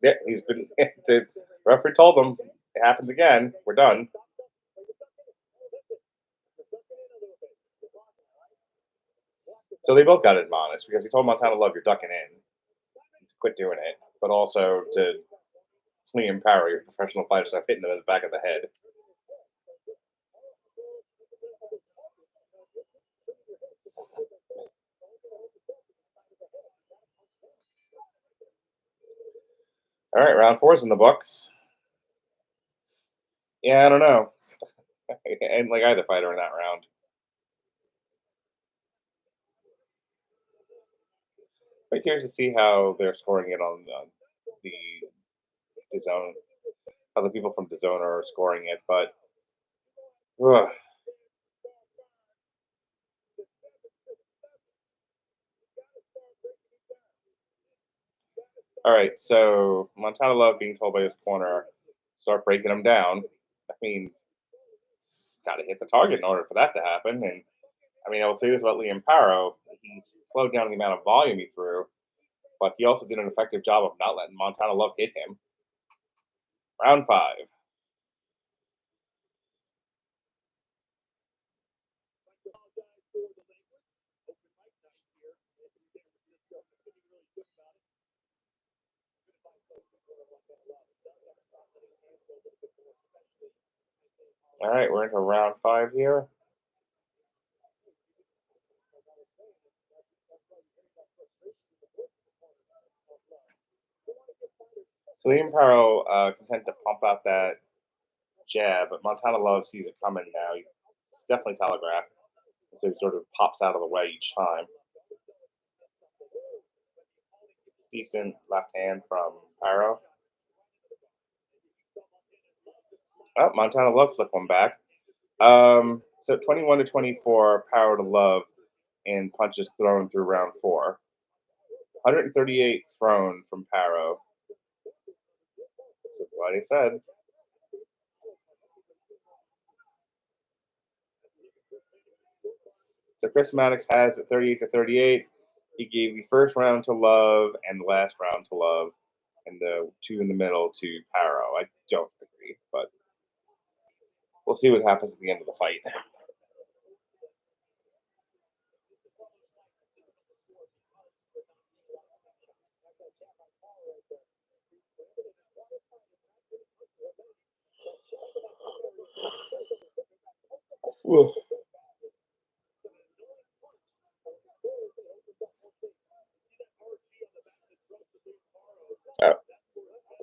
Yeah, he's been. The referee told him it happens again. We're done. So they both got admonished because he told Montana Love, "You're ducking in. Quit doing it." But also to Liam Barrow, your professional fighter, stop hitting him in the back of the head. All right, round 4's in the books. Yeah, I don't know. And like either fighter in that round. But curious to see how they're scoring it on the DAZN, how the people from DAZN are scoring it. But ugh. All right, so Montana Love being told by his corner, start breaking him down. I mean, it's got to hit the target in order for that to happen. And I mean, I will say this about Liam Barrow: he's slowed down the amount of volume he threw, but he also did an effective job of not letting Montana Love hit him. Round 5. All right, we're into round 5 here. So Liam Barrow content to pump out that jab, but Montana Love sees it coming now. It's definitely telegraphed. So he sort of pops out of the way each time. Decent left hand from Barrow. Oh, Montana Love flipped one back. So 21 to 24, Power to Love in punches thrown through round 4. 138 thrown from Barrow. So what he said. So Chris Maddox has it 38 to 38. He gave the first round to Love and the last round to Love, and the 2 in the middle to Barrow. I don't agree, but we'll see what happens at the end of the fight. Ooh.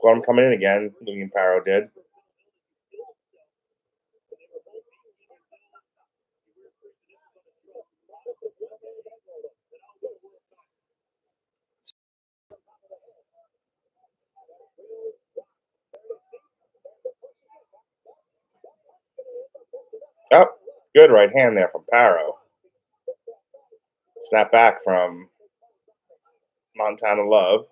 Well, I'm coming in again. Liam Barrow did. Good right hand there from Paro. Snap back from Montana Love.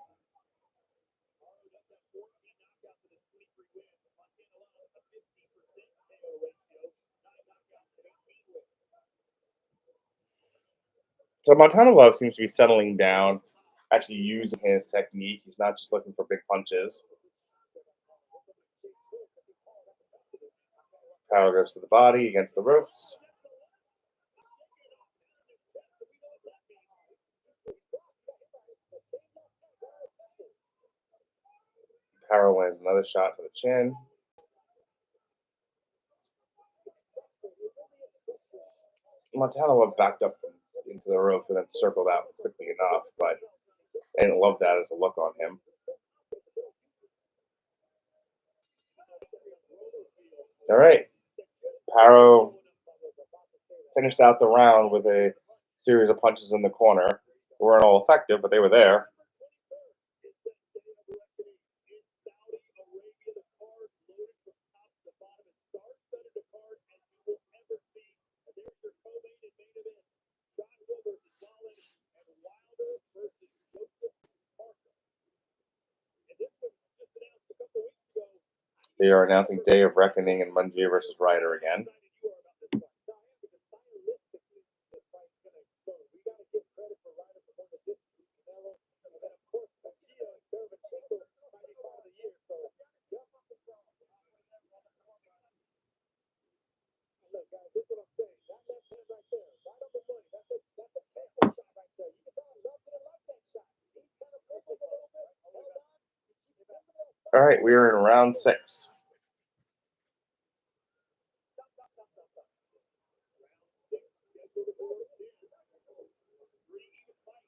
So Montana Love seems to be settling down, actually using his technique. He's not just looking for big punches. Paro goes to the body against the ropes. Paro lands another shot to the chin. Montana Love backed up into the rope and then circled out quickly enough, but I didn't love that as a look on him. All right. Paro finished out the round with a series of punches in the corner. They weren't all effective, but they were there. They are announcing Day of Reckoning and Mungia versus Ryder again. All right, we are in round 6.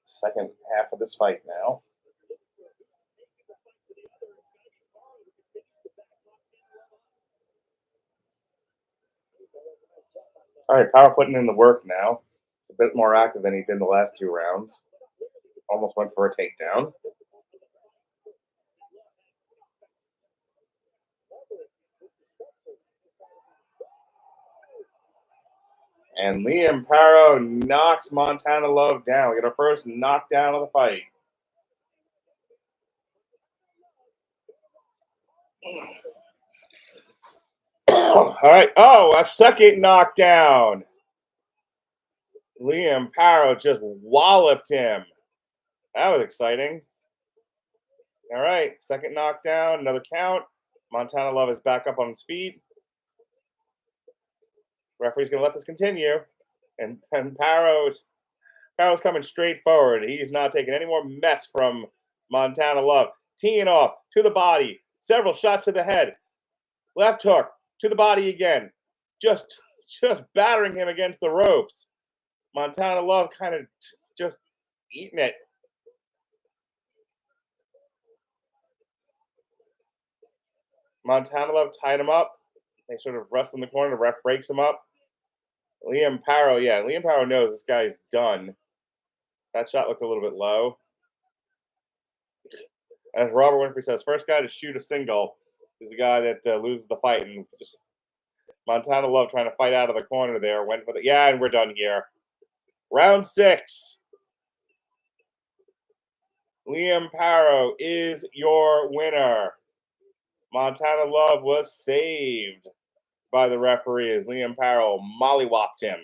Second half of this fight now. All right, Paro putting in the work now. A bit more active than he did in the last 2 rounds. Almost went for a takedown. And Liam Paro knocks Montana Love down. We get our first knockdown of the fight. All right. Oh, a second knockdown. Liam Paro just walloped him. That was exciting. All right. Second knockdown, another count. Montana Love is back up on his feet. Referee's going to let this continue. And Paro's coming straight forward. He's not taking any more mess from Montana Love. Teeing off to the body. Several shots to the head. Left hook to the body again. Just battering him against the ropes. Montana Love kind of just eating it. Montana Love tied him up. They sort of rest in the corner. The ref breaks him up. Liam Paro knows this guy is done. That shot looked a little bit low. As Robert Winfrey says, first guy to shoot a single is the guy that loses the fight. And just Montana Love trying to fight out of the corner there. Went for the and we're done here. Round 6. Liam Paro is your winner. Montana Love was saved by the referee as Liam Paro mollywopped him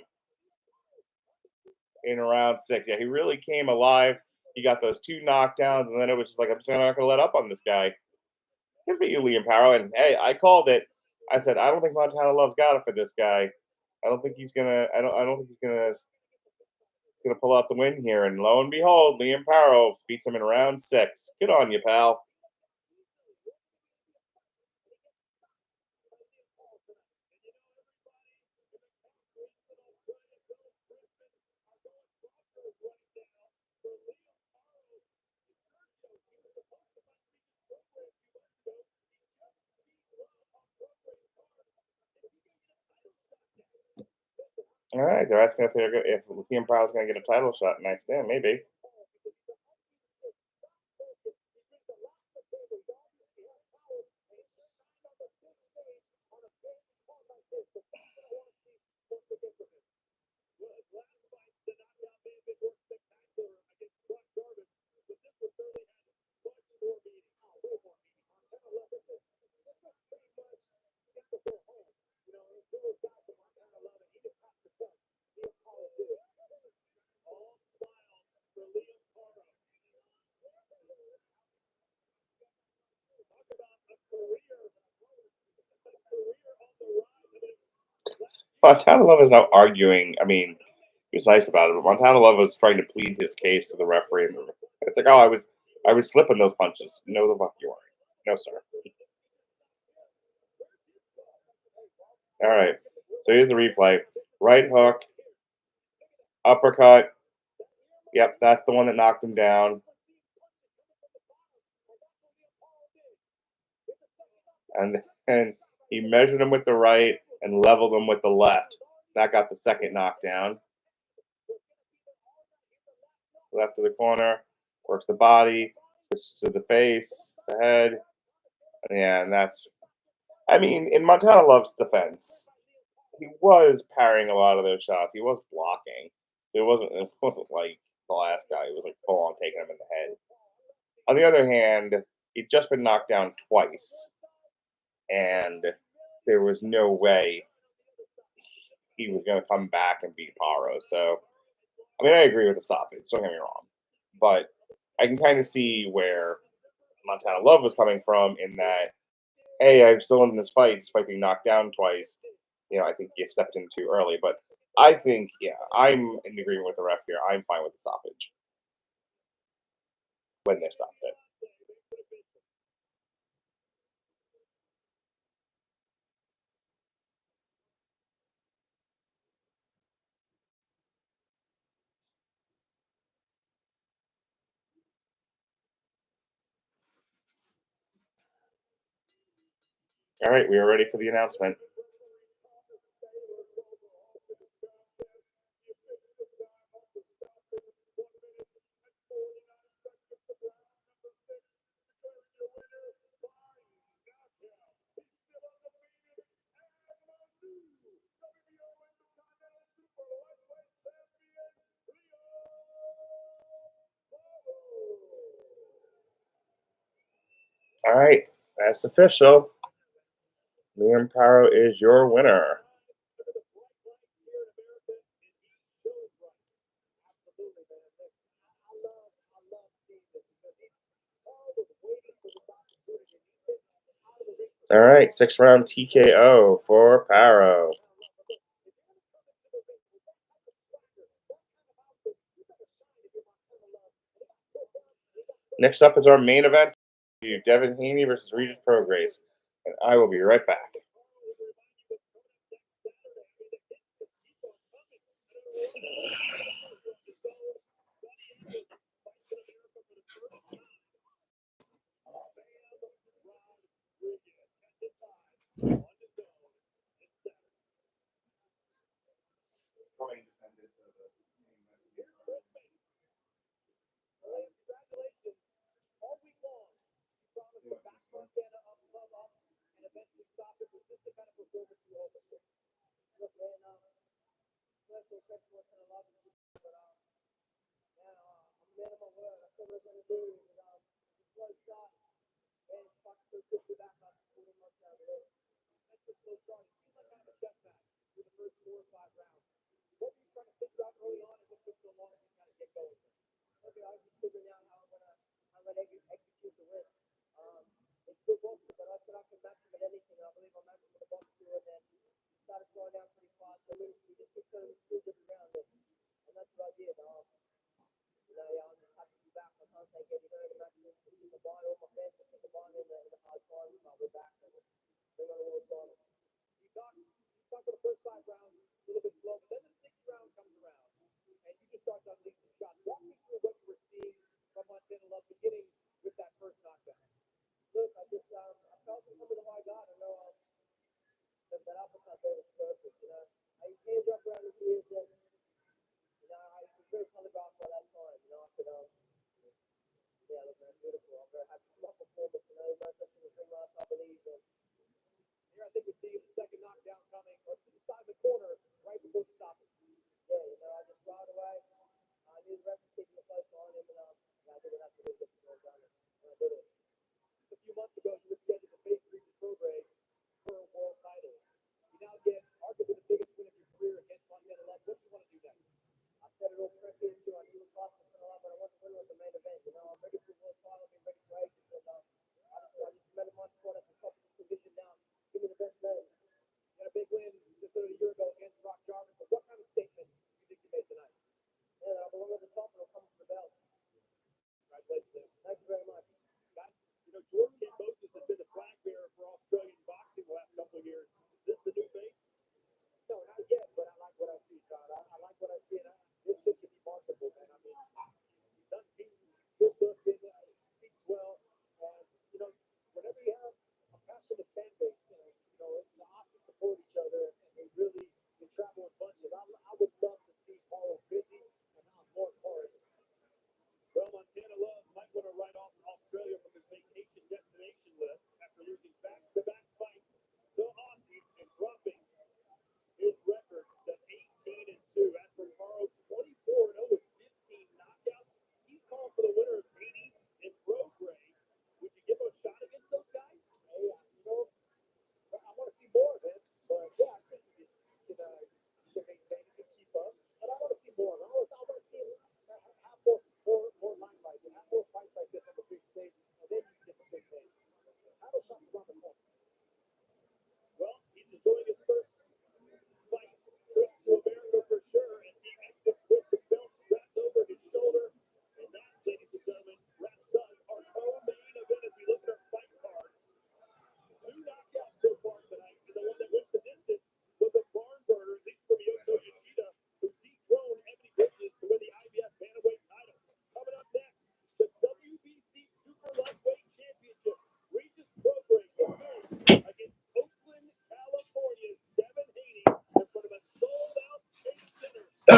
in round 6. Yeah, he really came alive. He got those 2 knockdowns, and then it was just like, I'm just not going to let up on this guy. Good for you, Liam Paro. And hey, I called it. I said, I don't think Montana Love's got it for this guy. I don't think he's gonna. I don't think he's gonna pull out the win here. And lo and behold, Liam Paro beats him in round 6. Good on you, pal. All right, they're asking if Liam Paro's going to get a title shot next. Yeah, maybe. Montana Love is not arguing. I mean, he was nice about it, but Montana Love was trying to plead his case to the referee. And it's like, oh, I was slipping those punches. No, the fuck you weren't. No, sir. All right. So here's the replay. Right hook, uppercut. Yep, that's the one that knocked him down. And then he measured him with the right and leveled him with the left. That got the second knockdown. Left to the corner, works the body, switches to the face, the head. Yeah, and that's. I mean, in Montana Love's defense, he was parrying a lot of those shots. He was blocking. It wasn't like the last guy. It was like full on taking him in the head. On the other hand, he'd just been knocked down twice, and there was no way he was going to come back and beat Paro. So, I mean, I agree with the stoppage. Don't get me wrong, but I can kind of see where Montana Love was coming from in that, hey, I'm still in this fight despite being knocked down twice. You know, I think you stepped in too early, but I think, yeah, I'm in agreement with the ref here. I'm fine with the stoppage when they stopped it. All right, we are ready for the announcement. All right, that's official. Liam Paro is your winner. All right, 6th-round TKO for Paro. Next up is our main event, Devin Haney versus Regis Prograis, and I will be right back.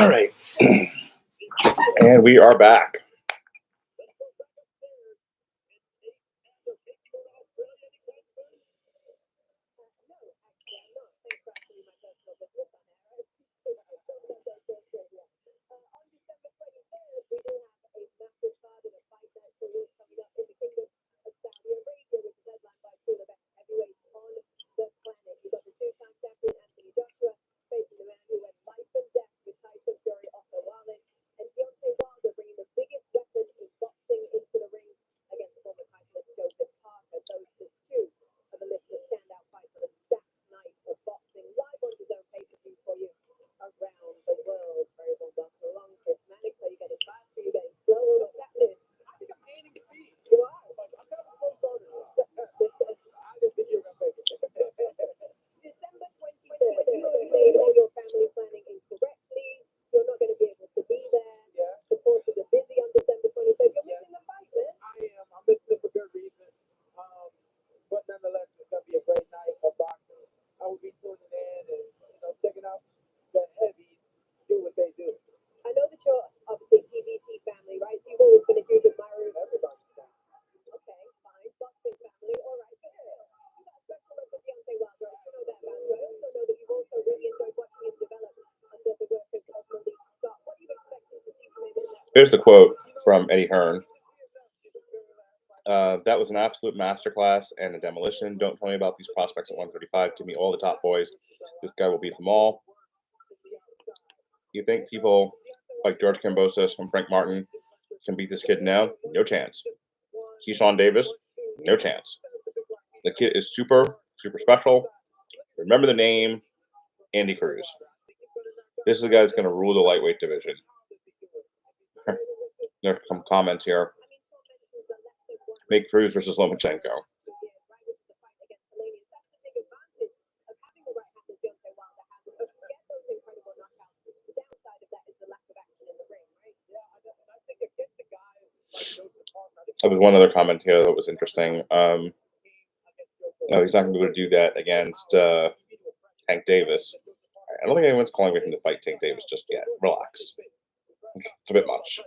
All right. And we are back. Here's the quote from Eddie Hearn. That was an absolute masterclass and a demolition. Don't tell me about these prospects at 135. Give me all the top boys. This guy will beat them all. You think people like George Kambosos and Frank Martin can beat this kid now? No chance. Keyshawn Davis? No chance. The kid is super, super special. Remember the name, Andy Cruz. This is the guy that's going to rule the lightweight division. There are some comments here. Make Cruz versus Lomachenko. There was one other comment here that was interesting. No, he's not going to be able to do that against Tank Davis. I don't think anyone's calling for him to fight Tank Davis just yet. Relax. It's a bit much.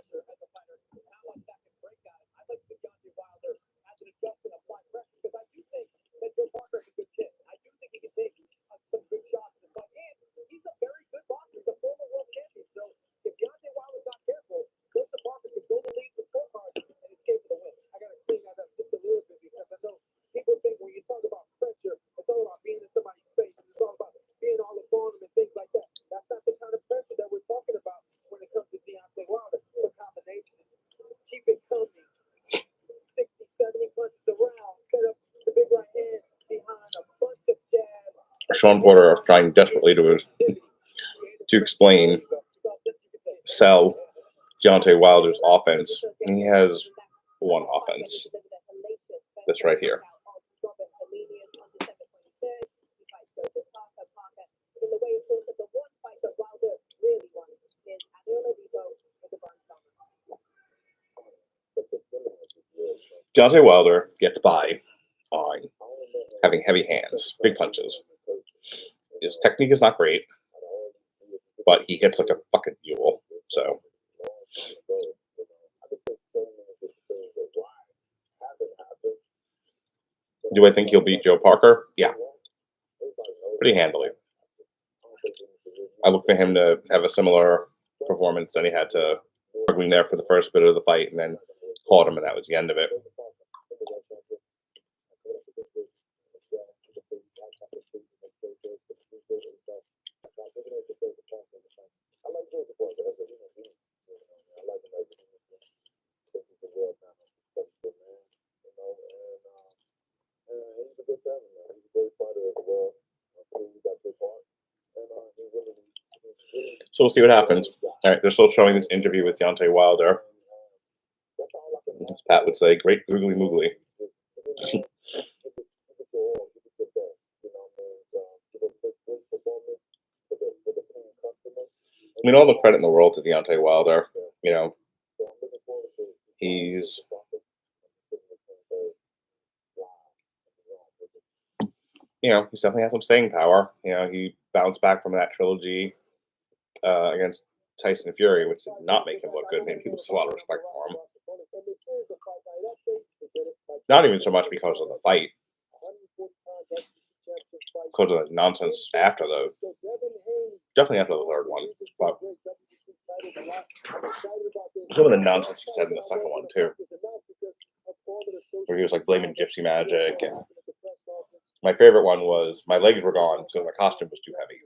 Sean Porter trying desperately to explain, sell Deontay Wilder's offense. And he has one offense. That's right here. Deontay Wilder gets by on having heavy hands, big punches. His technique is not great, but he hits like a fucking mule. So, do I think he'll beat Joe Parker? Yeah, pretty handily. I look for him to have a similar performance that he had to struggling there for the first bit of the fight, and then caught him, and that was the end of it. So we'll see what happens. All right, they're still showing this interview with Deontay Wilder. As Pat would say, great googly moogly. I mean, all the credit in the world to Deontay Wilder. You know, he's definitely has some staying power. You know, he bounced back from that trilogy against Tyson Fury, which did not make him look good. Made people a lot of respect for him. Not even so much because of the fight, because of the nonsense after those. Definitely after the third one, but some of the nonsense he said in the second one too, where he was like blaming gypsy magic. And my favorite one was my legs were gone because my costume was too heavy.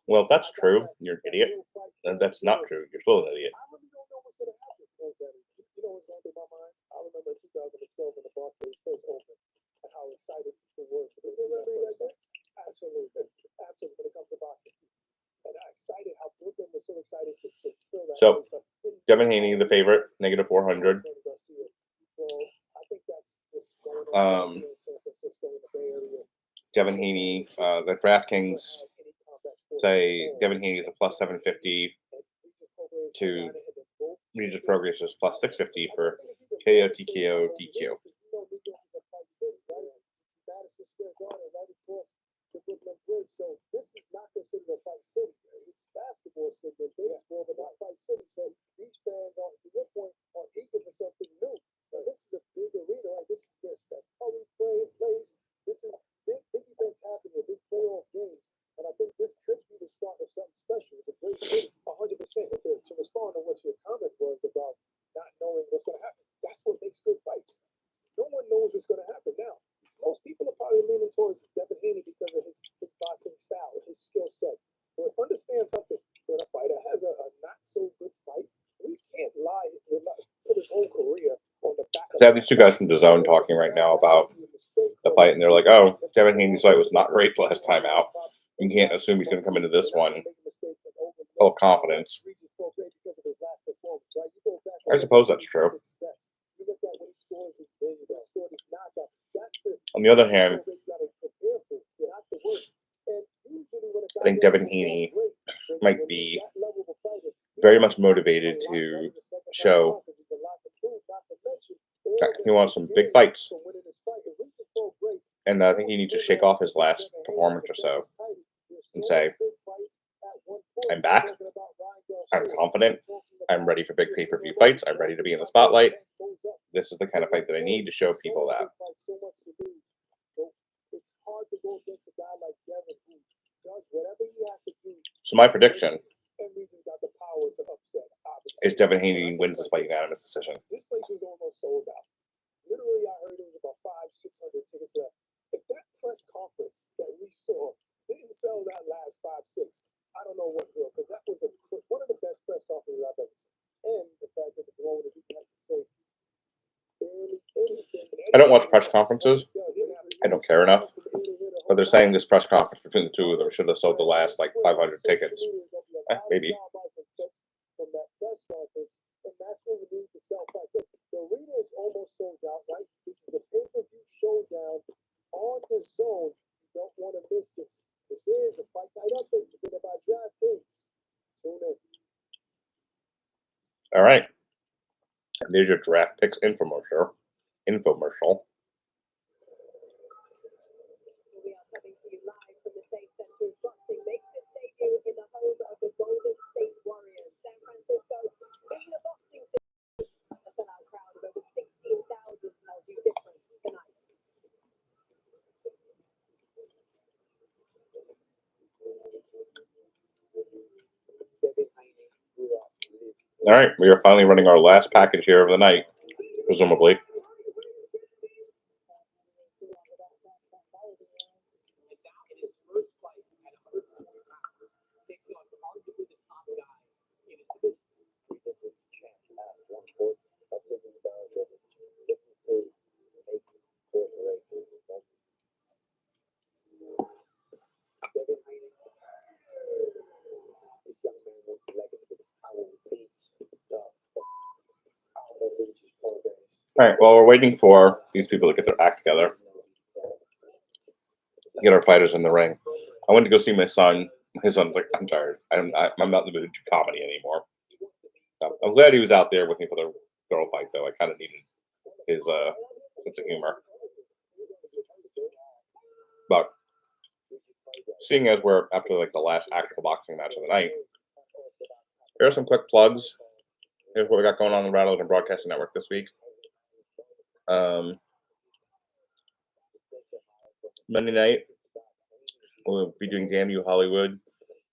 Well, if that's true, you're an idiot. And that's not true. You're still an idiot. So, Devin Haney, the favorite, negative 400. Devin Haney, the DraftKings say Devin Haney is a plus 750 to Regis Prograis is plus 650 for KO, TKO, DQ. So this is not considered a fight city. It's basketball city, baseball, but not fight city. So these fans are, to your point, are eager for something new. Now, this is a big arena, right? This is where Steph Curry plays. This is big events happening, big playoff games. And I think this could be the start of something special. It's a great city, 100%. And to respond to what your comment was about not knowing what's going to happen, that's what makes good fights. No one knows what's going to happen now. Most people are probably leaning towards Devin Haney because of his boxing style, his skill set. But understand something: when a fighter has a not so good fight, we can't put his whole career on the back. They have these two guys from DAZN talking right now about the fight, and they're like, "Oh, Devin Haney's fight was not great last time out. You can't assume he's going to come into this one full of confidence." I suppose that's true. On the other hand, I think Devin Haney might be very much motivated to show that he wants some big fights. And I think he needs to shake off his last performance or so and say, I'm back, I'm confident, I'm ready for big pay-per-view fights, I'm ready to be in the spotlight. This is the kind of fight that I need to show people that. So my prediction is Devin Haney wins this by unanimous decision. This place was almost sold out. Literally, I heard it was about 500-600 tickets left. If that press conference that we saw didn't sell that last 5-6, I don't know what will, because that was one of the best press conferences I've ever seen. And the fact that the blow that he had to say barely anything. I don't watch press conferences. I don't care enough. But they're saying this press conference between the two of them should have sold the last like 500 tickets. Maybe. From that press conference, and that's what we need to sell fights. The arena is almost sold out, right? This is a pay-per-view showdown on the zone. You don't want to miss this. This is the Fight Night Update presented by DraftKings. Tune in. All right. And there's your Draft Picks infomercial. We are coming to you live from the Chase Center's Boxing Mixer Stadium in the home of the Golden State Warriors. San Francisco in the boxing city. A sellout crowd of over 16,000 tells you different tonight. All right, we are finally running our last package here of the night, presumably. All right, while we're waiting for these people to get their act together, get our fighters in the ring, I went to go see my son. His son's like, I'm tired. I'm not in the mood to do comedy anymore. I'm glad he was out there with me for the girl fight, though. I kind of needed his sense of humor. But seeing as we're after like the last actual boxing match of the night, Here are some quick plugs. Here's what we got going on the Radulich and Broadcasting Network this week. Monday night, we'll be doing Damn You Hollywood.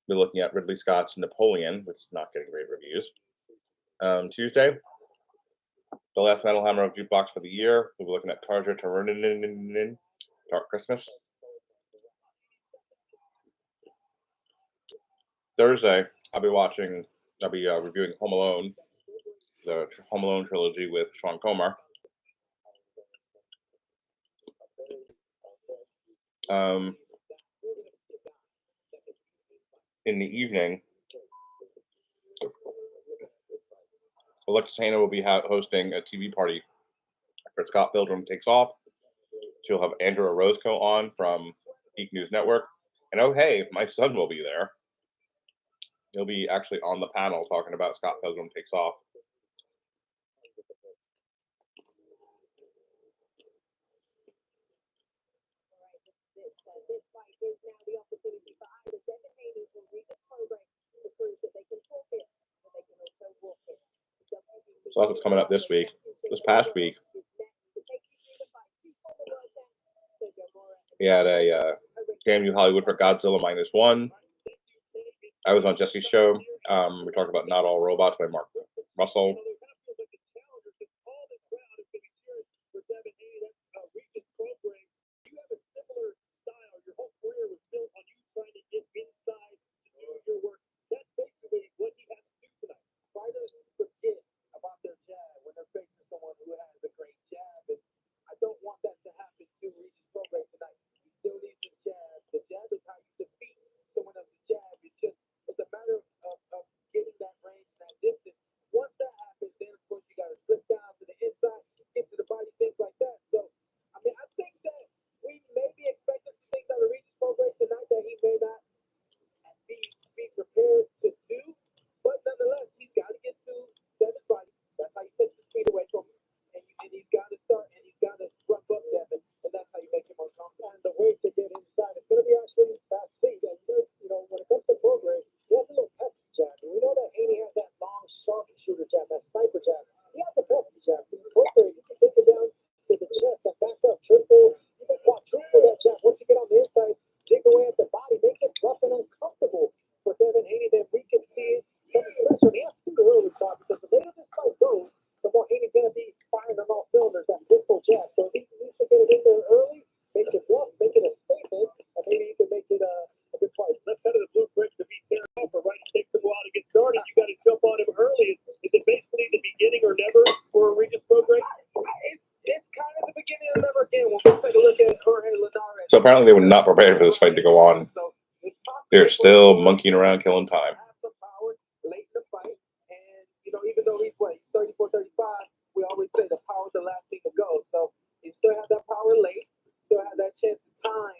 We're looking at Ridley Scott's Napoleon, which is not getting great reviews. Tuesday, the last Metal Hammer of Jukebox for the year. We'll be looking at Tarja Turunen, Dark Christmas. Thursday, I'll be reviewing Home Alone, the Home Alone trilogy with Sean Comer. In the evening, Alexis Haney will be hosting a TV party after Scott Pilgrim takes off. She'll have Andrew Orozco on from Geek News Network. And oh, hey, my son will be there. He'll be actually on the panel talking about Scott Pilgrim takes off. So that's what's coming up this week. This past week, we had a Damn You Hollywood for Godzilla -1. I was on Jesse's show. We talked about Not All Robots by Mark Russell. So apparently they were not prepared for this fight to go on. They're still monkeying around, killing time. Even though he's 34, 35, we always say the power is the last thing to go. So he still has that power late, still has that chance to time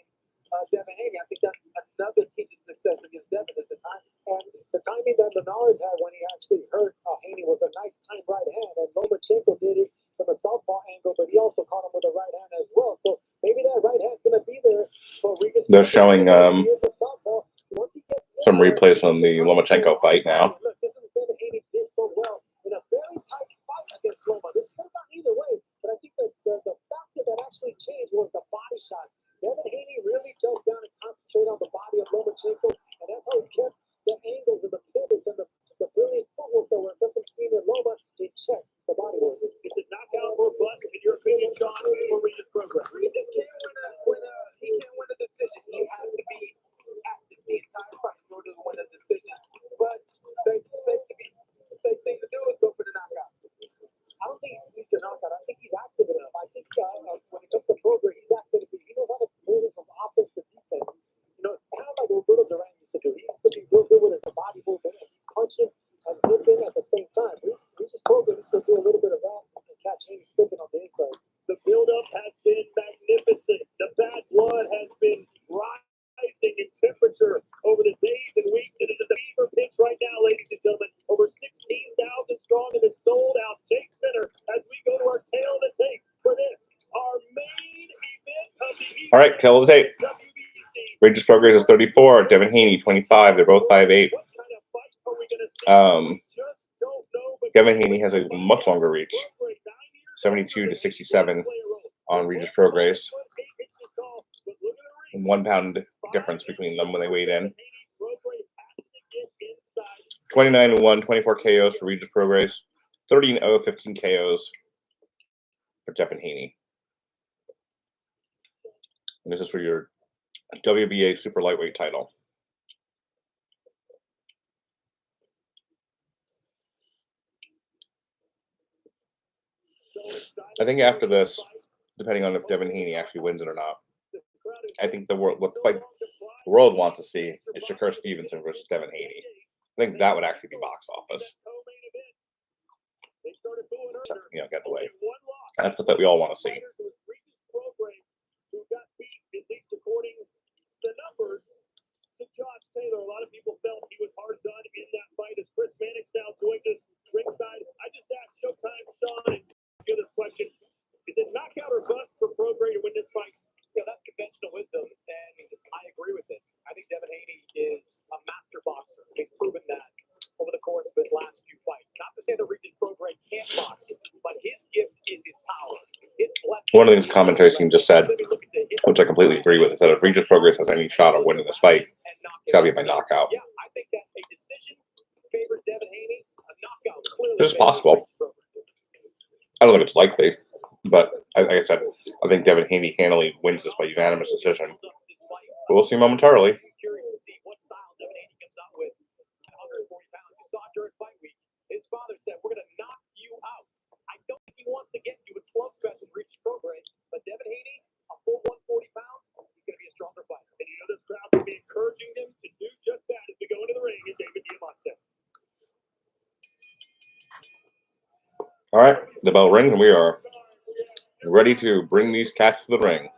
Devin Haney. I think that's another key to success against Devin at the time. And the timing that Menard had when he actually hurt Haney was a nice time right hand, and Lomachenko did it from a southpaw angle, but he also caught him with a right hand as well. So maybe that right hand's going to be there for Regis. They're showing some replays from the Lomachenko fight now. Look, this is Devin Haney did so well in a very tight fight against Loma. This could have gone either way, but I think the factor that actually changed was the body shot. Devin Haney really dug down and concentrated on the body of Lomachenko, and that's how he kept the angles and the pivots and the brilliant footwork that were just seen in Loma in check. The body work. It's a knockout or bust, in your opinion, John, for Regis Prograis. Regis can't he can't win a decision. He has to be active the entire fight in order to win a decision. But safe thing to do is go for the knockout. I don't think he's the knockout. I think he's active enough. I think when it comes to Prograis, he's active. He knows how to move it from offense to defense. Kind of like Roberto Duran used to do. He used to be real good with his body movement and punching and dipping at the same time. Regis Prograis needs to do a little bit of that and catch Haney stripping on the inside. The build-up has been magnificent. The bad blood has been rising in temperature over the days and weeks. It is a fever pitch right now, ladies and gentlemen. Over 16,000 strong in the sold-out Chase Center as we go to our tail of the tape for this, our main event of the evening. All right, tail of the tape. Regis Prograis is 34, Devin Haney 25. They're both 5'8". What kind of fight are we going to Devin Haney has a much longer reach, 72 to 67 on Regis Prograis. 1 pound difference between them when they weighed in. 29-1, 24 KOs for Regis Prograis. 30-0, 15 KOs for Devin Haney. And this is for your WBA super lightweight title. I think after this, depending on if Devin Haney actually wins it or not, I think the world, what the fight the world wants to see is Shakur Stevenson versus Devin Haney. I think that would actually be box office. So, you know, get away. That's the fight we all want to see. A lot of people felt he was hard done in that fight. As Chris Mannix now joined us ringside, I just asked Showtime Sean this question: is it knockout or bust for Prograis to win this fight? Yeah, that's conventional wisdom, and I agree with it. I think Devin Haney is a master boxer. He's proven that over the course of his last few fights. Not to say that Regis Prograis can't box, but his gift is his power. One of the things commentary team just said, which I completely agree with, is that if Regis Prograis has any shot of winning this fight, it's got to be by knockout. Yeah, I think that a decision favors Devin Haney. A knockout clearly. It's possible. I don't think it's likely, but like I said, I think Devin Haney handily wins this by unanimous decision. But we'll see momentarily. Curious to see what style Devin Haney comes out with. 140 pounds. You saw during fight week. His father said, "We're going to knock you out." I don't think he wants to get you a slugfest and reach Prograis, but Devin Haney, a full 140 pounds, he's going to be a stronger fighter. And you know this crowd will be encouraging him to do just that as we go into the ring. And David Diamante. All right, the bell rings, and we are ready to bring these cats to the ring.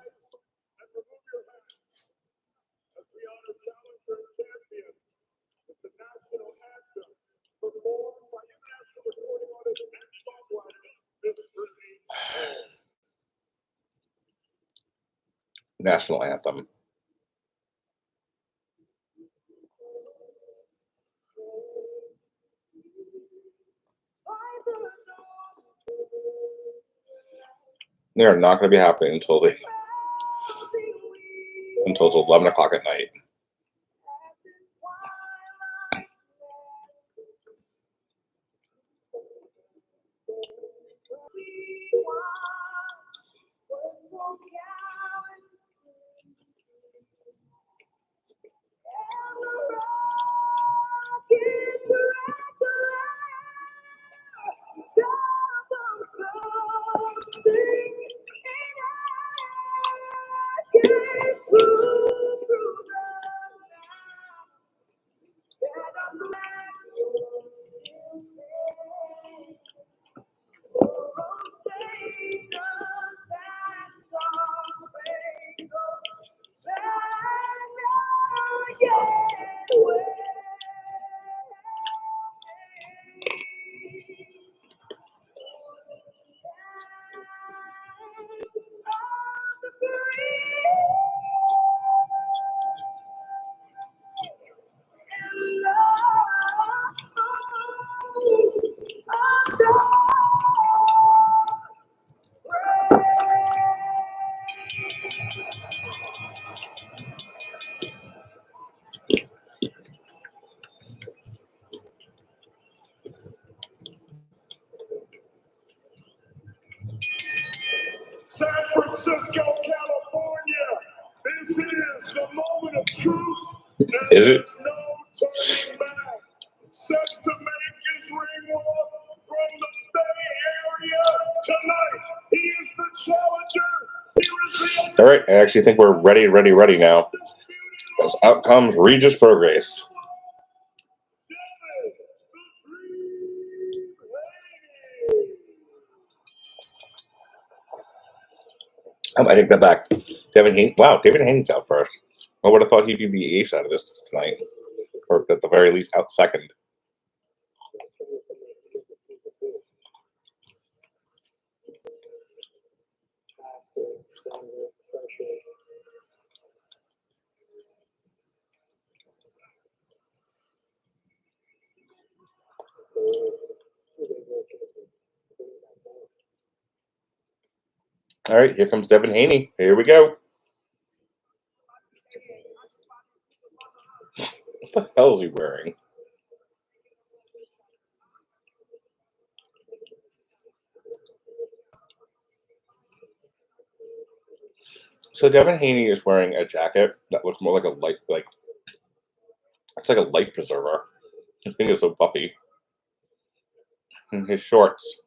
National anthem. They are not going to be happening until it's 11 o'clock at night. San Francisco, California. This is the moment of truth. Is it? There's no turning back. Set to make his ring walk from the Bay Area tonight. He is the challenger. Here is the All right, I actually think we're ready now. Because out comes Regis Prograis. I take that back. Devin Haney. Wow, Devin Haney's out first. I would have thought he'd be the ace out of this tonight, or at the very least, out second. All right, here comes Devin Haney. Here we go. What the hell is he wearing? So Devin Haney is wearing a jacket that looks more like a light, it's like a life preserver. I think it's so puffy. And his shorts.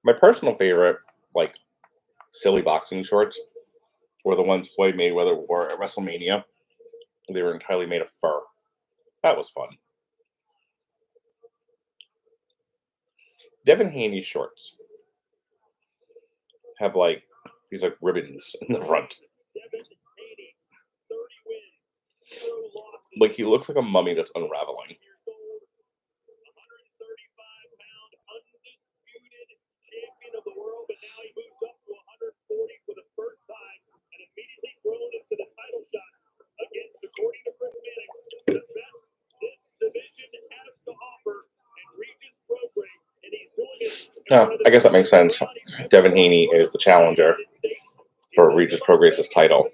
My personal favorite, like, silly boxing shorts were the ones Floyd Mayweather wore at WrestleMania. They were entirely made of fur. That was fun. Devin Haney's shorts have like these like ribbons in the front. Like he looks like a mummy that's unraveling. Oh, I guess that makes sense. Devin Haney is the challenger for Regis Prograis' title.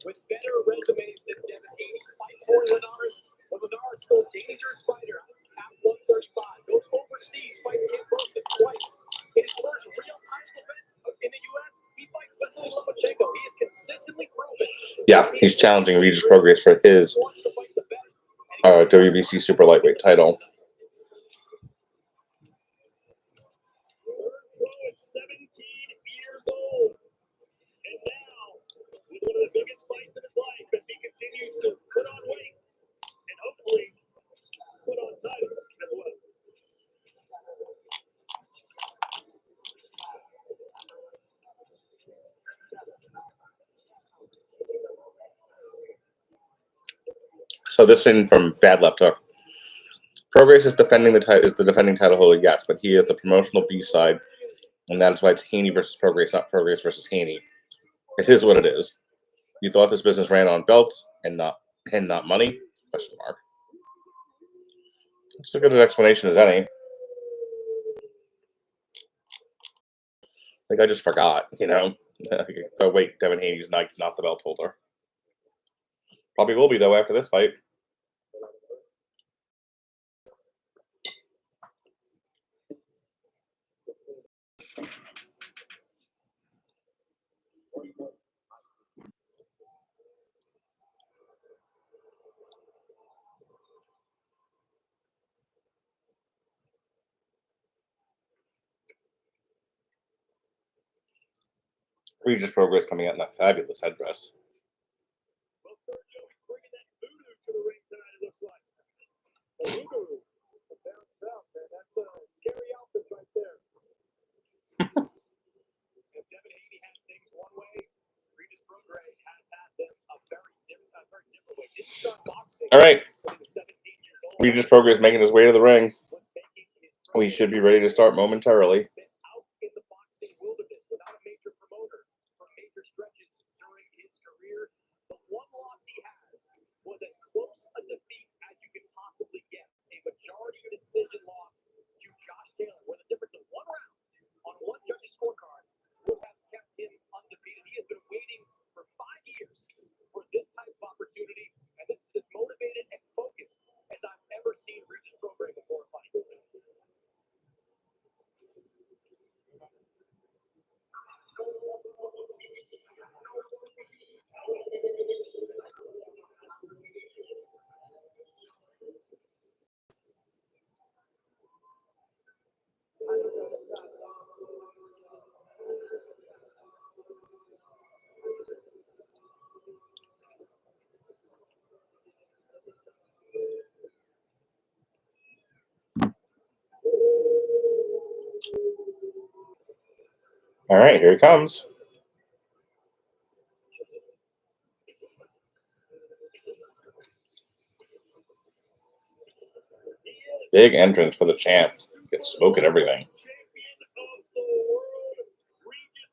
With better resumes than Devin Haney, fights for Linares. But Linares still a dangerous fighter at 135. Goes overseas, fights Cambosis twice. In his first real title defense in the U.S., he fights Vasily Lomachenko. He is consistently proven. Yeah, he's challenging Regis Prograis for his WBC super lightweight title. One of the biggest fights in his life as he continues to put on weight and hopefully put on titles as well. So this in from Bad Left Hook. Prograis is defending the defending title holder, yes, but he is the promotional B-side, and that is why it's Haney versus Prograis, not Prograis versus Haney. It is what it is. You thought this business ran on belts and not money? Question mark. It's as good an explanation as any. Like I just forgot, you know. Oh wait, Devin Haney's not the belt holder. Probably will be though after this fight. Regis Prograis coming out in a fabulous headdress. Well, Sergio, he's bringing that voodoo to the ring tonight, it looks like. The voodoo. Down south, man. That's a scary outfit right there. If Devin Haney has things one way, Regis Prograis has had them a very different way. Didn't start boxing. All right. When he was 17 years old. Regis Prograis making his way to the ring. We should be ready to start momentarily. Out in the boxing wilderness without a major promoter for major stretches during his career. The one loss he has was as close a defeat as you can possibly get. A majority decision loss to Josh Taylor, where the difference of one round on one judge's scorecard would have kept him undefeated. He has been waiting for 5 years for this type of opportunity, and this is as motivated and focused as I've ever seen Regis Prograis before a fight. All right, here he comes. Big entrance for the champ. Get smoke and everything. Champion of the world, Regis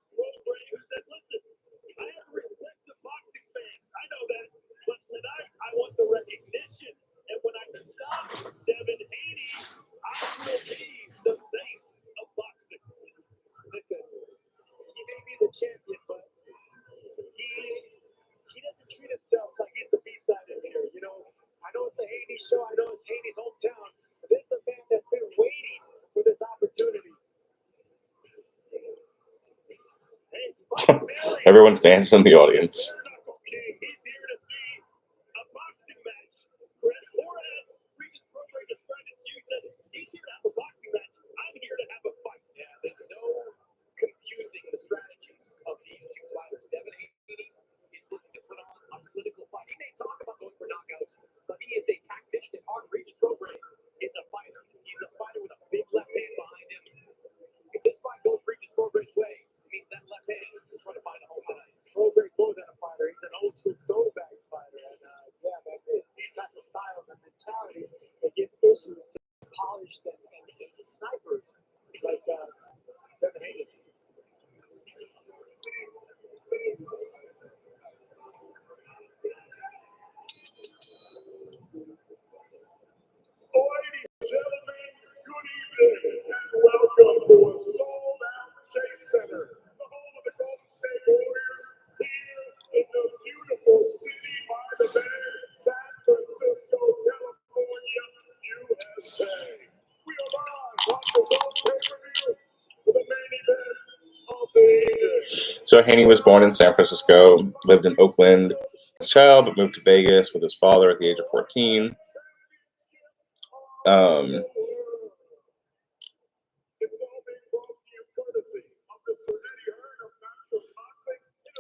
champion, but he doesn't treat himself like he's the B-side in here. You know, I know it's the Haney show. I know it's Haney's hometown. But this is a man that's been waiting for this opportunity. Everyone's dancing in the audience. He's here to see a boxing match. Chris Flores, Regis Prograis described it to you. Said he's here to have a boxing match. I'm here to have a fight. Yeah, there's no confusing the strategies of these two fighters. Devin Haney is looking to put on a clinical fight. He may talk about going for knockouts, but he is a tactician at heart. Regis Prograis is a fighter. He's a fighter with a big left hand behind him. If this fight goes Regis Prograis' way, it means that left hand is going to find a home run. Prograis more than a fighter. He's an old school throwback fighter. And yeah, man, these type of styles and mentality that give issues to polished and snipers like Devin Haney. Ladies and gentlemen, good evening and welcome to a sold-out Chase Center, the home of the Golden State Warriors, here in the beautiful city by the bay, San Francisco, California, USA. We are live on the World Pay-Per-View for the main event of the evening. So Haney was born in San Francisco, lived in Oakland as a child, but moved to Vegas with his father at the age of 14.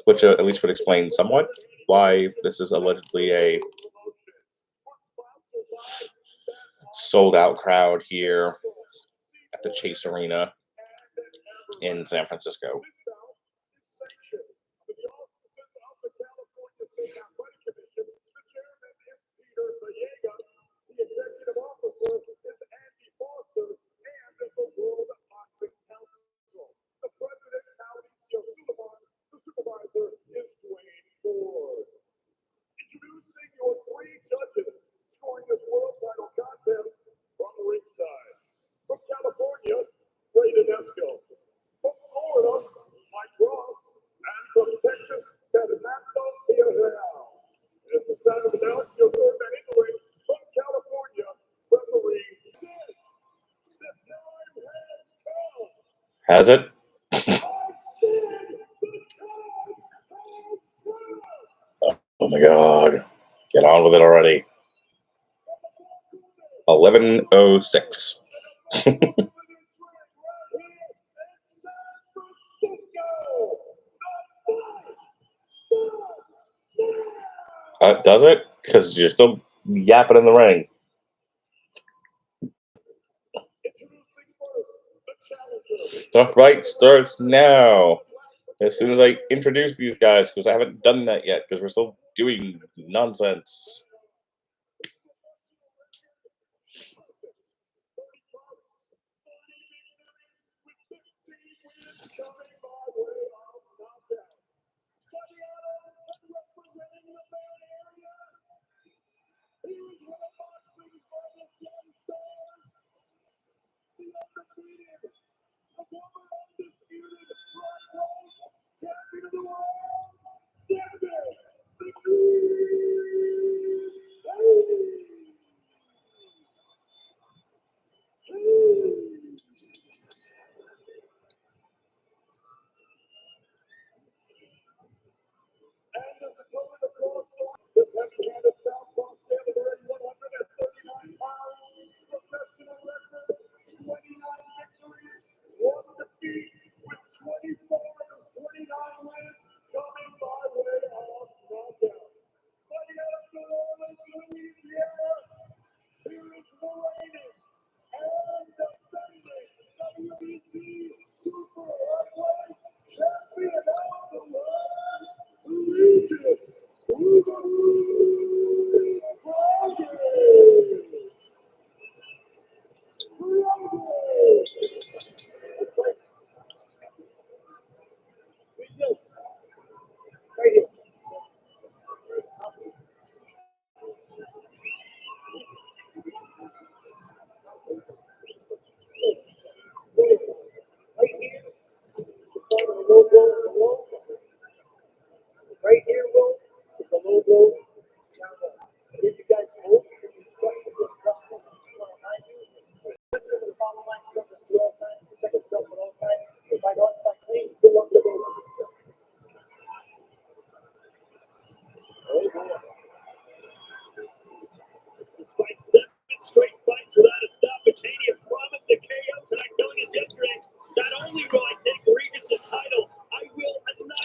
Which at least would explain somewhat why this is allegedly a sold-out crowd here at the Chase Arena in San Francisco. Introducing your three judges scoring this world title contest from ringside. From California, Ray Donesco. From Florida, Mike Ross. And from Texas, Fernando Villarreal. And the sound of the announce your third man in the ring from California, referee Sid. The time has come. Has it? Oh my God. Get on with it already. 11:06. Does it? Because you're still yapping in the ring. The fight starts now. As soon as I introduce these guys, because I haven't done that yet, because we're still doing nonsense.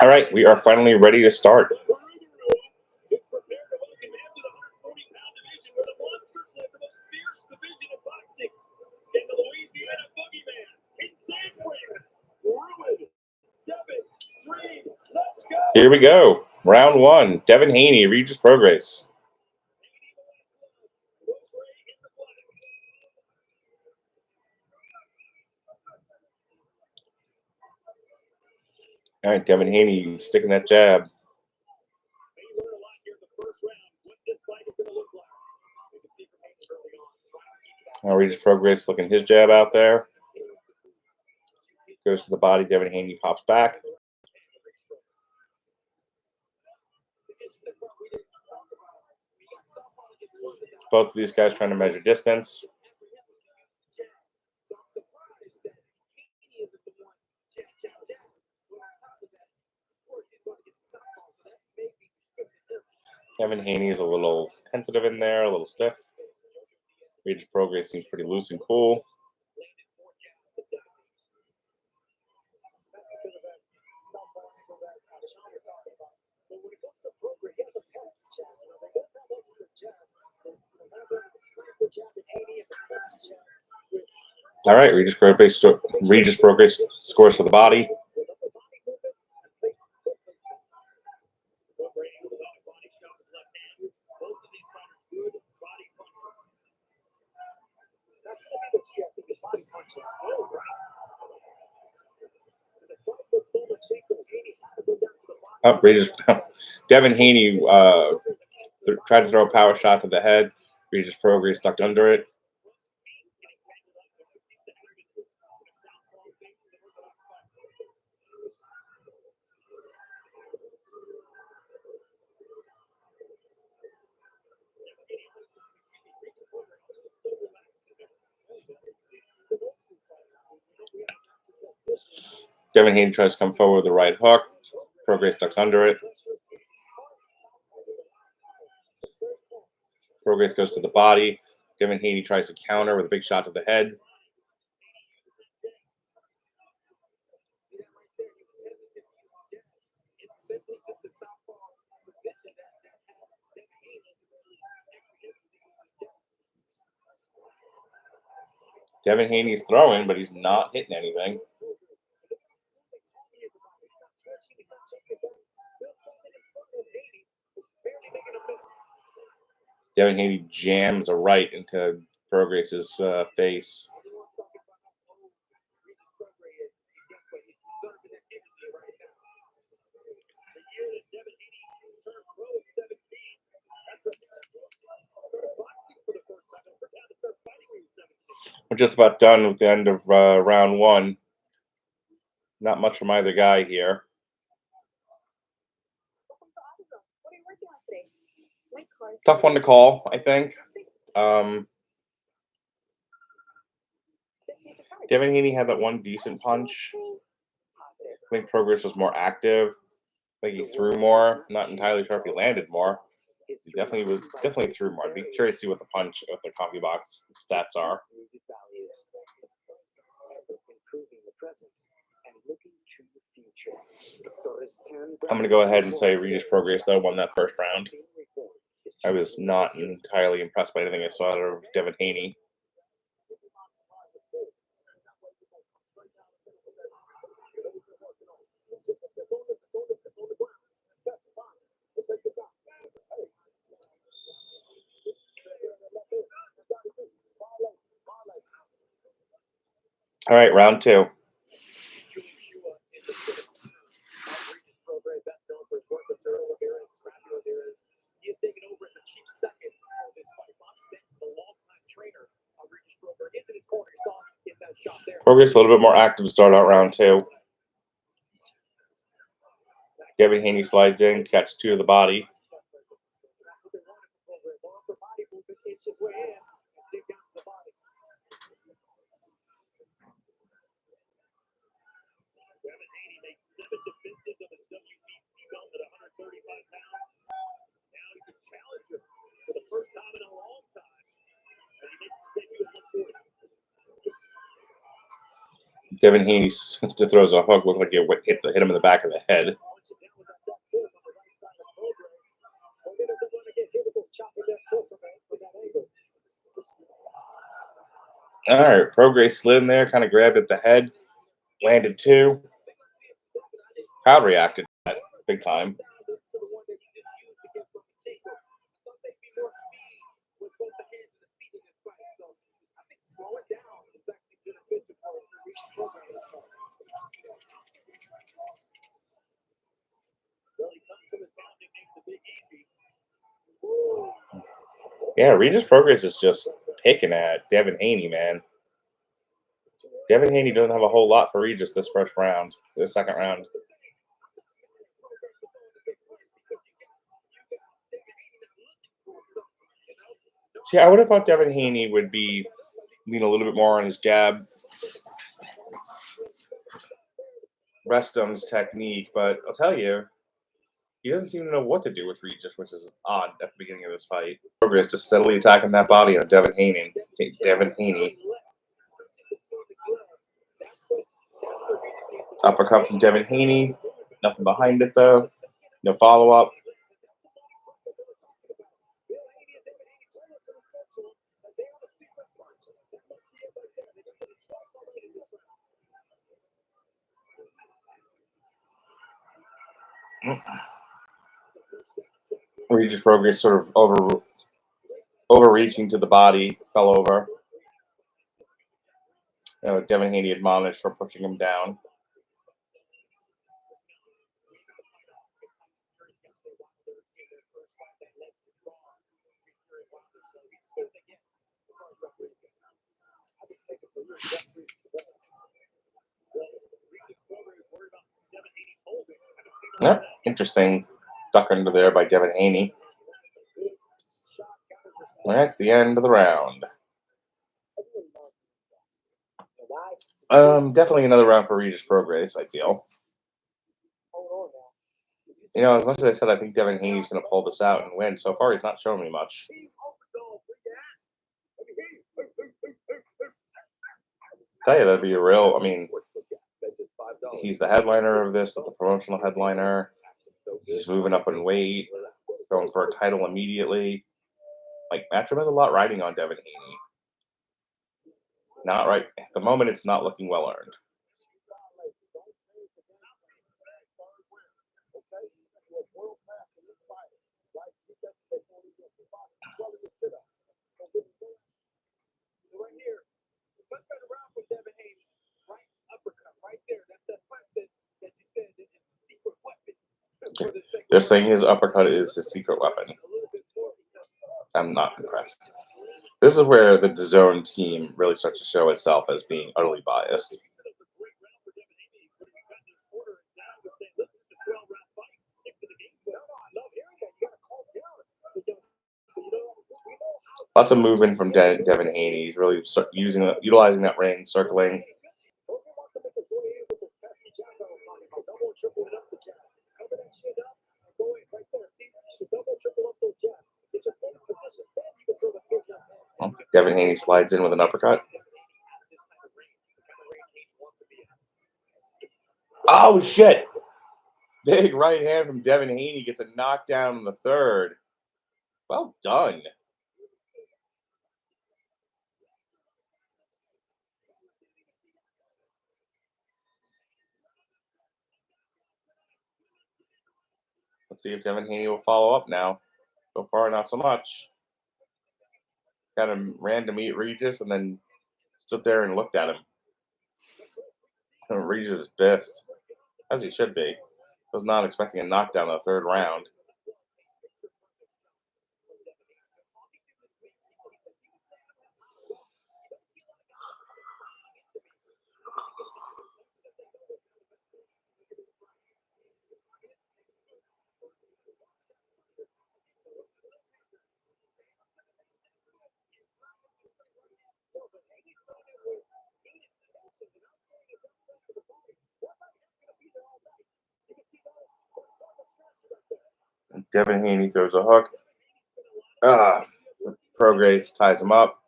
All right, we are finally ready to start. Here we go. Round one. Devin Haney, Regis Prograis. All right, Devin Haney sticking that jab. Now Regis Prograis looking his jab out there. Goes to the body. Devin Haney pops back. Both of these guys trying to measure distance. Devin Haney is a little tentative in there, a little stiff. Regis Prograis seems pretty loose and cool. All right, Regis Prograis scores to the body. Devin Haney tried to throw a power shot to the head. Regis Prograis ducked under it. Devin Haney tries to come forward with the right hook. Prograis ducks under it. Prograis goes to the body. Devin Haney tries to counter with a big shot to the head. Devin Haney's throwing, but he's not hitting anything. Devin Haney jams a right into Prograis' face. We're just about done with the end of round one. Not much from either guy here. Tough one to call, I think. Devin Haney had that one decent punch. I think Prograis was more active. I think he threw more. Not entirely sure if he landed more. He definitely threw more. I'd be curious to see what the coffee box stats are. I'm going to go ahead and say Regis Prograis, though, won that first round. I was not entirely impressed by anything I saw out of Devin Haney. All right, round two. Prograis a little bit more active to start out round two. Devin Haney slides in, catches two to the body. Devin Haney throws a hook, looked like it hit him in the back of the head. All right, Prograis slid in there, kind of grabbed at the head, landed 2. Crowd reacted to that big time. Yeah, Regis Prograis is just picking at Devin Haney, man. Devin Haney doesn't have a whole lot for Regis this second round. See, I would have thought Devin Haney would be lean a little bit more on his jab, rest on his technique, but I'll tell you, he doesn't seem to know what to do with Regis, which is odd at the beginning of this fight. Prograis just steadily attacking that body on Devin Haney. Uppercut from Devin Haney. Nothing behind it, though. No follow-up. Regis Prograis sort of overreaching to the body, fell over. Devin Haney admonished for pushing him down. Yep, interesting duck under there by Devin Haney. That's the end of the round. Definitely another round for Regis Prograis, I feel. As much as I said I think Devin Haney's going to pull this out and win, so far he's not showing me much. Tell you, that'd be a real, he's the headliner of this, the promotional headliner. He's moving up in weight, going for a title immediately. Matchroom has a lot riding on Devin Haney. Not right. At the moment, it's not looking well earned. They're saying his uppercut is his secret weapon. I'm not impressed. This is where the DAZN team really starts to show itself as being utterly biased. Lots of movement from Devin Haney. He's really utilizing that ring, circling. Devin Haney slides in with an uppercut. Oh, shit. Big right hand from Devin Haney gets a knockdown in the third. Well done. Let's see if Devin Haney will follow up now. So far, not so much. Kind of ran to meet Regis and then stood there and looked at him. Regis is pissed, as he should be. Was not expecting a knockdown in the third round. Devin Haney throws a hook. Prograis ties him up.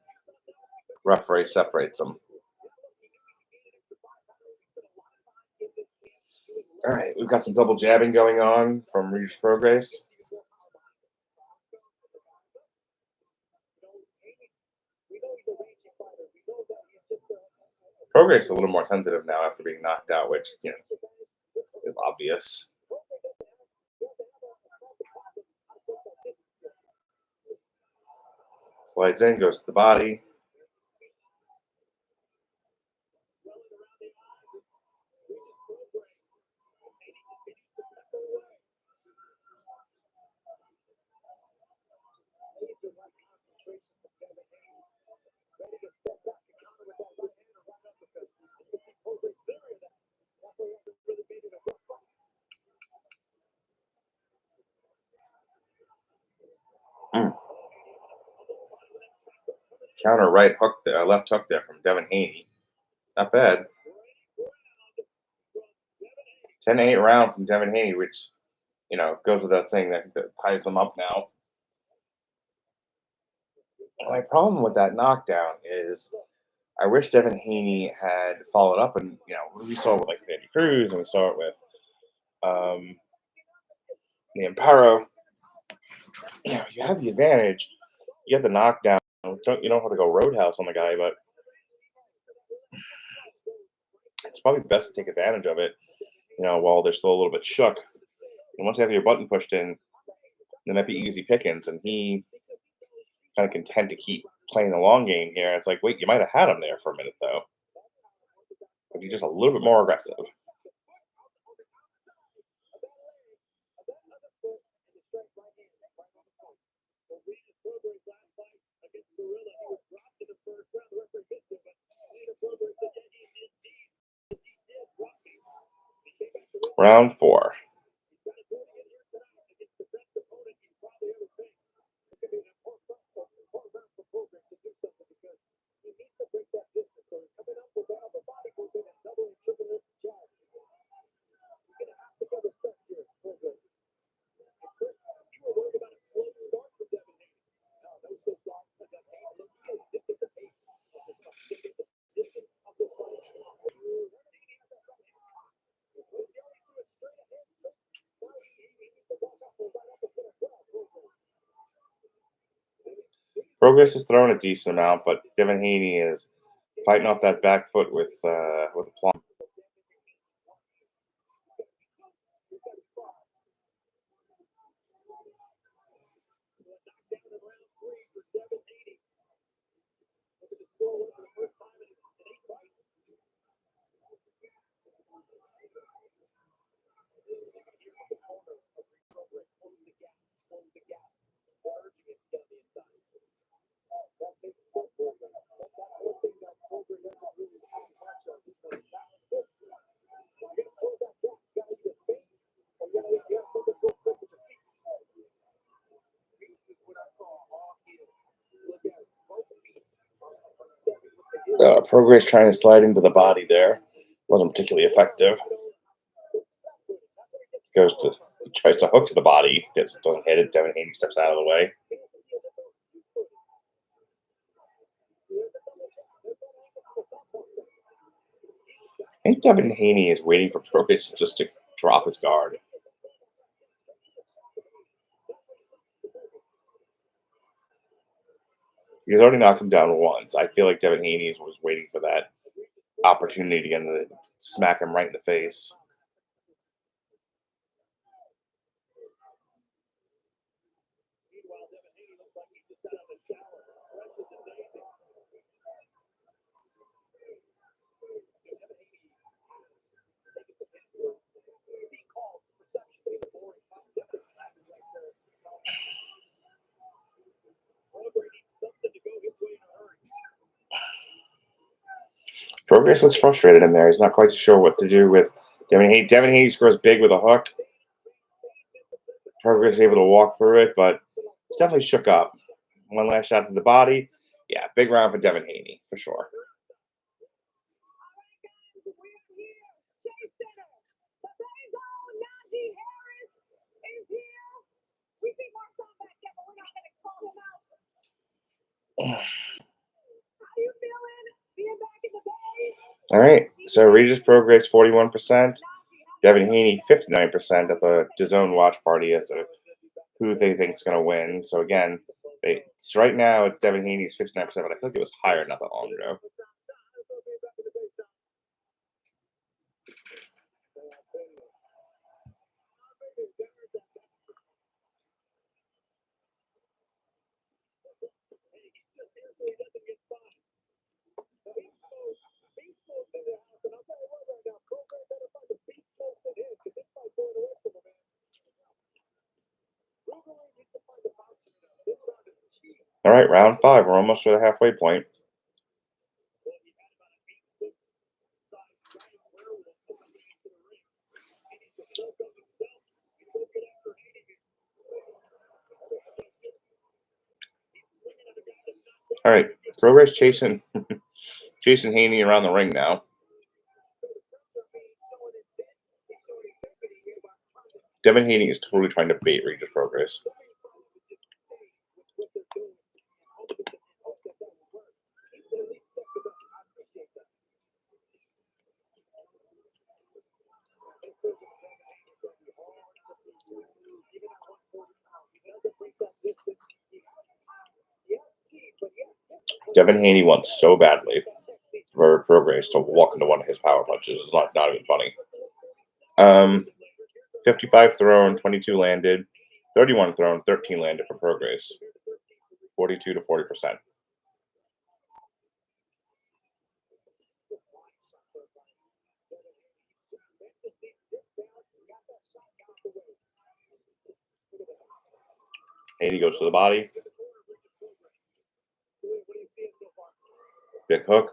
Referee separates them. All right, we've got some double jabbing going on from Regis Prograis. Prograis is a little more tentative now after being knocked out, which, you know, is obvious. Slides in, goes to the body. Counter right hook there, left hook there from Devin Haney. Not bad. 10-8 round from Devin Haney, which, you know, goes without saying that ties them up now. My problem with that knockdown is I wish Devin Haney had followed up, and, you know, we saw it with like Andy Cruz, and we saw it with the Amparo. You know, you have the advantage, you have the knockdown. You don't have to go roadhouse on the guy, but it's probably best to take advantage of it, you know, while they're still a little bit shook. And once you have your button pushed in, then that'd be easy pickings. And he kind of content to keep playing the long game here. It's like, wait, you might have had him there for a minute, though. But he's just a little bit more aggressive. Round 4. Prograis is throwing a decent amount, but Devin Haney is fighting off that back foot with a plum. Prograis trying to slide into the body there. Wasn't particularly effective. He tries to hook to the body. Doesn't hit it. Devin Haney steps out of the way. I think Devin Haney is waiting for Prograis just to drop his guard. He's already knocked him down once. I feel like Devin Haney was waiting for that opportunity to smack him right in the face. Prograis looks frustrated in there. He's not quite sure what to do with Devin Haney. Devin Haney scores big with a hook. Prograis is able to walk through it, but it's definitely shook up. One last shot to the body. Yeah, big round for Devin Haney, for sure. All right, so Regis Prograis 41%, Devin Haney 59% at the DAZN watch party as to who they think is going to win. So again, right now Devin Haney is 59%, but I feel like it was higher not that long ago. All right, round 5. We're almost to the halfway point. All right, Prograis chasing Haney around the ring now. Devin Haney is totally trying to bait Regis Prograis. Devin Haney wants so badly for Prograis to walk into one of his power punches. It's not even funny. 55 thrown, 22 landed, 31 thrown, 13 landed for Prograis. 42 to 40%. Haney goes to the body. Big hook.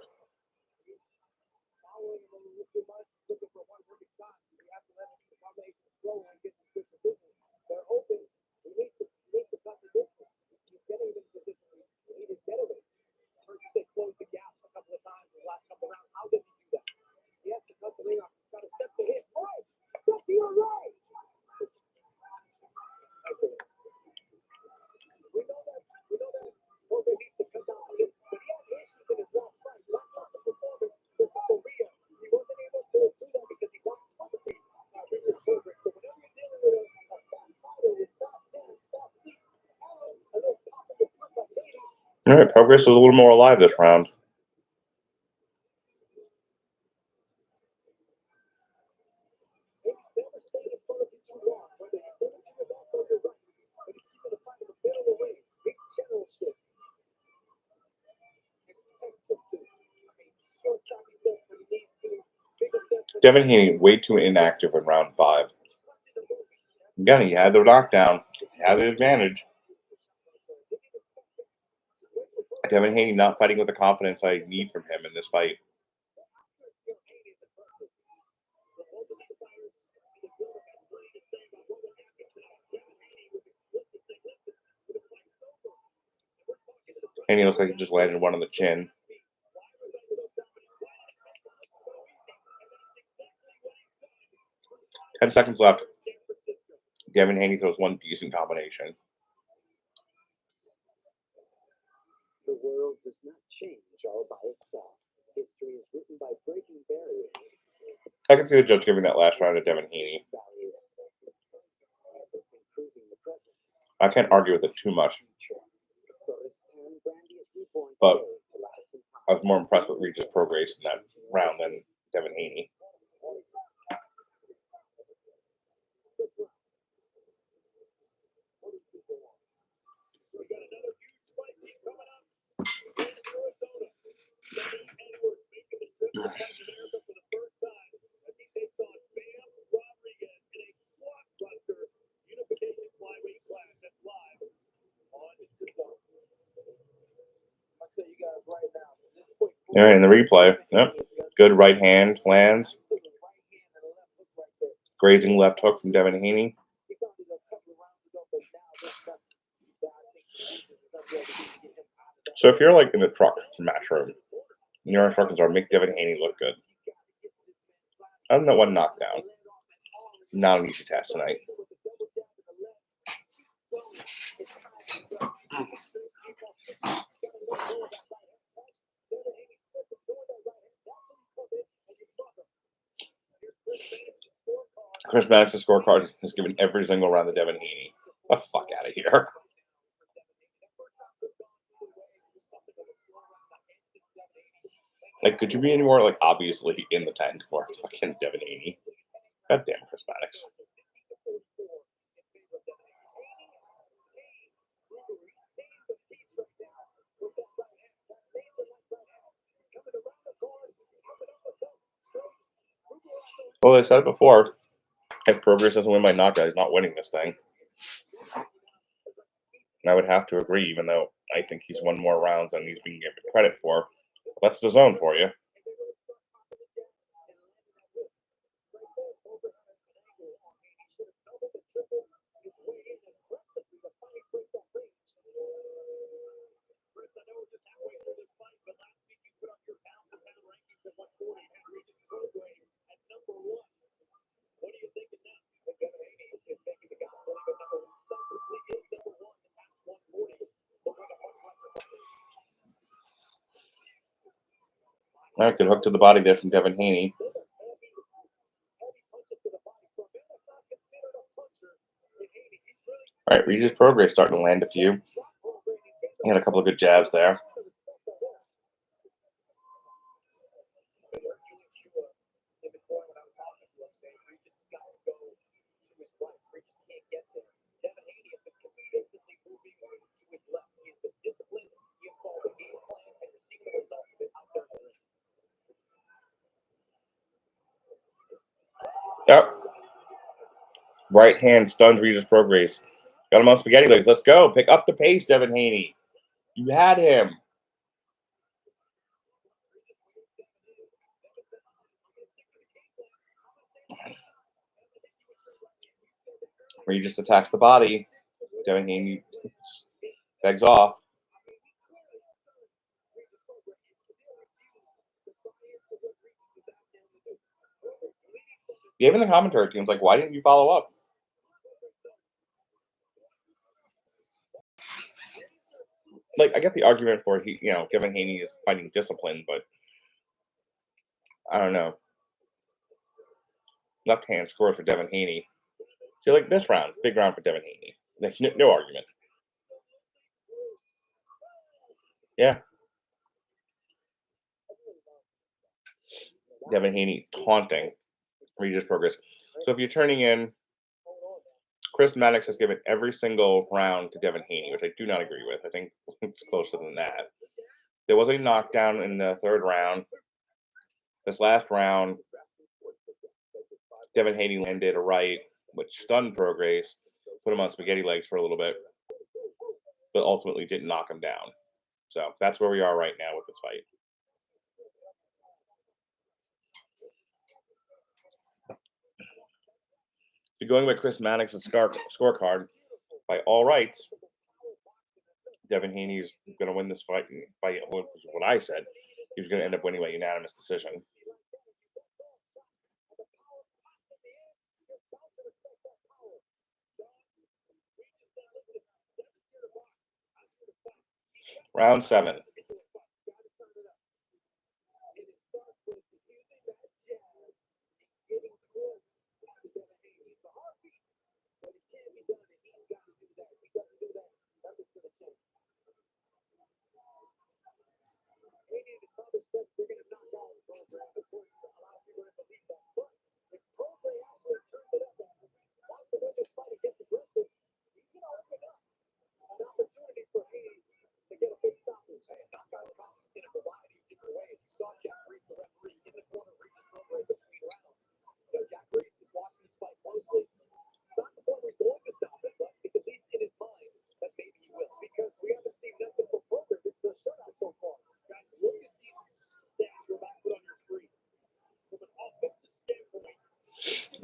All right, Prograis is a little more alive this round. Devin Haney way too inactive in round 5. Again, he had the knockdown, he had the advantage. Devin Haney not fighting with the confidence I need from him in this fight. Haney looks like he just landed one on the chin. Ten seconds left. Devin Haney throws one decent combination. The world does not change all by itself. History is written by breaking barriers. I can see the judge giving that last round to Devin Haney. I can't argue with it too much. But I was more impressed with Regis Prograis in that round than Devin Haney. All right, in the replay, yep, good right hand lands. Grazing left hook from Devin Haney. So if you're like in the truck match room, your instructions are make Devin Haney look good. Other than that one knockdown, not an easy task tonight. Chris Maddox's scorecard has given every single round to Devin Haney. The fuck out of here. Like, could you be any more, like, obviously in the tank for fucking Devin Haney? God damn, Chris Maddox. Well, I said it before. If Prograis doesn't win by knockout, he's not winning this thing. And I would have to agree, even though I think he's won more rounds than he's being given credit for. That's the zone for you. All right, good hook to the body there from Devin Haney. All right, Regis Prograis starting to land a few. He had a couple of good jabs there. Yep. Right hand stuns Regis Prograis. Got him on spaghetti legs. Let's go. Pick up the pace, Devin Haney. You had him. Regis attacks the body. Devin Haney begs off. Even the commentary team's like, why didn't you follow up? Like, I get the argument for Devin Haney is fighting discipline, but I don't know. Left hand scores for Devin Haney. See, like this round, big round for Devin Haney. There's no argument. Yeah. Devin Haney taunting Regis Prograis. So if you're turning in, Chris Mannix has given every single round to Devin Haney, which I do not agree with. I think it's closer than that. There was a knockdown in the third round. This last round, Devin Haney landed a right, which stunned Prograis, put him on spaghetti legs for a little bit, but ultimately didn't knock him down. So that's where we are right now with this fight. You're going by Chris Mannix's scorecard. By all rights, Devin Haney is going to win this fight by what I said. He was going to end up winning by unanimous decision. Round 7.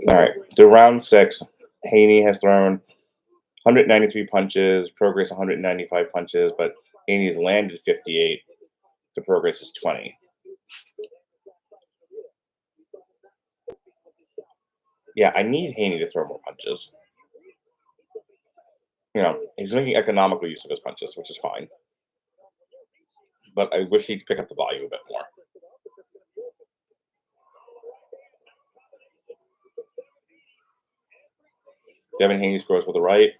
All right, to round 6. Haney has thrown 193 punches, Prograis 195 punches, but Haney's landed 58 to Prograis' 20. Yeah, I need Haney to throw more punches. He's making economical use of his punches, which is fine. But I wish he'd pick up the volume a bit more. Devin Haney scores with the right.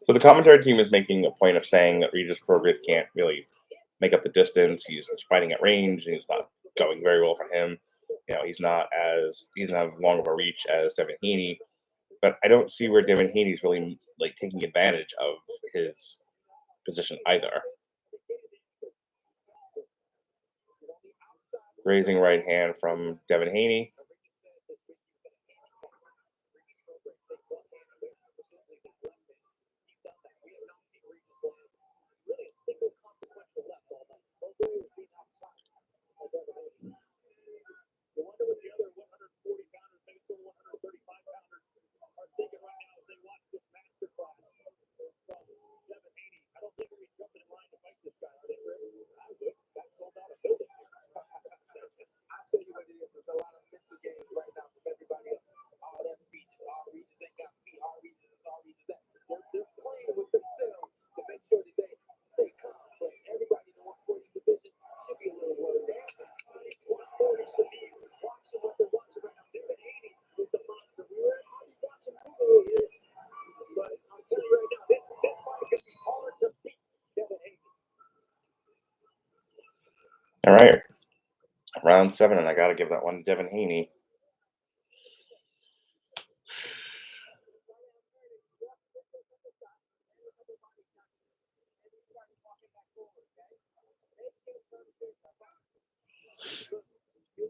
So the commentary team is making a point of saying that Regis Prograis can't really make up the distance. He's fighting at range, and it's not going very well for him. He doesn't have long of a reach as Devin Haney. but I don't see where Devin Haney's really like taking advantage of his position either. Raising right hand from Devin Haney. All right, round 7, and I got to give that one to Devin Haney.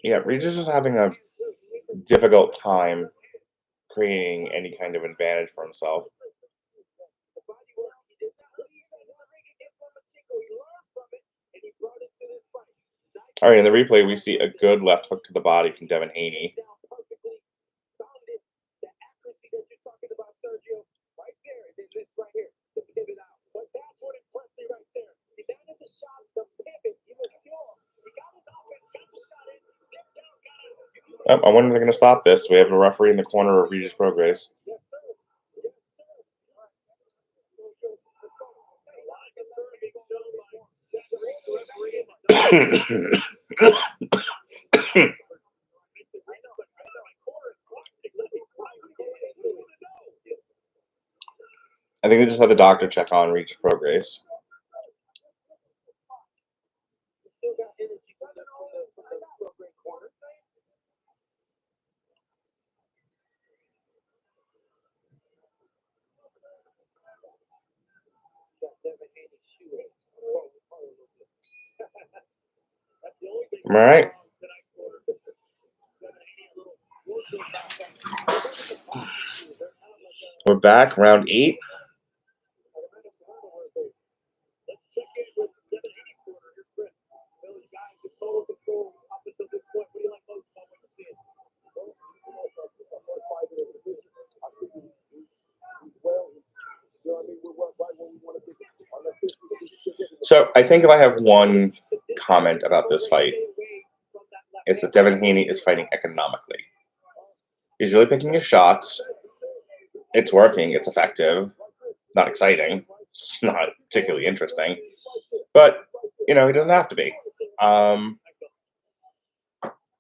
Yeah, Regis is having a difficult time creating any kind of advantage for himself. All right, in the replay, we see a good left hook to the body from Devin Haney. Oh, I wonder if they're going to stop this. We have a referee in the corner of Regis Prograis. I think they just had the doctor check on Regis Prograis. All right. We're back, round 8. So I think if I have one comment about this fight, it's that Devin Haney is fighting economically. He's really picking his shots. It's working. It's effective. Not exciting. It's not particularly interesting. But, you know, he doesn't have to be.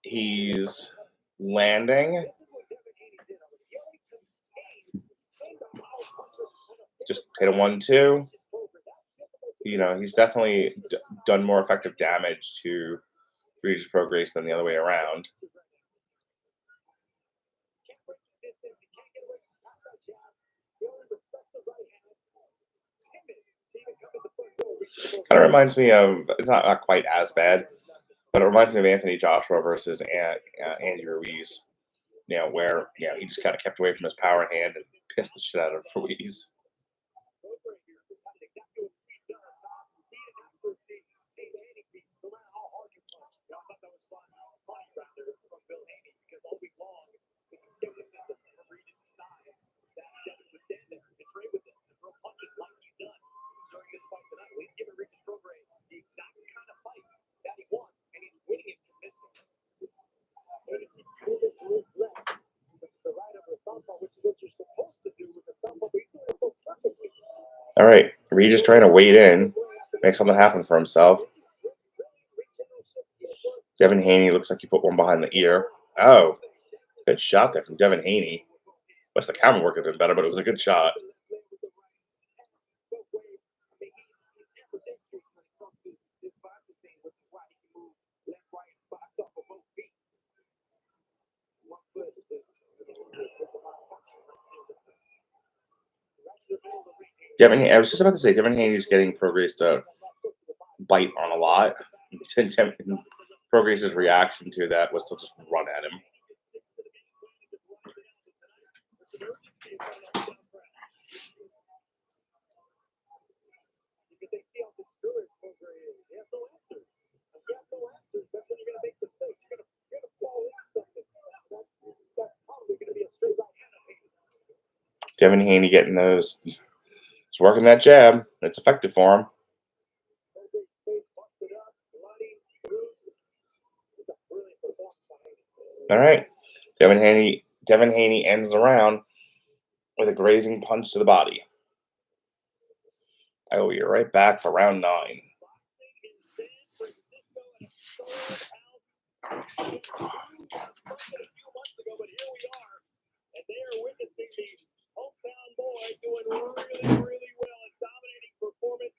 He's landing. Just hit a 1-2. You know, he's definitely done more effective damage to Regis Prograis than the other way around. Kind of reminds me of, it's not quite as bad, but it reminds me of Anthony Joshua versus Andy Ruiz. You know, where, you know, he just kind of kept away from his power hand and pissed the shit out of Ruiz. All right, Regis trying to wade in, make something happen for himself. Devin Haney looks like he put one behind the ear. Oh, good shot there from Devin Haney. Wish the camera work had been better, but it was a good shot. I was just about to say, Devin Haney's getting Prograis to bite on a lot. Prograis' reaction to that was to just run at him. Devin Haney getting those. He's working that jab. It's effective for him. All right. Devin Haney ends the round with a grazing punch to the body. Oh, you're right back for round 9. And they are witnessing the hometown boy doing really, really well. A dominating performance.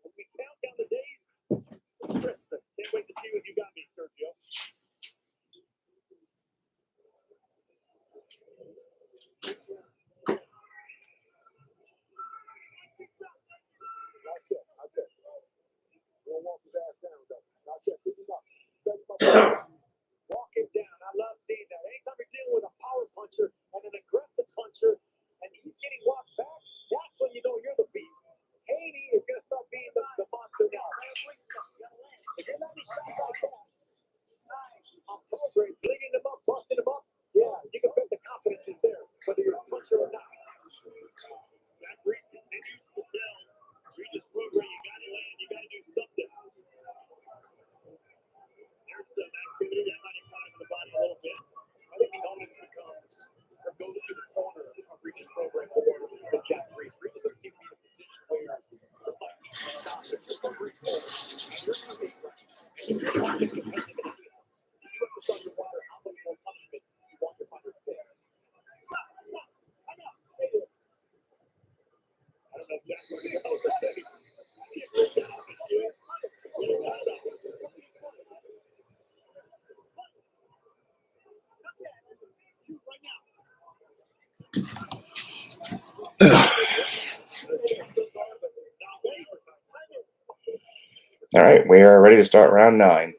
As we count down the days to Christmas. Can't wait to see what you got me, Sergio. Not yet. We'll walk his ass down, though. Not yet. Pick him up. Walk him down. I love seeing that. Anytime you're dealing with a power puncher and an aggressive puncher, and he's getting walked back, that's when you know you're the beast. Haney is going to start being the monster now. If you're not shots like that, I'm Prograis, bleeding him up, busting him up, yeah, you can bet the confidence is there, whether you're a puncher or not. That Reese continues to tell Regis Prograis, you got to land, you got to do something. There's some activity that might have caught the body a little bit. I think the onus becomes or goes to the corner of Regis Prograis or the Jack Reese. Regis doesn't seem to be in a position where the fight needs to stop. There's just no Reese forward. And you're moving right. And you're trying to be competitive in the field. You have to start to wonder how much more punishment you want your fighter to take. Stop. I know. Stay there. I don't know if Jack would be able to say. He agreed to have it, dude. All right, we are ready to start round 9. Everything's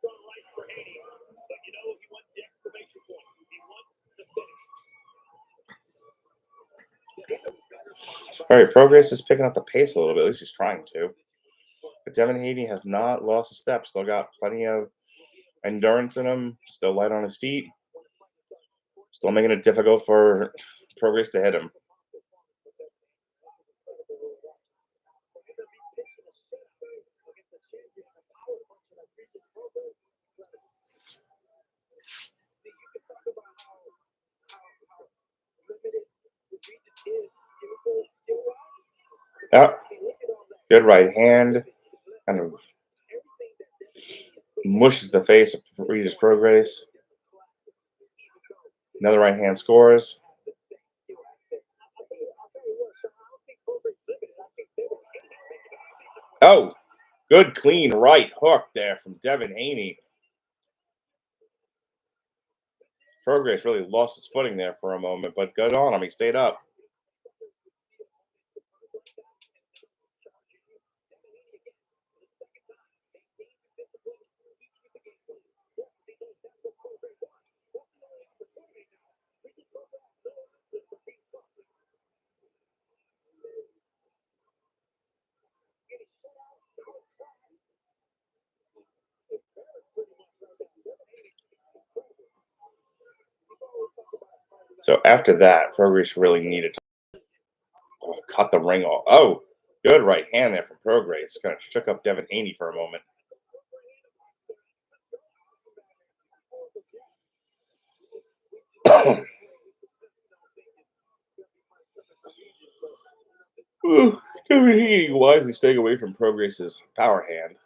going right for Haney, but you know he wants the exclamation point. He wants the finish. All right, Prograis is picking up the pace a little bit. At least he's trying to. But Devin Haney has not lost a step. Still got plenty of endurance in him. Still light on his feet. Still making it difficult for Prograis to hit him. Oh, good right hand. Kind of mushes the face of Regis Prograis. Another right hand scores. Oh, good clean right hook there from Devin Haney. Prograis really lost his footing there for a moment, but good on him. He stayed up. So after that, Prograis really needed to cut the ring off. Oh, good right hand there from Prograis. Kind of shook up Devin Haney for a moment. Devin Haney wisely staying away from Prograis' power hand.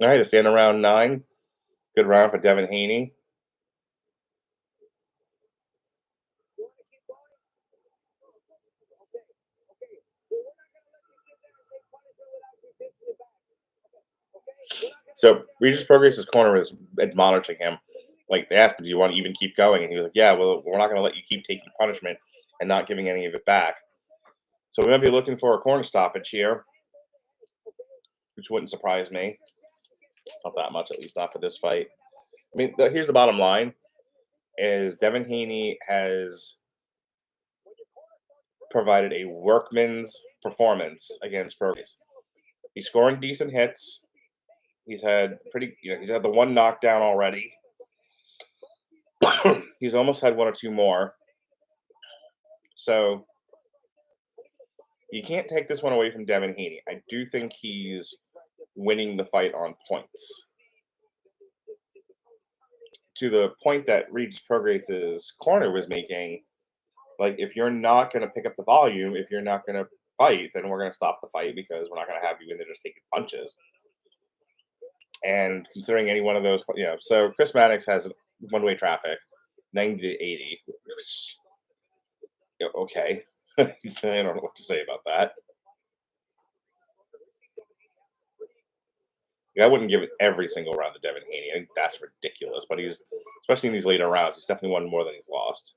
All right, it's the end of round 9. Good round for Devin Haney. So Regis Prograis' corner was admonishing him. Like, they asked him, do you want to even keep going? And he was like, yeah, well, we're not going to let you keep taking punishment and not giving any of it back. So we might be looking for a corner stoppage here, which wouldn't surprise me. Not that much, at least not for this fight. I mean, here's the bottom line, is Devin Haney has provided a workman's performance against Prograis. He's scoring decent hits. He's had he's had the one knockdown already. He's almost had 1 or 2 more. So you can't take this one away from Devin Haney. I do think he's winning the fight on points. To the point that Regis Prograis' corner was making, like, if you're not going to pick up the volume, if you're not going to fight, then we're going to stop the fight because we're not going to have you in there just taking punches. And considering any one of those, so Chris Mannix has one-way traffic, 90 to 80, which, okay. I don't know what to say about that. I wouldn't give it every single round to Devin Haney. I think that's ridiculous. But he's, especially in these later rounds, he's definitely won more than he's lost.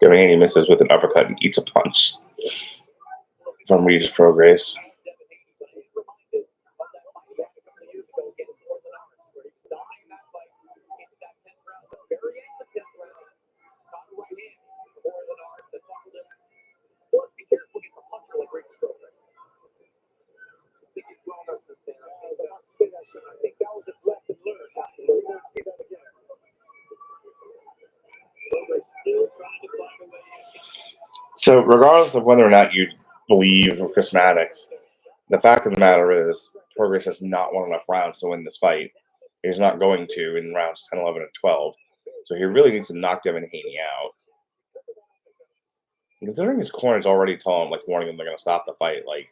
Devin Haney misses with an uppercut and eats a punch from Regis Prograis. So, regardless of whether or not you believe Chris Mannix, the fact of the matter is, Prograis has not won enough rounds to win this fight. He's not going to in rounds 10, 11, and 12. So he really needs to knock Devin Haney out. Considering his corner's already telling him, like, warning him they're going to stop the fight, like,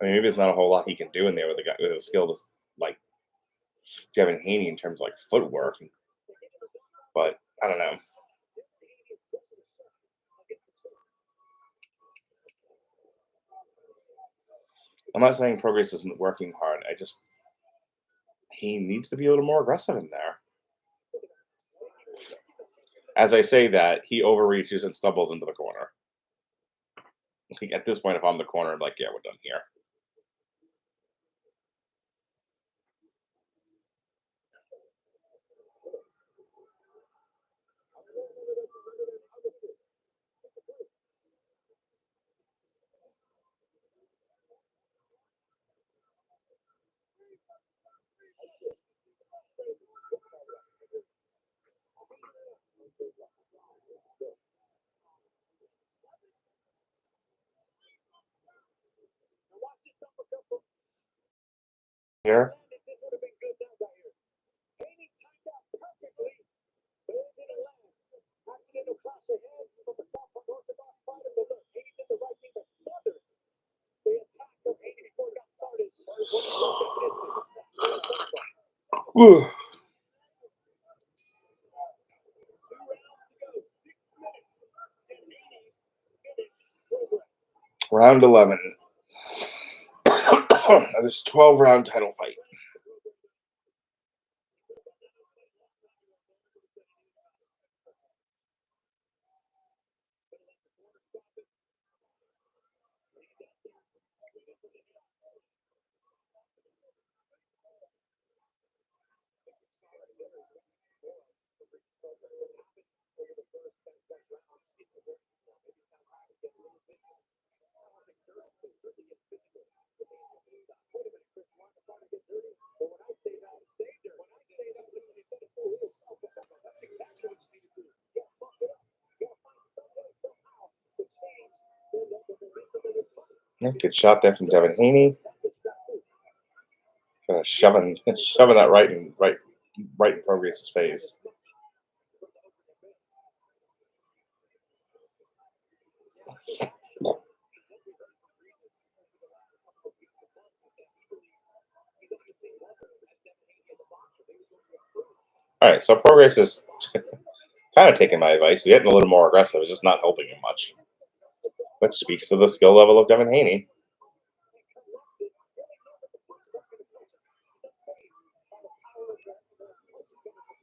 I mean, maybe there's not a whole lot he can do in there with a guy with a skill like Devin Haney in terms of, like, footwork. But I don't know. I'm not saying Prograis isn't working hard. He needs to be a little more aggressive in there. As I say that, he overreaches and stumbles into the corner. Like, at this point, if I'm the corner, I'm like, yeah, we're done here. Here. Whew. Round 11. This 12-round title fight. Good shot there from Devin Haney. Shoving that right in Prograis' face. All right, so Prograis is kind of taking my advice. He's getting a little more aggressive. It's just not helping him much. Which speaks to the skill level of Devin Haney.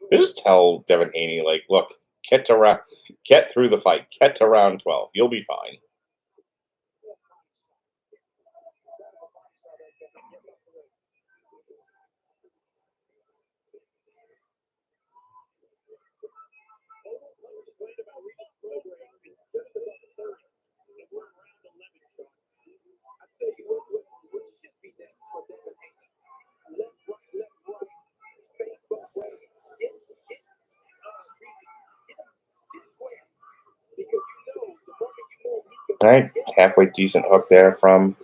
You just tell Devin Haney, like, look, get through the fight. Get to round 12. You'll be fine. All right, halfway decent hook there from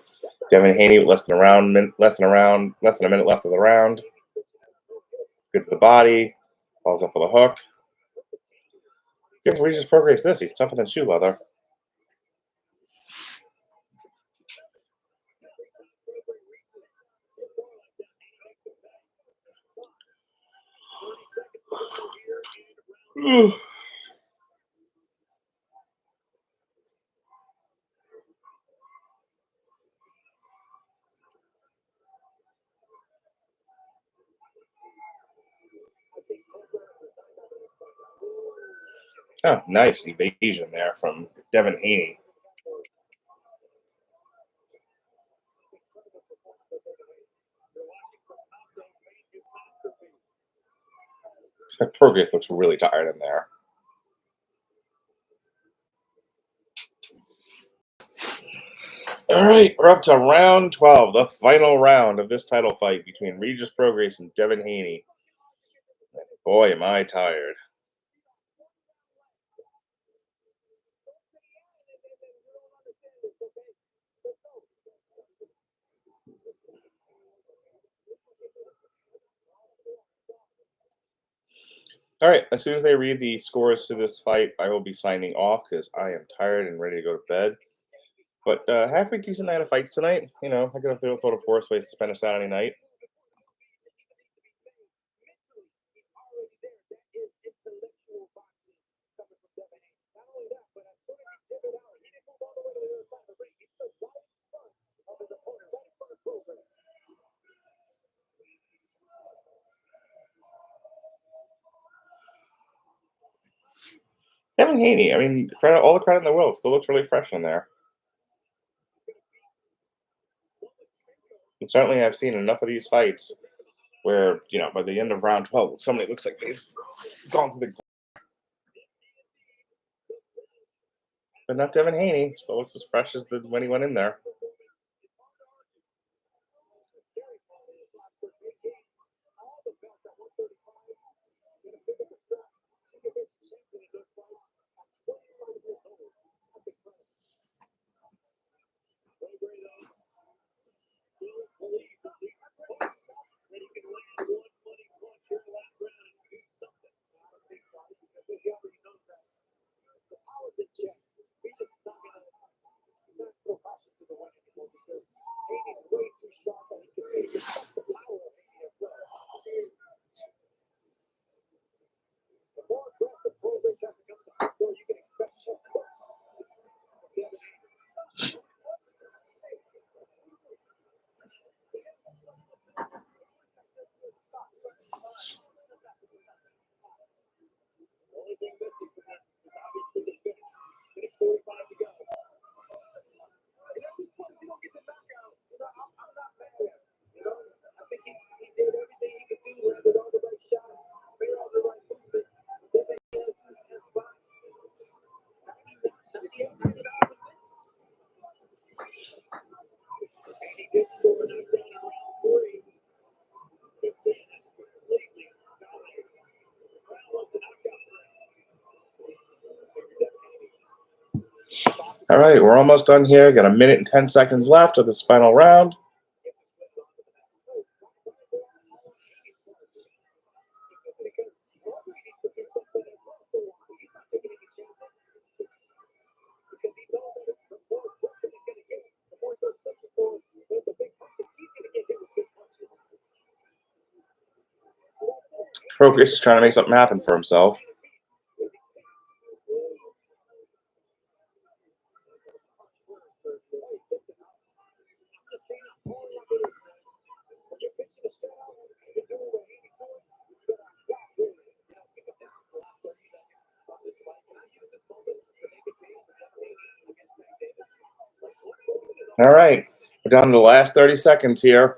Devin Haney. Less than a minute left of the round. Good to the body. Falls up with a hook. Give Regis Prograis this. He's tougher than shoe leather. Oh, nice evasion there from Devin Haney. Prograis looks really tired in there. All right, we're up to round 12, the final round of this title fight between Regis Prograis and Devin Haney. Boy, am I tired. All right, as soon as they read the scores to this fight, I will be signing off because I am tired and ready to go to bed. But halfway decent night of fights tonight. You know, I could have thought of worse ways to spend a Saturday night. Devin Haney, I mean, all the credit in the world. Still looks really fresh in there. And certainly I've seen enough of these fights where, you know, by the end of round 12, somebody looks like they've gone through the... But not Devin Haney. Still looks as fresh as when he went in there. All right, we're almost done here. Got a minute and 10 seconds left of this final round. Prograis is trying to make something happen for himself. All right, we're down to the last 30 seconds here.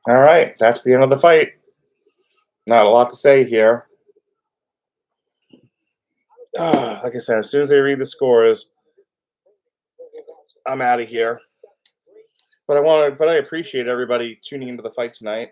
All right, that's the end of the fight. Not a lot to say here. Like I said, as soon as I read the scores, I'm out of here. But I appreciate everybody tuning into the fight tonight.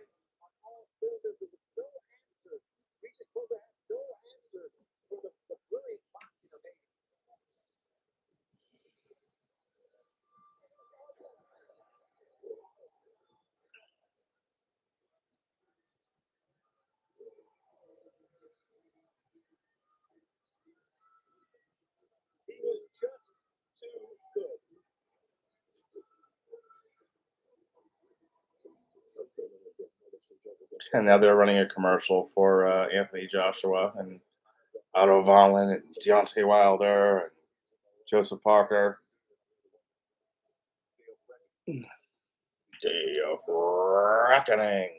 And now they're running a commercial for Anthony Joshua and Otto Volin and Deontay Wilder and Joseph Parker. Day of Reckoning.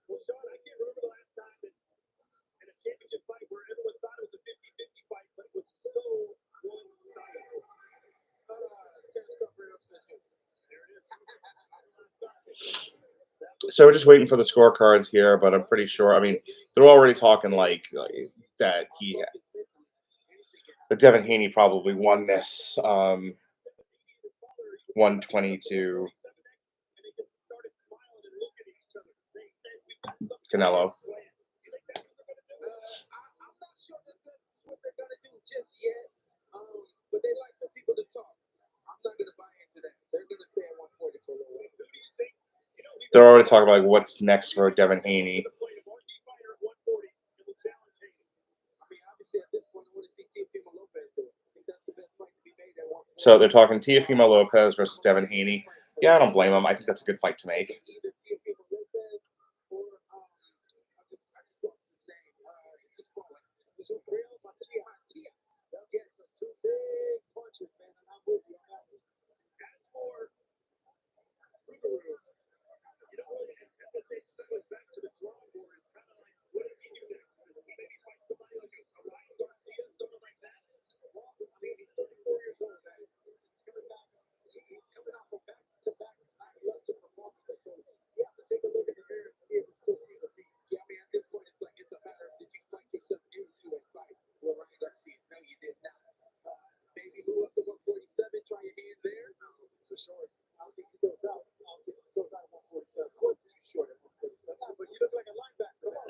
Well, Sean, I can't remember the last time that in a championship fight where everyone thought it was a 50-50 fight, but it was so one-sided. So we're just waiting for the scorecards here, but I'm pretty sure. I mean, they're already talking like that that Devin Haney probably won this 120 to Canelo. But they like for people to talk. I'm not going to buy into that. They're going to stay at 140 for a little while. They're already talking about like, what's next for Devin Haney. So they're talking Teofimo Lopez versus Devin Haney. Yeah, I don't blame him. I think that's a good fight to make.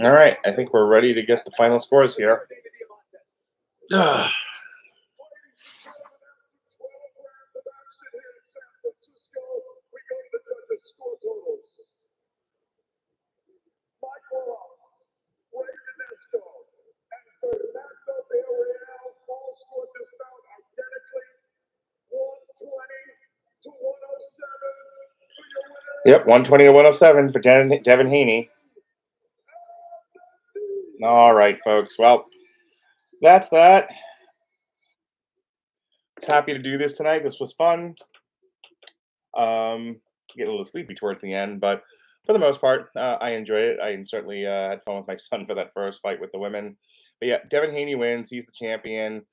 All right, I think we're ready to get the final scores here. Yep, 120 to 107 for Devin Haney. All right, folks. Well, that's that. Happy to do this tonight. This was fun. Get a little sleepy towards the end, but for the most part, I enjoyed it. I certainly had fun with my son for that first fight with the women. But yeah, Devin Haney wins. He's the champion.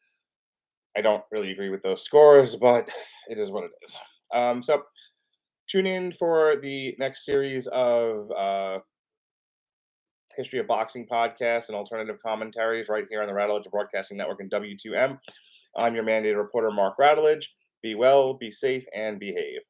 I don't really agree with those scores, but it is what it is. So tune in for the next series of History of Boxing podcast and alternative commentaries right here on the Radulich Broadcasting Network and W2M. I'm your mandated reporter, Mark Radulich. Be well, be safe, and behave.